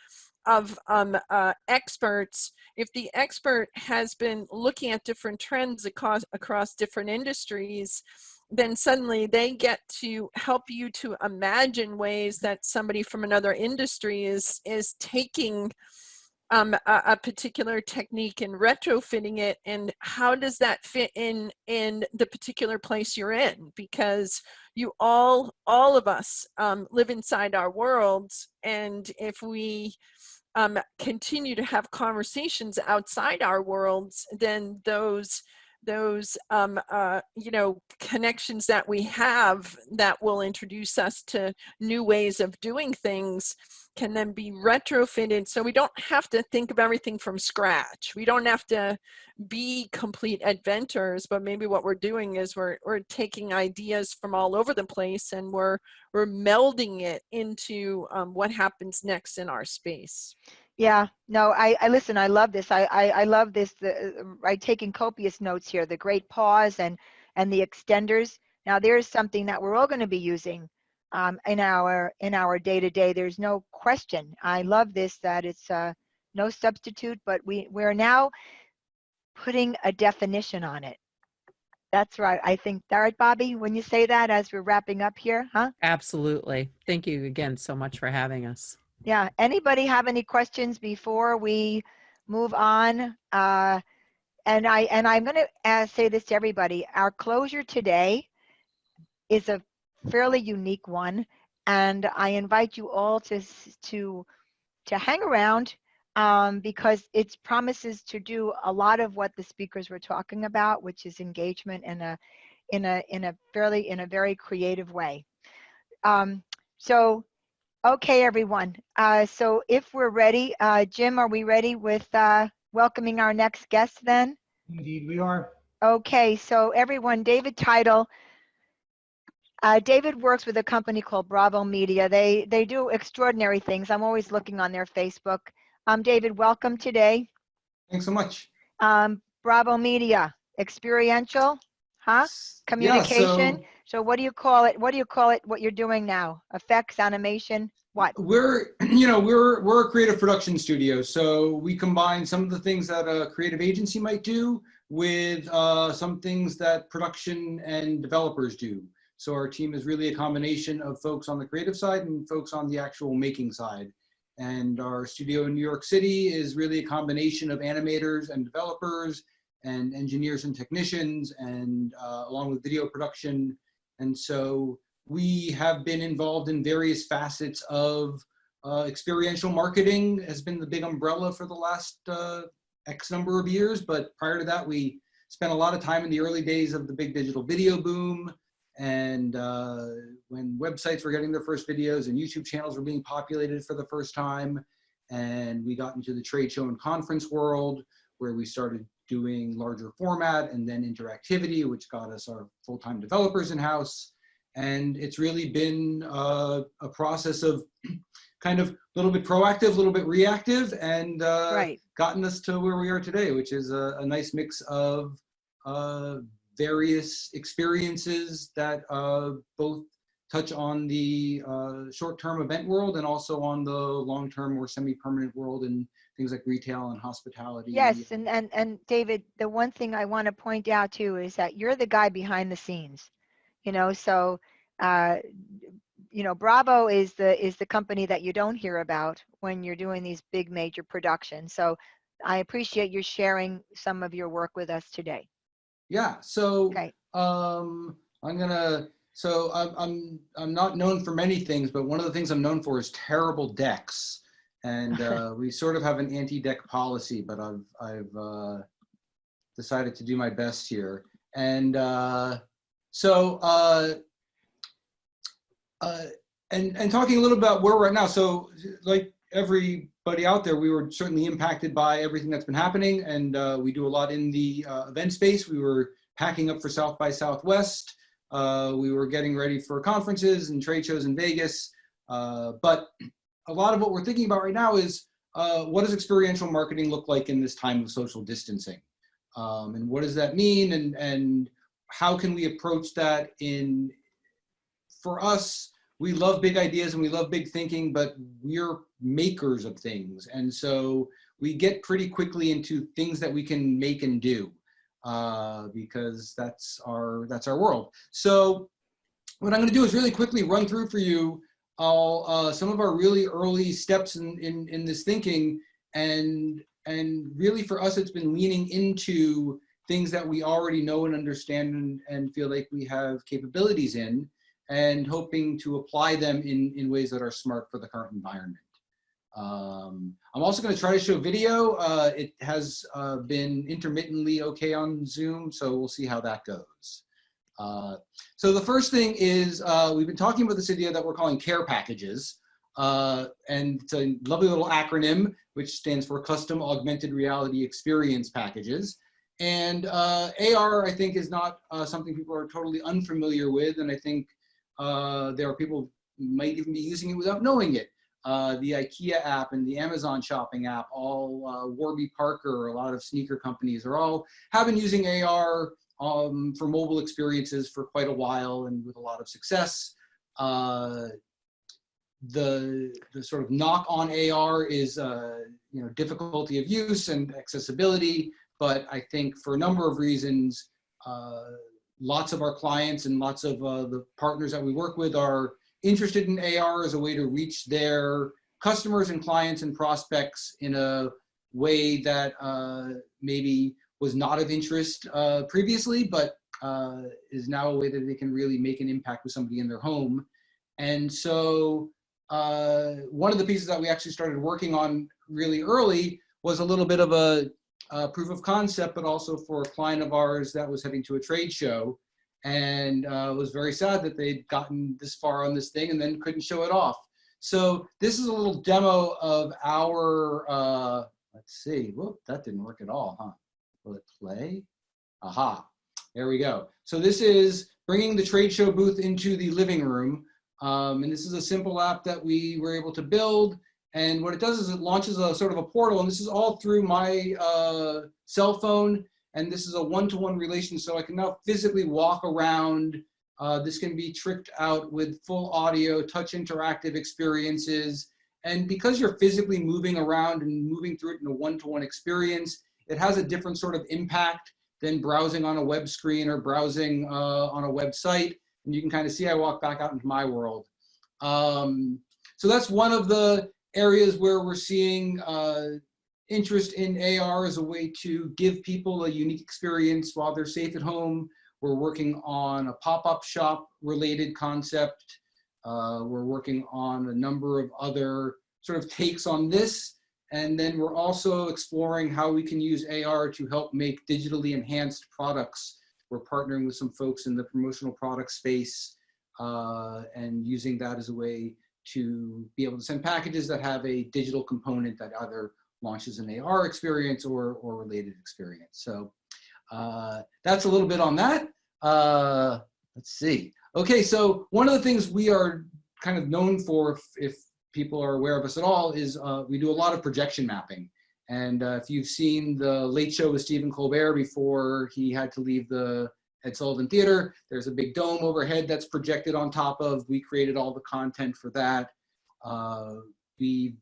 experts, if the expert has been looking at different trends across different industries, then suddenly they get to help you to imagine ways that somebody from another industry is taking a particular technique and retrofitting it, and how does that fit in the particular place you're in, because you all of us live inside our worlds, and if we continue to have conversations outside our worlds, then those connections that we have that will introduce us to new ways of doing things can then be retrofitted, so we don't have to think of everything from scratch. We don't have to be complete inventors, but maybe what we're doing is we're taking ideas from all over the place, and we're melding it into what happens next in our space. Yeah, no, I listen, I love this. I love this, I'm taking copious notes here, the great pause and the extenders. Now there's something that we're all going to be using in our day-to-day. There's no question. I love this, that it's no substitute, but we're now putting a definition on it. That's right. I think, all right, Bobby, when you say that as we're wrapping up here, huh? Absolutely. Thank you again so much for having us. Yeah. Anybody have any questions before we move on? And I'm going to say this to everybody. Our closure today is a fairly unique one, and I invite you all to hang around because it promises to do a lot of what the speakers were talking about, which is engagement in a very creative way. So. Okay, everyone. So if we're ready, Jim, are we ready with welcoming our next guest then? Indeed, we are. Okay, so everyone, David Title. David works with a company called Bravo Media. They do extraordinary things. I'm always looking on their Facebook. David, welcome today. Thanks so much. Bravo Media, experiential, huh? Communication. Yeah, So what do you call it? What do you call it? What you're doing now? Effects, animation, what? we're a creative production studio, so we combine some of the things that a creative agency might do with some things that production and developers do. So our team is really a combination of folks on the creative side and folks on the actual making side. And our studio in New York City is really a combination of animators and developers and engineers and technicians, and along with video production. And so we have been involved in various facets of experiential marketing has been the big umbrella for the last X number of years. But prior to that, we spent a lot of time in the early days of the big digital video boom. And when websites were getting their first videos and YouTube channels were being populated for the first time. And we got into the trade show and conference world, where we started doing larger format and then interactivity, which got us our full-time developers in-house. And it's really been a process of kind of a little bit proactive, a little bit reactive, and gotten us to where we are today, which is a nice mix of various experiences that both touch on the short-term event world and also on the long-term or semi-permanent world in things like retail and hospitality. Yes, and David, the one thing I want to point out too is that you're the guy behind the scenes, so Bravo is the company that you don't hear about when you're doing these big major productions. So I appreciate you sharing some of your work with us today. Yeah, so okay. I'm not known for many things, but one of the things I'm known for is terrible decks. And we sort of have an anti-deck policy, but I've decided to do my best here. And and talking a little about where we're at now. So like everybody out there, we were certainly impacted by everything that's been happening, and we do a lot in the event space. We were packing up for South by Southwest. We were getting ready for conferences and trade shows in Vegas. But a lot of what we're thinking about right now is what does experiential marketing look like in this time of social distancing? And what does that mean? And how can we approach that for us, we love big ideas and we love big thinking, but we're makers of things. And so we get pretty quickly into things that we can make and do because that's our world. So what I'm going to do is really quickly run through for you some of our really early steps in this thinking, and really for us it's been leaning into things that we already know and understand and feel like we have capabilities in, and hoping to apply them in ways that are smart for the current environment. I'm also going to try to show video. It has been intermittently okay on Zoom, so we'll see how that goes. So the first thing is we've been talking about this idea that we're calling care packages. And it's a lovely little acronym, which stands for Custom Augmented Reality Experience Packages. And AR, I think, is not something people are totally unfamiliar with. And I think there are people who might even be using it without knowing it. The IKEA app and the Amazon shopping app, all Warby Parker, a lot of sneaker companies have been using AR for mobile experiences for quite a while and with a lot of success. The sort of knock on AR is difficulty of use and accessibility, but I think for a number of reasons, lots of our clients and lots of the partners that we work with are interested in AR as a way to reach their customers and clients and prospects in a way that maybe was not of interest previously, but is now a way that they can really make an impact with somebody in their home. And so one of the pieces that we actually started working on really early was a little bit of a proof of concept, but also for a client of ours that was heading to a trade show and was very sad that they'd gotten this far on this thing and then couldn't show it off. So this is a little demo of our, let's see, whoop, that didn't work at all, huh? Will it play? Aha, there we go. So this is bringing the trade show booth into the living room. And this is a simple app that we were able to build. And what it does is it launches a sort of a portal, and this is all through my cell phone. And this is a one-to-one relation, so I can now physically walk around. This can be tricked out with full audio, touch interactive experiences. And because you're physically moving around and moving through it in a one-to-one experience, it has a different sort of impact than browsing on a web screen or browsing on a website. And you can kind of see I walk back out into my world. So that's one of the areas where we're seeing interest in AR as a way to give people a unique experience while they're safe at home. We're working on a pop-up shop related concept. We're working on a number of other sort of takes on this. And then we're also exploring how we can use AR to help make digitally enhanced products. We're partnering with some folks in the promotional product space and using that as a way to be able to send packages that have a digital component that either launches an AR experience or related experience. So that's a little bit on that. Let's see. Okay, so one of the things we are kind of known for, if people are aware of us at all, is we do a lot of projection mapping. And if you've seen the Late Show with Stephen Colbert before he had to leave the Ed Sullivan Theater, there's a big dome overhead that's projected on top of. We created all the content for that. We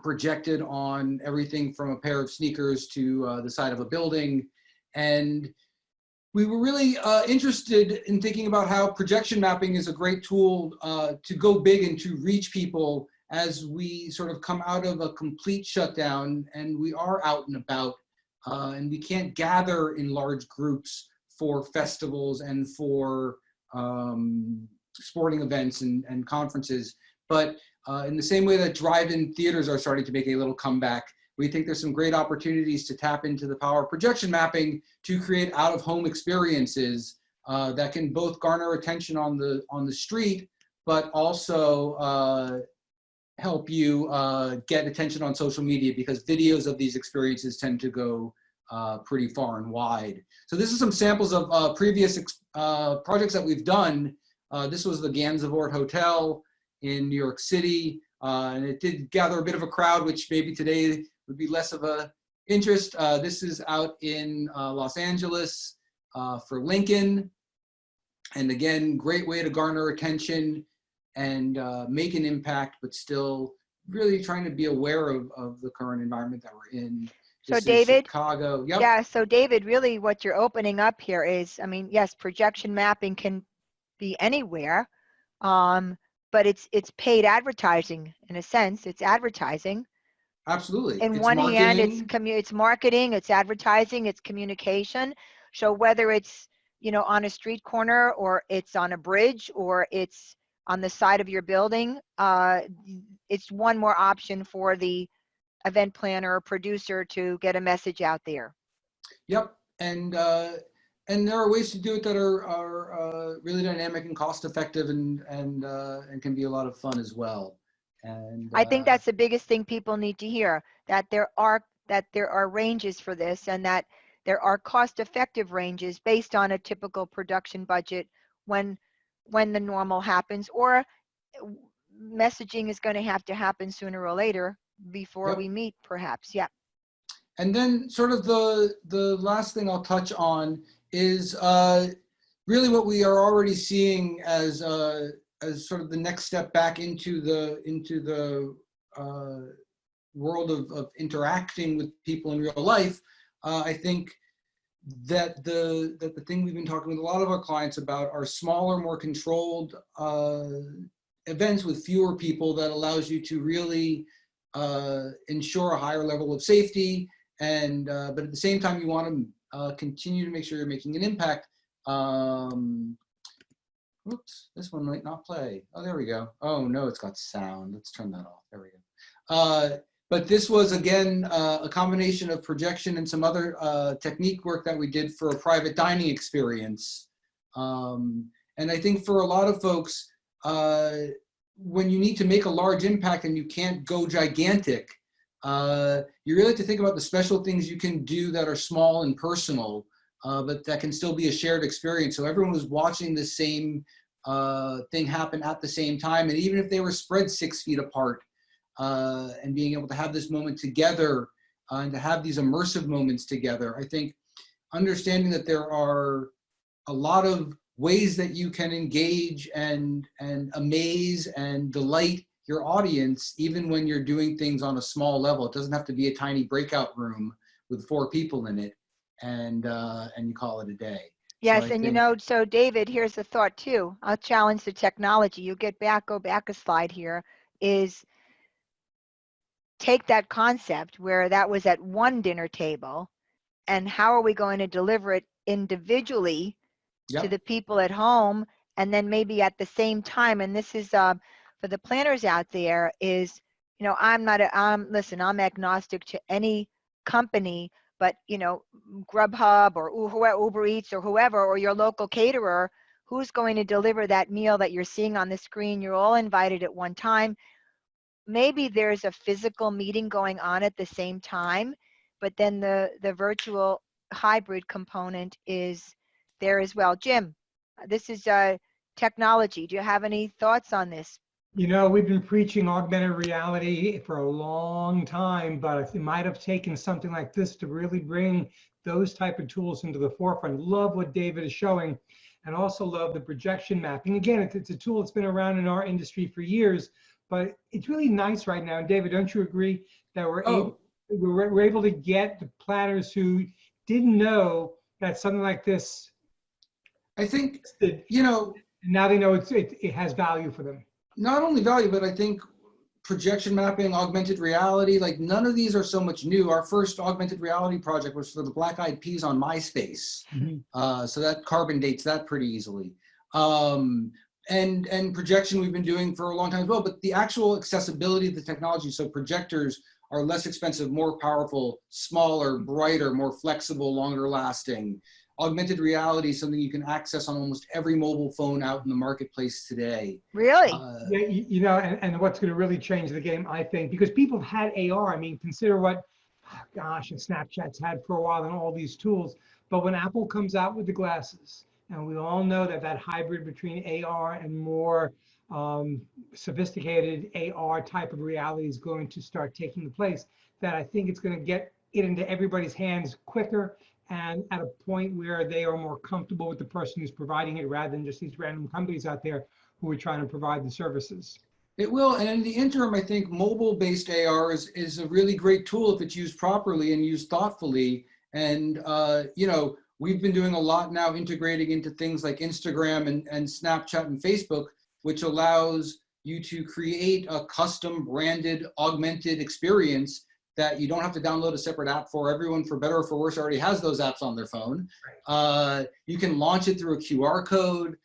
projected on everything from a pair of sneakers to the side of a building. And we were really interested in thinking about how projection mapping is a great tool to go big and to reach people as we sort of come out of a complete shutdown and we are out and about and we can't gather in large groups for festivals and for sporting events and conferences. But in the same way that drive-in theaters are starting to make a little comeback, we think there's some great opportunities to tap into the power of projection mapping to create out-of-home experiences that can both garner attention on the street, but also help you get attention on social media, because videos of these experiences tend to go pretty far and wide. So this is some samples of previous projects that we've done. This was the Gansevoort Hotel in New York City, and it did gather a bit of a crowd, which maybe today would be less of a interest. This is out in Los Angeles for Lincoln. And again, great way to garner attention and make an impact, but still really trying to be aware of the current environment that we're in. So This is David, Chicago. Yep. yeah, so David, really what you're opening up here is, I mean, yes, projection mapping can be anywhere, but it's paid advertising in a sense. It's advertising. Absolutely. In It's one hand, it's marketing. it's marketing, it's advertising, it's communication. So whether it's, you know, on a street corner, or it's on a bridge, or it's on the side of your building, it's one more option for the event planner or producer to get a message out there. Yep. And there are ways to do it that are really dynamic and cost effective, and can be a lot of fun as well. And I think that's the biggest thing people need to hear, that there are ranges for this, and that there are cost-effective ranges based on a typical production budget when the normal happens, or messaging is going to have to happen sooner or later before Yep. we meet, perhaps. Yeah. And then sort of the last thing I'll touch on is really what we are already seeing as sort of the next step back into the world of interacting with people in real life. I think that the thing we've been talking with a lot of our clients about are smaller, more controlled events with fewer people that allows you to really ensure a higher level of safety. And but at the same time, you want to continue to make sure you're making an impact. Oops, this one might not play. Oh, there we go. Oh no, it's got sound. Let's turn that off. There we go. But this was, again, a combination of projection and some other technique work that we did for a private dining experience. And I think for a lot of folks, when you need to make a large impact and you can't go gigantic, you really have to think about the special things you can do that are small and personal, but that can still be a shared experience. So everyone was watching the same thing happen at the same time. And even if they were spread 6 feet apart, and being able to have this moment together and to have these immersive moments together, I think understanding that there are a lot of ways that you can engage and amaze and delight your audience, even when you're doing things on a small level. It doesn't have to be a tiny breakout room with 4 people in it, and you call it a day. Yes, So and you know, so David, here's a thought too. I'll challenge the technology. You go back a slide here, is take that concept where that was at one dinner table, and how are we going to deliver it individually to the people at home, and then maybe at the same time. And this is for the planners out there, is, you know, listen, I'm agnostic to any company, but, you know, Grubhub or Uber Eats or whoever, or your local caterer, who's going to deliver that meal that you're seeing on the screen. You're all invited at one time. Maybe there's a physical meeting going on at the same time, but then the virtual hybrid component is there as well. Jim, this is technology. Do you have any thoughts on this? You know, we've been preaching augmented reality for a long time, but it might have taken something like this to really bring those type of tools into the forefront. Love what David is showing, and also love the projection mapping. Again, it's a tool that's been around in our industry for years, but it's really nice right now. And David, don't you agree that we're able to get the planners who didn't know that something like this, I think, you know, now they know it has value for them. Not only value, but I think projection mapping, augmented reality, like none of these are so much new. Our first augmented reality project was for the Black Eyed Peas on MySpace. Mm-hmm. So that carbon dates that pretty easily. And projection we've been doing for a long time as well, but the actual accessibility of the technology, so projectors are less expensive, more powerful, smaller, brighter, more flexible, longer lasting. Augmented reality is something you can access on almost every mobile phone out in the marketplace today. Really? Yeah, you know, and what's going to really change the game, I think, because people have had AR. I mean, consider what, gosh, and Snapchat's had for a while and all these tools. But when Apple comes out with the glasses, and we all know that hybrid between AR and more sophisticated AR type of reality is going to start taking place, that I think it's going to get it into everybody's hands quicker, and at a point where they are more comfortable with the person who's providing it, rather than just these random companies out there who are trying to provide the services. It will, and in the interim, I think mobile-based AR is a really great tool if it's used properly and used thoughtfully. And we've been doing a lot now integrating into things like Instagram and Snapchat and Facebook, which allows you to create a custom branded augmented experience that you don't have to download a separate app for. Everyone, for better or for worse, already has those apps on their phone. You can launch it through a QR code.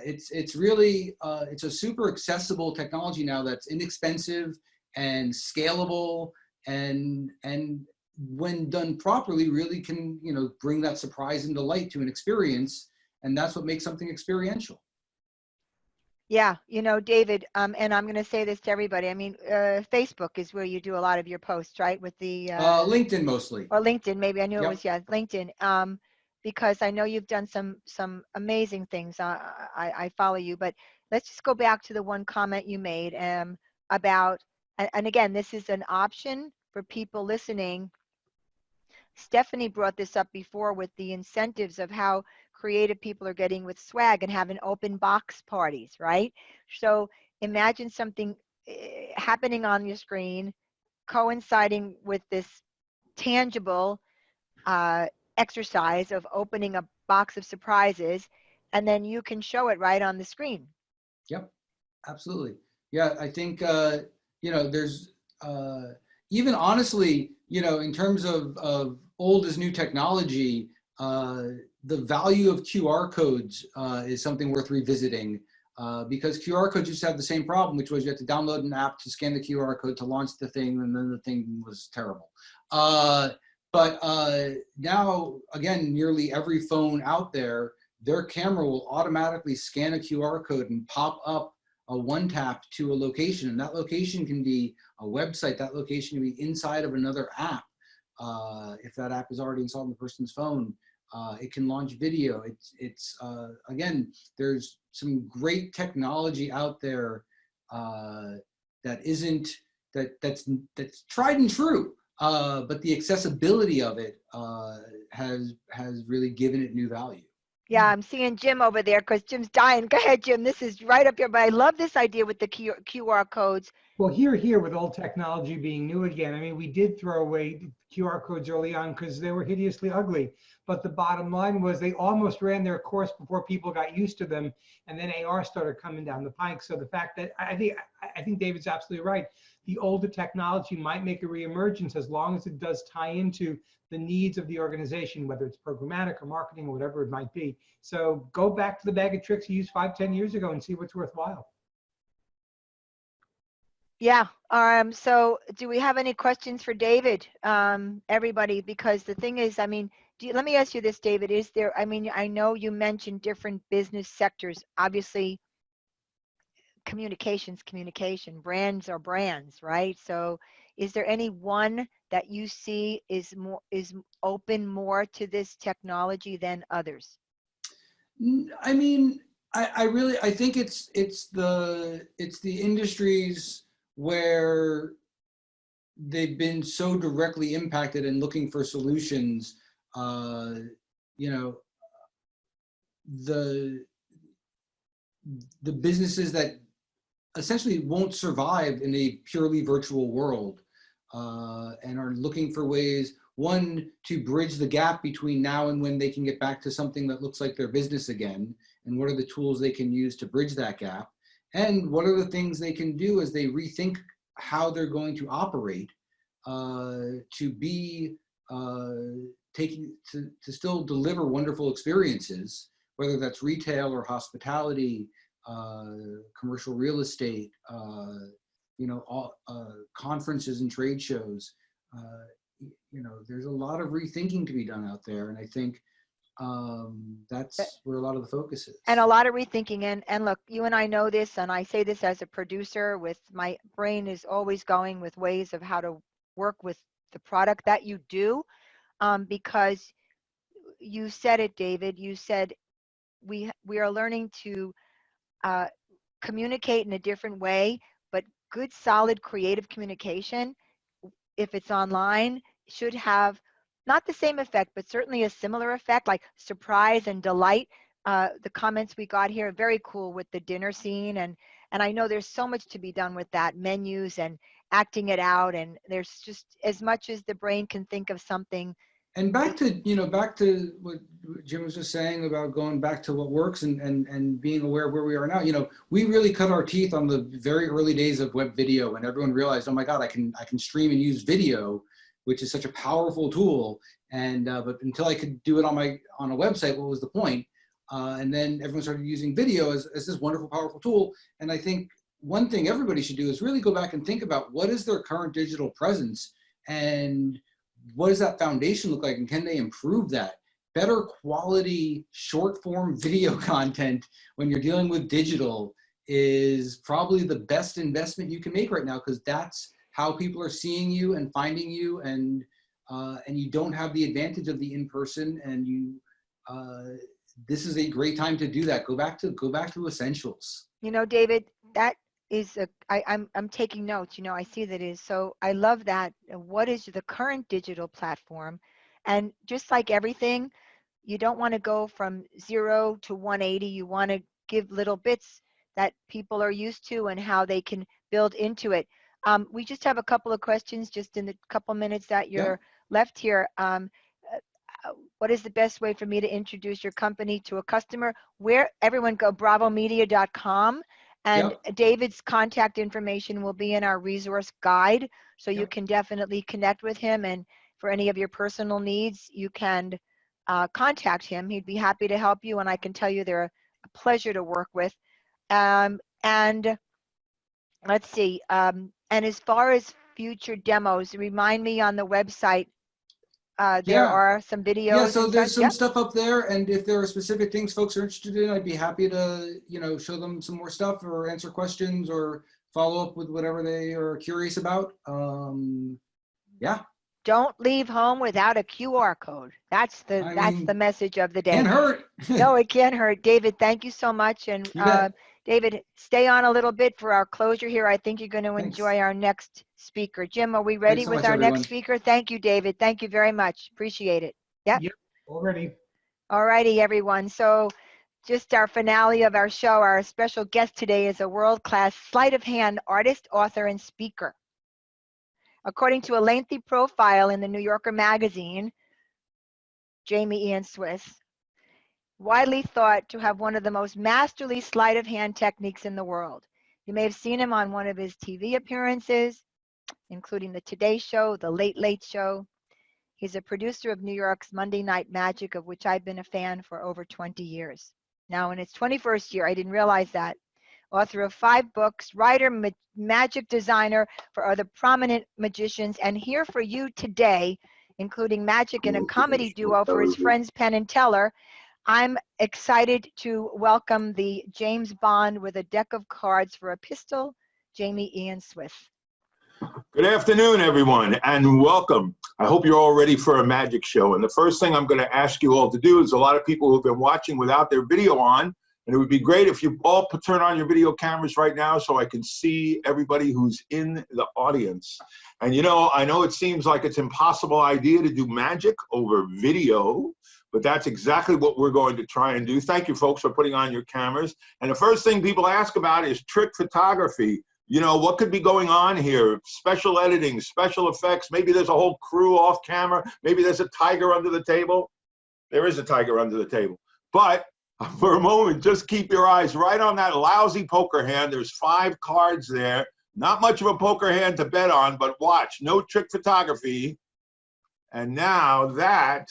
It's really, it's a super accessible technology now that's inexpensive and scalable, and when done properly really can, bring that surprise and delight to an experience. And that's what makes something experiential. Yeah, David, and I'm going to say this to everybody. I mean, Facebook is where you do a lot of your posts, right? With the LinkedIn mostly. Or LinkedIn, maybe. I knew it Yep. was, yeah, LinkedIn. Because I know you've done some amazing things. I follow you, but let's just go back to the one comment you made about, and again, this is an option for people listening. Stephanie brought this up before with the incentives of how creative people are getting with swag and having open box parties, right? So imagine something happening on your screen, coinciding with this tangible exercise of opening a box of surprises, and then you can show it right on the screen. Yep, absolutely. Yeah, I think, there's even honestly, in terms of old as new technology, the value of QR codes is something worth revisiting, because QR codes used to have the same problem, which was you had to download an app to scan the QR code to launch the thing, and then the thing was terrible. But now, again, nearly every phone out there, their camera will automatically scan a QR code and pop up a one tap to a location. And that location can be a website, that location can be inside of another app. If that app is already installed on the person's phone, it can launch video. It's again, there's some great technology out there that's tried and true. But the accessibility of it has really given it new value. Yeah, I'm seeing Jim over there because Jim's dying. Go ahead, Jim. This is right up here, but I love this idea with the QR codes. Well, here with old technology being new again, I mean, we did throw away QR codes early on because they were hideously ugly. But the bottom line was they almost ran their course before people got used to them, and then AR started coming down the pike. So the fact that I think David's absolutely right. The older technology might make a reemergence as long as it does tie into the needs of the organization, whether it's programmatic or marketing or whatever it might be. So go back to the bag of tricks you used 5-10 years ago and see what's worthwhile. Yeah. So do we have any questions for David, everybody? Because the thing is, I mean, let me ask you this, David, is there, I mean, I know you mentioned different business sectors, obviously communication, brands are brands, right? So is there any one that you see is open more to this technology than others? I mean, I think it's the industries where they've been so directly impacted and looking for solutions. The businesses that essentially won't survive in a purely virtual world, and are looking for ways, one, to bridge the gap between now and when they can get back to something that looks like their business again, and what are the tools they can use to bridge that gap, and what are the things they can do as they rethink how they're going to operate, to be to still deliver wonderful experiences, whether that's retail or hospitality, commercial real estate, conferences and trade shows. There's a lot of rethinking to be done out there, and I think that's where a lot of the focus is. And a lot of rethinking. And look, you and I know this, and I say this as a producer, with my brain is always going with ways of how to work with the product that you do, because you said it, David. You said we are learning to communicate in a different way, but good, solid, creative communication, if it's online, should have not the same effect, but certainly a similar effect, like surprise and delight. the comments we got here, very cool with the dinner scene. And I know there's so much to be done with that, menus and acting it out. And there's just as much as the brain can think of something. And back to what Jim was just saying about going back to what works and being aware of where we are now. We really cut our teeth on the very early days of web video, and everyone realized, oh my God, I can stream and use video, which is such a powerful tool. And but until I could do it on a website, what was the point? And then everyone started using video as this wonderful, powerful tool. And I think one thing everybody should do is really go back and think about what is their current digital presence and what does that foundation look like, and can they improve that? Better quality short form video content when you're dealing with digital is probably the best investment you can make right now, because that's how people are seeing you and finding you, and you don't have the advantage of the in-person, and this is a great time to do that. Go back to essentials. David, that is I'm taking notes. I see that is. So I love that. What is the current digital platform? And just like everything, you don't want to go from 0 to 180. You want to give little bits that people are used to and how they can build into it. We just have a couple of questions just in the couple minutes that you're left here. What is the best way for me to introduce your company to a customer? Where everyone go, bravomedia.com. And David's contact information will be in our resource guide. So you can definitely connect with him. And for any of your personal needs, you can contact him. He'd be happy to help you. And I can tell you they're a pleasure to work with. And let's see. And as far as future demos, remind me on the website, there are some videos. Yeah, so there's some stuff up there, and if there are specific things folks are interested in, I'd be happy to, show them some more stuff or answer questions or follow up with whatever they are curious about. Don't leave home without a QR code. That's the message of the day. Can't hurt. No, it can't hurt. David, thank you so much. And David, stay on a little bit for our closure here. I think you're going to enjoy our next speaker. Jim, are we ready with our next speaker? Thank you, David. Thank you very much. Appreciate it. Yep, all ready. All righty, everyone. So just our finale of our show, our special guest today is a world-class sleight of hand artist, author, and speaker. According to a lengthy profile in the New Yorker magazine, Jamie Ian Swiss, widely thought to have one of the most masterly sleight of hand techniques in the world. You may have seen him on one of his TV appearances, including the Today Show, the Late Late Show. He's a producer of New York's Monday Night Magic, of which I've been a fan for over 20 years. Now in its 21st year, I didn't realize that. Author of 5 books, writer, magic designer for other prominent magicians, and here for you today, including magic and a comedy duo for his friends Penn and Teller. I'm excited to welcome the James Bond with a deck of cards for a pistol, Jamie Ian Swiss. Good afternoon, everyone, and welcome. I hope you're all ready for a magic show. And the first thing I'm going to ask you all to do is a lot of people who've been watching without their video on, and it would be great if you all turn on your video cameras right now so I can see everybody who's in the audience. And I know it seems like it's an impossible idea to do magic over video, but that's exactly what we're going to try and do. Thank you, folks, for putting on your cameras. And the first thing people ask about is trick photography. What could be going on here? Special editing, special effects. Maybe there's a whole crew off camera. Maybe there's a tiger under the table. There is a tiger under the table. But for a moment, just keep your eyes right on that lousy poker hand. There's 5 cards there. Not much of a poker hand to bet on, but watch. No trick photography. And now that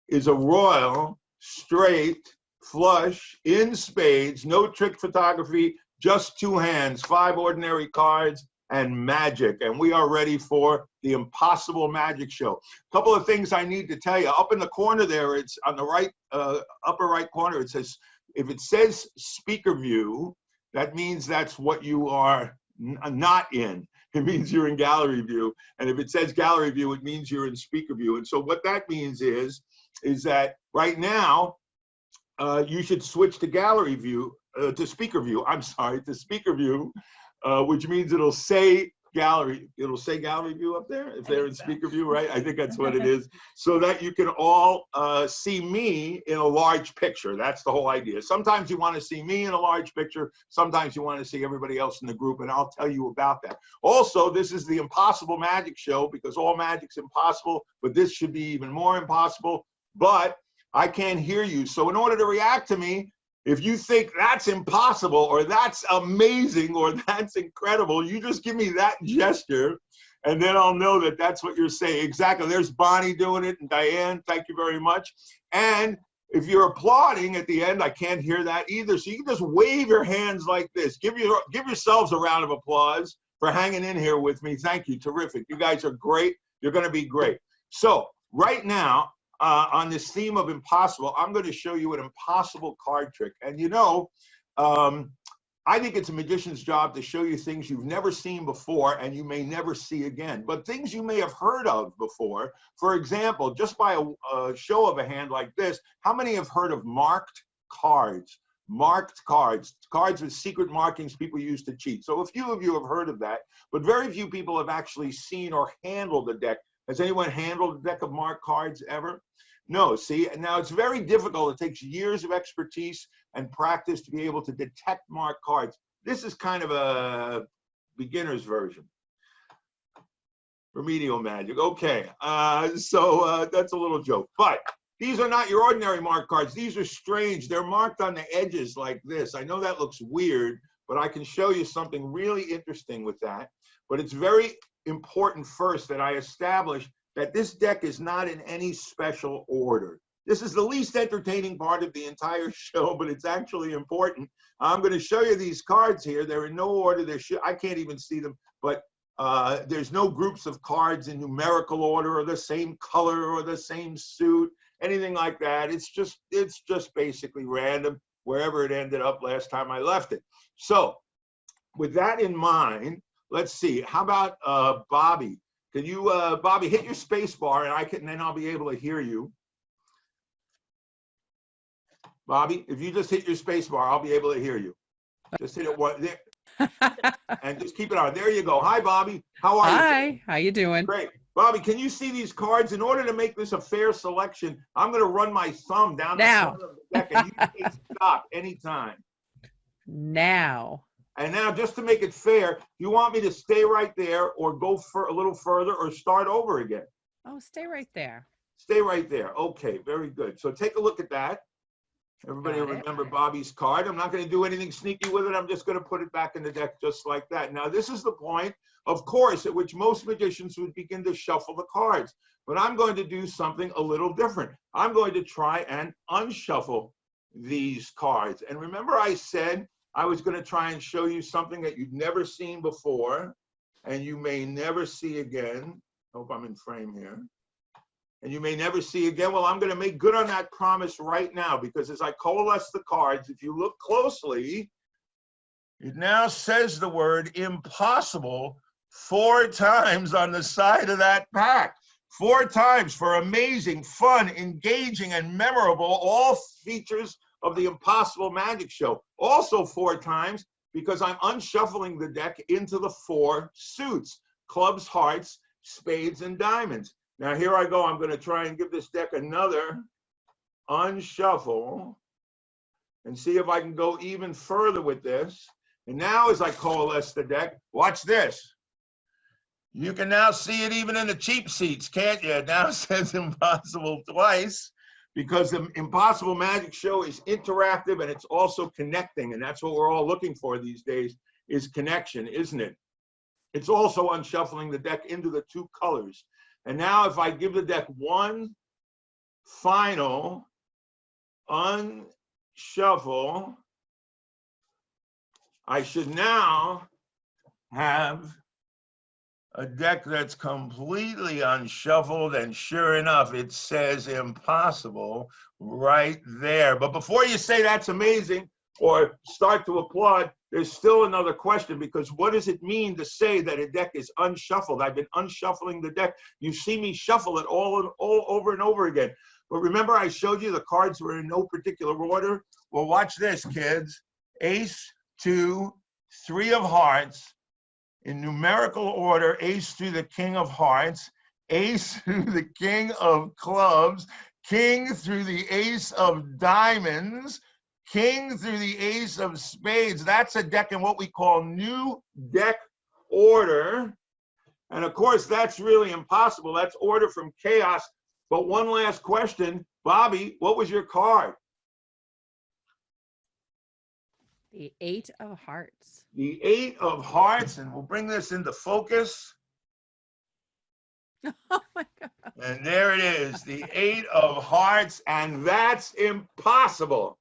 is a royal, straight, flush, in spades, no trick photography, just 2 hands, 5 ordinary cards, and magic. And we are ready for the impossible magic show. A couple of things I need to tell you. Up in the corner there, it's on the right, upper right corner, it says, if it says speaker view, that means that's what you are not in. It means you're in gallery view. And if it says gallery view, it means you're in speaker view. And so what that means is that right now, you should switch to gallery view, to speaker view, I'm sorry, to speaker view, which means it'll say gallery, it'll say gallery view up there if they're in speaker view, right? I think that's what it is. So that you can all see me in a large picture. That's the whole idea. Sometimes you want to see me in a large picture. Sometimes you want to see everybody else in the group, and I'll tell you about that. Also, this is the Impossible Magic Show because all magic's impossible, but this should be even more impossible. But I can't hear you. So in order to react to me, if you think that's impossible or that's amazing or that's incredible, you just give me that gesture and then I'll know that that's what you're saying. Exactly. There's Bonnie doing it and Diane, thank you very much. And if you're applauding at the end, I can't hear that either. So you can just wave your hands like this. Give yourselves a round of applause for hanging in here with me. Thank you. Terrific. You guys are great. You're going to be great. So right now, on this theme of impossible, I'm going to show you an impossible card trick. And you know, I think it's a magician's job to show you things you've never seen before and you may never see again, but things you may have heard of before. For example, just by a show of a hand like this, how many have heard of marked cards? Marked cards, cards with secret markings people use to cheat. So a few of you have heard of that, but very few people have actually seen or handled a deck. Has anyone handled a deck of marked cards ever? No, see, now it's very difficult. It takes years of expertise and practice to be able to detect marked cards. This is kind of a beginner's version. Remedial magic, okay. So that's a little joke, but these are not your ordinary marked cards. These are strange. They're marked on the edges like this. I know that looks weird, but I can show you something really interesting with that. But it's very important first that I establish that this deck is not in any special order. This is the least entertaining part of the entire show, but it's actually important. I'm going to show you these cards here. They're in no order. I can't even see them, but there's no groups of cards in numerical order or the same color or the same suit, anything like that. It's just basically random wherever it ended up last time I left it. So with that in mind, let's see. How about Bobby? Can you, Bobby, hit your space bar and then I'll be able to hear you. Bobby, if you just hit your space bar, I'll be able to hear you. Just hit it one there. And just keep it on. There you go. Hi, Bobby. How are you? Hi, how you doing? Great. Bobby, can you see these cards? In order to make this a fair selection, I'm going to run my thumb down the center of the deck and you can stop anytime. Now. And now, just to make it fair, you want me to stay right there or go for a little further or start over again? Oh, stay right there. Stay right there. Okay, very good. So take a look at that. Everybody remember Bobby's card. I'm not going to do anything sneaky with it. I'm just going to put it back in the deck just like that. Now, this is the point, of course, at which most magicians would begin to shuffle the cards. But I'm going to do something a little different. I'm going to try and unshuffle these cards. And remember I said I was going to try and show you something that you've never seen before and you may never see again. Hope I'm in frame here. And you may never see again. Well, I'm going to make good on that promise right now because as I coalesce the cards, if you look closely, it now says the word impossible 4 times on the side of that pack. 4 times for amazing, fun, engaging, and memorable, all features of the Impossible Magic Show. Also 4 times because I'm unshuffling the deck into the 4 suits: clubs, hearts, spades, and diamonds. Now here I go. I'm going to try and give this deck another unshuffle and see if I can go even further with this. And now as I coalesce the deck, watch this. You can now see it even in the cheap seats, can't you? It now says impossible twice because the Impossible Magic Show is interactive and it's also connecting. And that's what we're all looking for these days, is connection, isn't it? It's also unshuffling the deck into the 2 colors. And now if I give the deck one final unshuffle, I should now have a deck that's completely unshuffled, and sure enough, it says impossible right there. But before you say that's amazing or start to applaud, there's still another question, because what does it mean to say that a deck is unshuffled? I've been unshuffling the deck. You see me shuffle it all over and over again. But remember I showed you the cards were in no particular order? Well, watch this, kids. Ace, 2, 3 of hearts, in numerical order, ace through the king of hearts, ace through the king of clubs, king through the ace of diamonds, king through the ace of spades. That's a deck in what we call new deck order. And of course, that's really impossible. That's order from chaos. But one last question, Bobby, what was your card? The 8 of hearts. The 8 of hearts, and we'll bring this into focus. Oh my God. And there it is, the 8 of hearts, and that's impossible.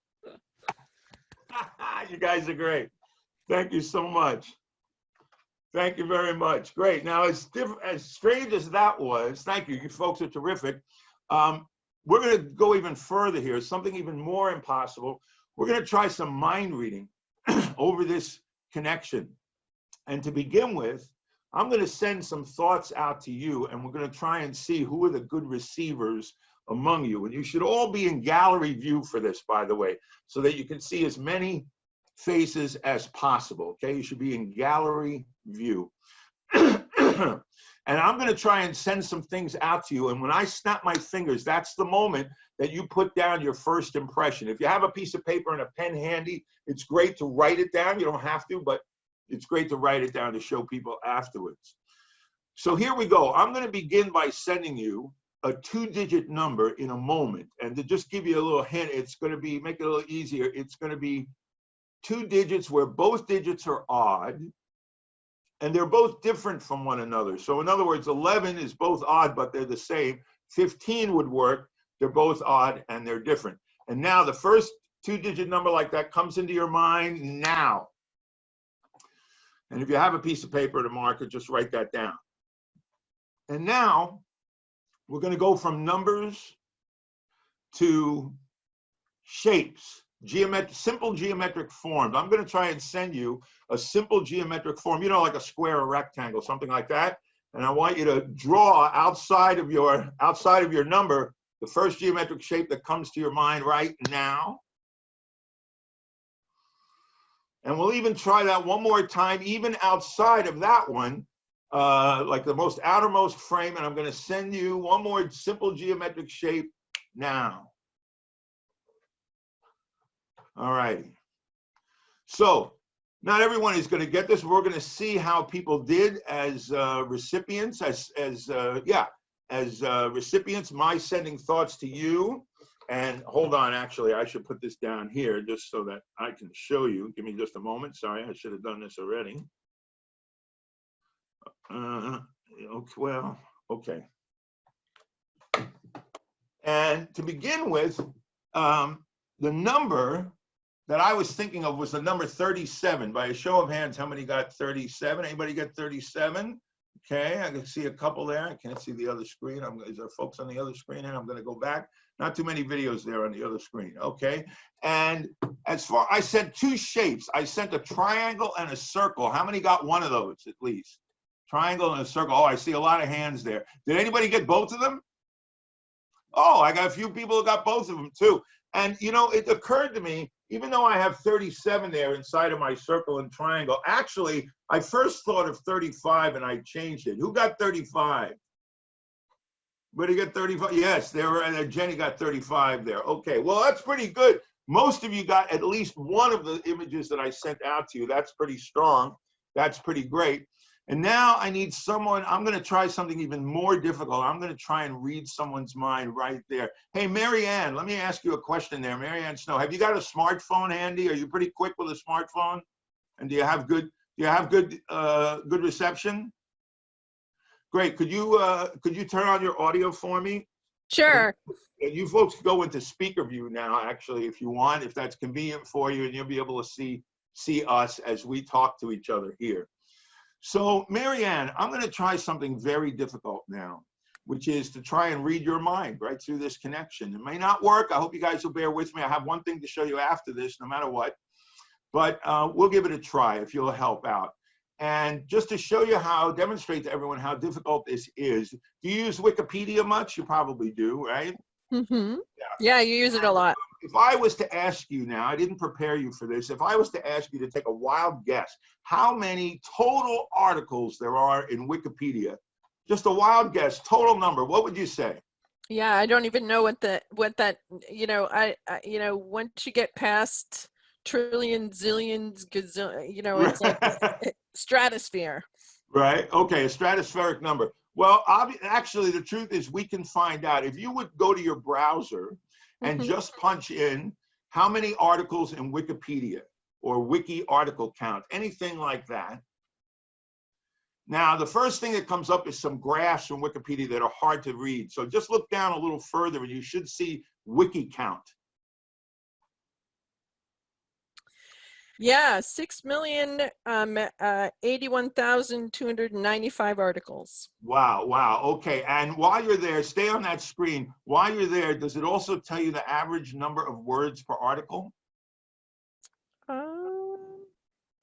You guys are great. Thank you so much. Thank you very much. Great. Now, as strange as that was, thank you. You folks are terrific. We're going to go even further here, something even more impossible. We're going to try some mind reading over this connection. And to begin with, I'm going to send some thoughts out to you, and we're going to try and see who are the good receivers among you. And you should all be in gallery view for this, by the way, so that you can see as many faces as possible. Okay, you should be in gallery view. And I'm going to try and send some things out to you. And when I snap my fingers, that's the moment that you put down your first impression. If you have a piece of paper and a pen handy, it's great to write it down. You don't have to, but it's great to write it down to show people afterwards. So here we go. I'm going to begin by sending you a 2-digit number in a moment. And to just give you a little hint, it's going to be, make it a little easier, it's going to be 2 digits where both digits are odd, and they're both different from one another. So in other words, 11 is both odd, but they're the same. 15 would work. They're both odd and they're different. And now the first 2-digit number like that comes into your mind now. And if you have a piece of paper and a marker, just write that down. And now we're going to go from numbers to shapes. Simple geometric forms. I'm going to try and send you a simple geometric form, you know, like a square or rectangle, something like that. And I want you to draw outside of your number the first geometric shape that comes to your mind right now. And we'll even try that one more time, even outside of that one, like the most outermost frame. And I'm going to send you one more simple geometric shape now. All right. So not everyone is going to get this. We're going to see how people did as recipients, as recipients. My sending thoughts to you. And hold on, actually, I should put this down here just so that I can show you. Give me just a moment. Sorry, I should have done this already. Well, okay. And to begin with, the number that I was thinking of was the number 37. By a show of hands, how many got 37? Anybody get 37? Okay, I can see a couple there. I can't see the other screen. Is there folks on the other screen? And I'm going to go back. Not too many videos there on the other screen. Okay, and as far, I sent 2 shapes. I sent a triangle and a circle. How many got one of those at least? Triangle and a circle. Oh, I see a lot of hands there. Did anybody get both of them? Oh, I got a few people who got both of them too. And you know, it occurred to me, even though I have 37 there inside of my circle and triangle, actually, I first thought of 35 and I changed it. Who got 35? Anybody get 35? Yes, Jenny got 35 there. Okay, well, that's pretty good. Most of you got at least one of the images that I sent out to you. That's pretty strong. That's pretty great. And now I need someone, I'm going to try something even more difficult. I'm going to try and read someone's mind right there. Hey, Mary Ann, let me ask you a question there. Mary Ann Snow, have you got a smartphone handy? Are you pretty quick with a smartphone? And do you have good reception? Great. Could you turn on your audio for me? Sure. And you folks go into speaker view now, actually, if you want, if that's convenient for you, and you'll be able to see us as we talk to each other here. So, Marianne, I'm going to try something very difficult now, which is to try and read your mind right through this connection. It may not work. I hope you guys will bear with me. I have one thing to show you after this, no matter what. But we'll give it a try if you'll help out. And just to show you demonstrate to everyone how difficult this is. Do you use Wikipedia much? You probably do, right? Mm-hmm. Yeah, you use it a lot. If I was to ask you now, I didn't prepare you for this. If I was to ask you to take a wild guess, how many total articles there are in Wikipedia, just a wild guess, total number, what would you say? Yeah, I don't even know what that, I once you get past trillions, zillions, it's like stratosphere. Right. Okay. A stratospheric number. Well, actually, the truth is we can find out. If you would go to your browser and just punch in how many articles in Wikipedia or wiki article count, anything like that. Now, the first thing that comes up is some graphs from Wikipedia that are hard to read. So just look down a little further and you should see wiki count. Yeah, 6,081,295 articles. Wow, wow. Okay. And while you're there, stay on that screen. While you're there, does it also tell you the average number of words per article?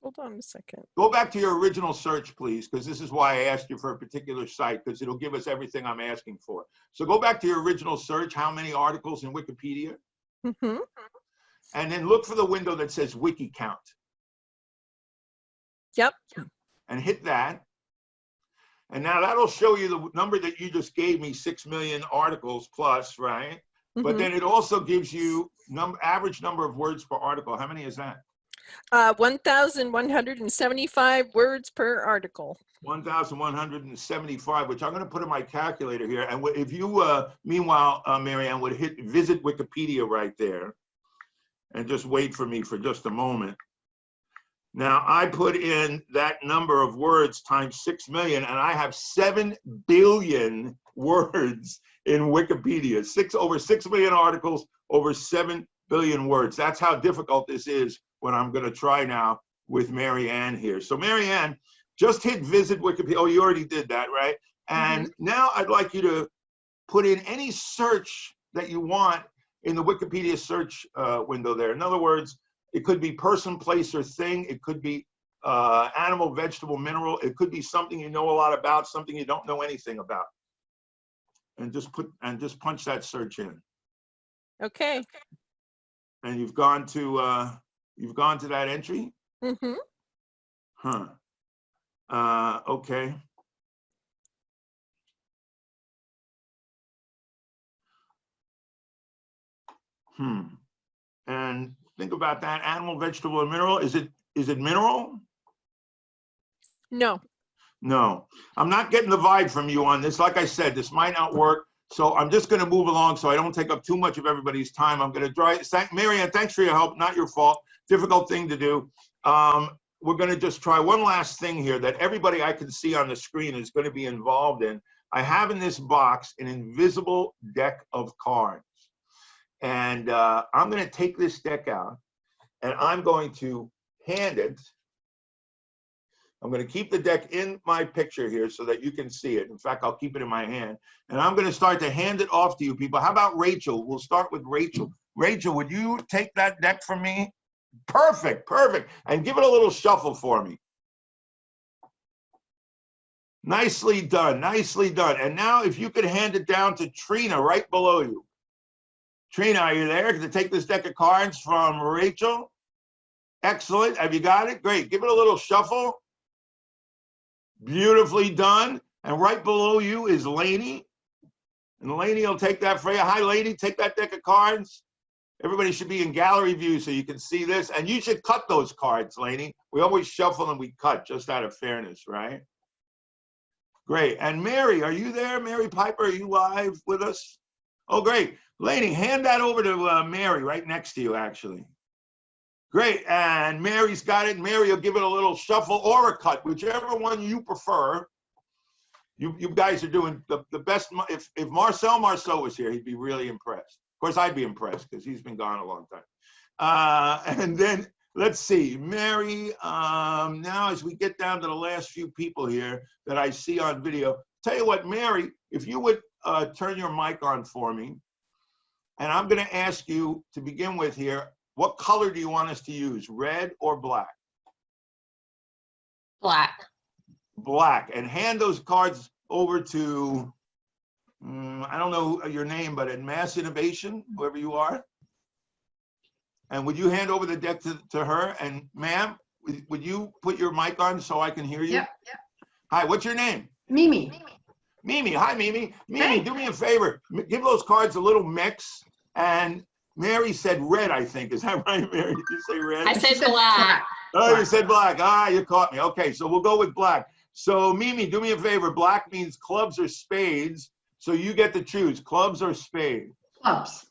Hold on a second. Go back to your original search, please, because this is why I asked you for a particular site, because it'll give us everything I'm asking for. So go back to your original search, how many articles in Wikipedia? And then look for the window that says wiki count. Yep. And hit that. And now that'll show you the number that you just gave me, 6 million articles plus, right? But then it also gives you average number of words per article. How many is that? 1,175 words per article. 1,175, which I'm going to put in my calculator here. And if you, meanwhile, Marianne, would hit visit Wikipedia right there and just wait for me for just a moment. Now, I put in that number of words times 6 million, and I have 7 billion words in Wikipedia. Over 6 million articles, over 7 billion words. That's how difficult this is when I'm going to try now with Marianne here. So Marianne, just hit visit Wikipedia. Oh, you already did that, right? And now I'd like you to put in any search that you want in the Wikipedia search window there. In other words, it could be person, place, or thing. It could be animal, vegetable, mineral. It could be something you know a lot about, something you don't know anything about. And just punch that search in. Okay. And you've gone to that entry? Huh. Okay. And think about that. Animal, vegetable, and mineral. Is it mineral? No. No. I'm not getting the vibe from you on this. Like I said, this might not work. So I'm just going to move along so I don't take up too much of everybody's time. I'm going to try. Marianne, thanks for your help. Not your fault. Difficult thing to do. We're going to just try one last thing here that everybody I can see on the screen is going to be involved in. I have in this box an invisible deck of cards. And I'm going to take this deck out and I'm going to hand it. I'm going to keep the deck in my picture here so that you can see it. In fact, I'll keep it in my hand. And I'm going to start to hand it off to you people. How about Rachel? We'll start with Rachel. Rachel, would you take that deck from me? Perfect, perfect. And give it a little shuffle for me. Nicely done, nicely done. And now if you could hand it down to Trina right below you. Trina, are you there to take this deck of cards from Rachel? Excellent. Have you got it? Great. Give it a little shuffle. Beautifully done. And right below you is Lainey. And Lainey will take that for you. Hi, Lainey. Take that deck of cards. Everybody should be in gallery view so you can see this. And you should cut those cards, Lainey. We always shuffle and we cut just out of fairness, right? Great. And Mary, are you there? Mary Piper, are you live with us? Oh, great. Lainey, hand that over to Mary right next to you, actually. Great. And Mary's got it. Mary will give it a little shuffle or a cut, whichever one you prefer. You guys are doing the best. If Marcel Marceau was here, he'd be really impressed. Of course, I'd be impressed because he's been gone a long time. And then let's see, Mary, now as we get down to the last few people here that I see on video, tell you what, Mary, if you would turn your mic on for me, and I'm going to ask you to begin with here, what color do you want us to use, red or black? Black. Black. And hand those cards over to I don't know your name, but at Mass Innovation, whoever you are. And would you hand over the deck to her? And ma'am, would you put your mic on so I can hear you? Yep. Hi, what's your name? Mimi. Mimi, hi Mimi. Mimi, Hey. do me a favor. Give those cards a little mix. And Mary said red, I think. Is that right, Mary? Did you say red? I said black. Oh, you said black. Ah, you caught me. Okay, so we'll go with black. So Mimi, do me a favor. Black means clubs or spades. So you get to choose clubs or spades. Clubs.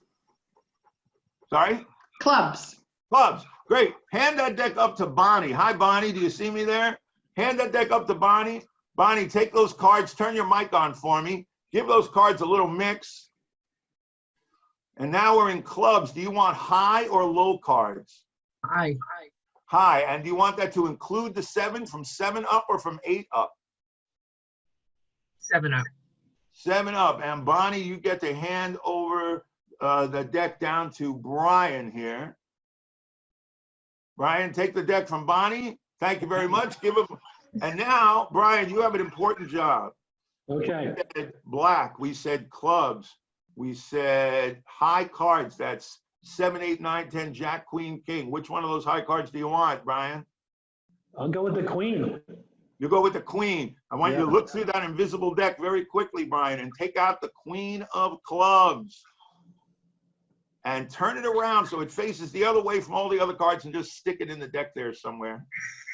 Sorry? Clubs. Clubs. Great. Hand that deck up to Bonnie. Hi, Bonnie. Do you see me there? Hand that deck up to Bonnie. Bonnie, take those cards. Turn your mic on for me. Give those cards a little mix. And now we're in clubs. Do you want high or low cards? Hi. High. And do you want that to include the 7 from 7 up or from 8 up? 7 up. 7 up. And Bonnie, you get to hand over the deck down to Brian here. Brian, take the deck from Bonnie. Thank you very much. Give him. And now, Brian, you have an important job. Okay. We said black. We said clubs. We said high cards. That's 7, 8, 9, 10, Jack, Queen, King. Which one of those high cards do you want, Brian? I'll go with the queen. You go with the queen. I want you to look through that invisible deck very quickly, Brian, and take out the queen of clubs. And turn it around so it faces the other way from all the other cards and just stick it in the deck there somewhere.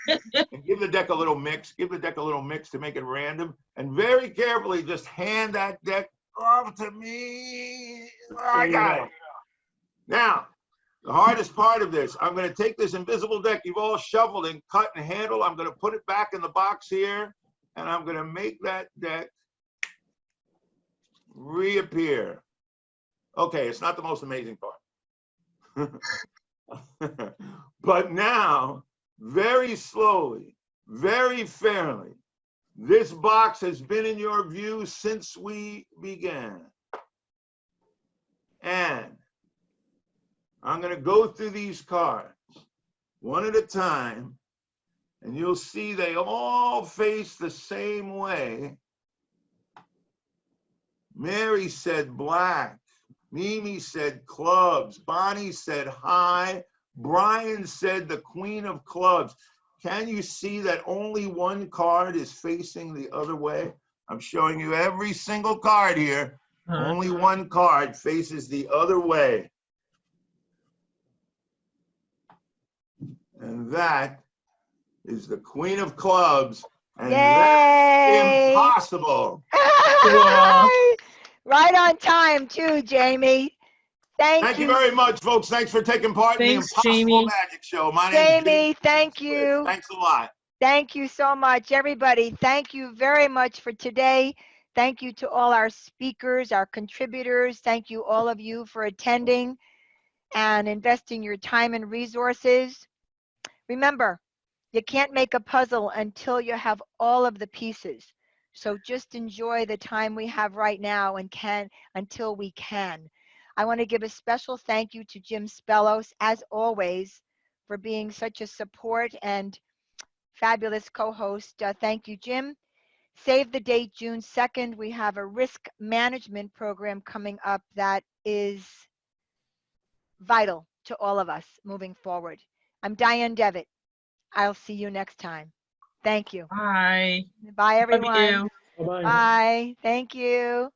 And give the deck a little mix. Give the deck a little mix to make it random. And very carefully just hand that deck off to me. I got it. Now, the hardest part of this, I'm going to take this invisible deck you've all shuffled and cut and handle. I'm going to put it back in the box here. And I'm going to make that deck reappear. Okay, it's not the most amazing part. But now, very slowly, very fairly, this box has been in your view since we began. And I'm going to go through these cards one at a time, and you'll see they all face the same way. Mary said black. Mimi said clubs. Bonnie said high. Brian said the queen of clubs. Can you see that only one card is facing the other way? I'm showing you every single card here. Only one card faces the other way. And that is the queen of clubs. And that's impossible. Right on time too, Jamie. Thank you very much, folks. Thanks for taking part in the Impossible Magic Show. My name's Jamie, thank you. Thanks a lot. Thank you so much, everybody. Thank you very much for today. Thank you to all our speakers, our contributors. Thank you, all of you, for attending and investing your time and resources. Remember, you can't make a puzzle until you have all of the pieces. So just enjoy the time we have right now and until we can. I want to give a special thank you to Jim Spellos, as always, for being such a support and fabulous co-host. Thank you, Jim. Save the date, June 2nd. We have a risk management program coming up that is vital to all of us moving forward. I'm Dianne Devitt. I'll see you next time. Thank you. Bye. Bye, everyone. Bye-bye. Bye. Thank you.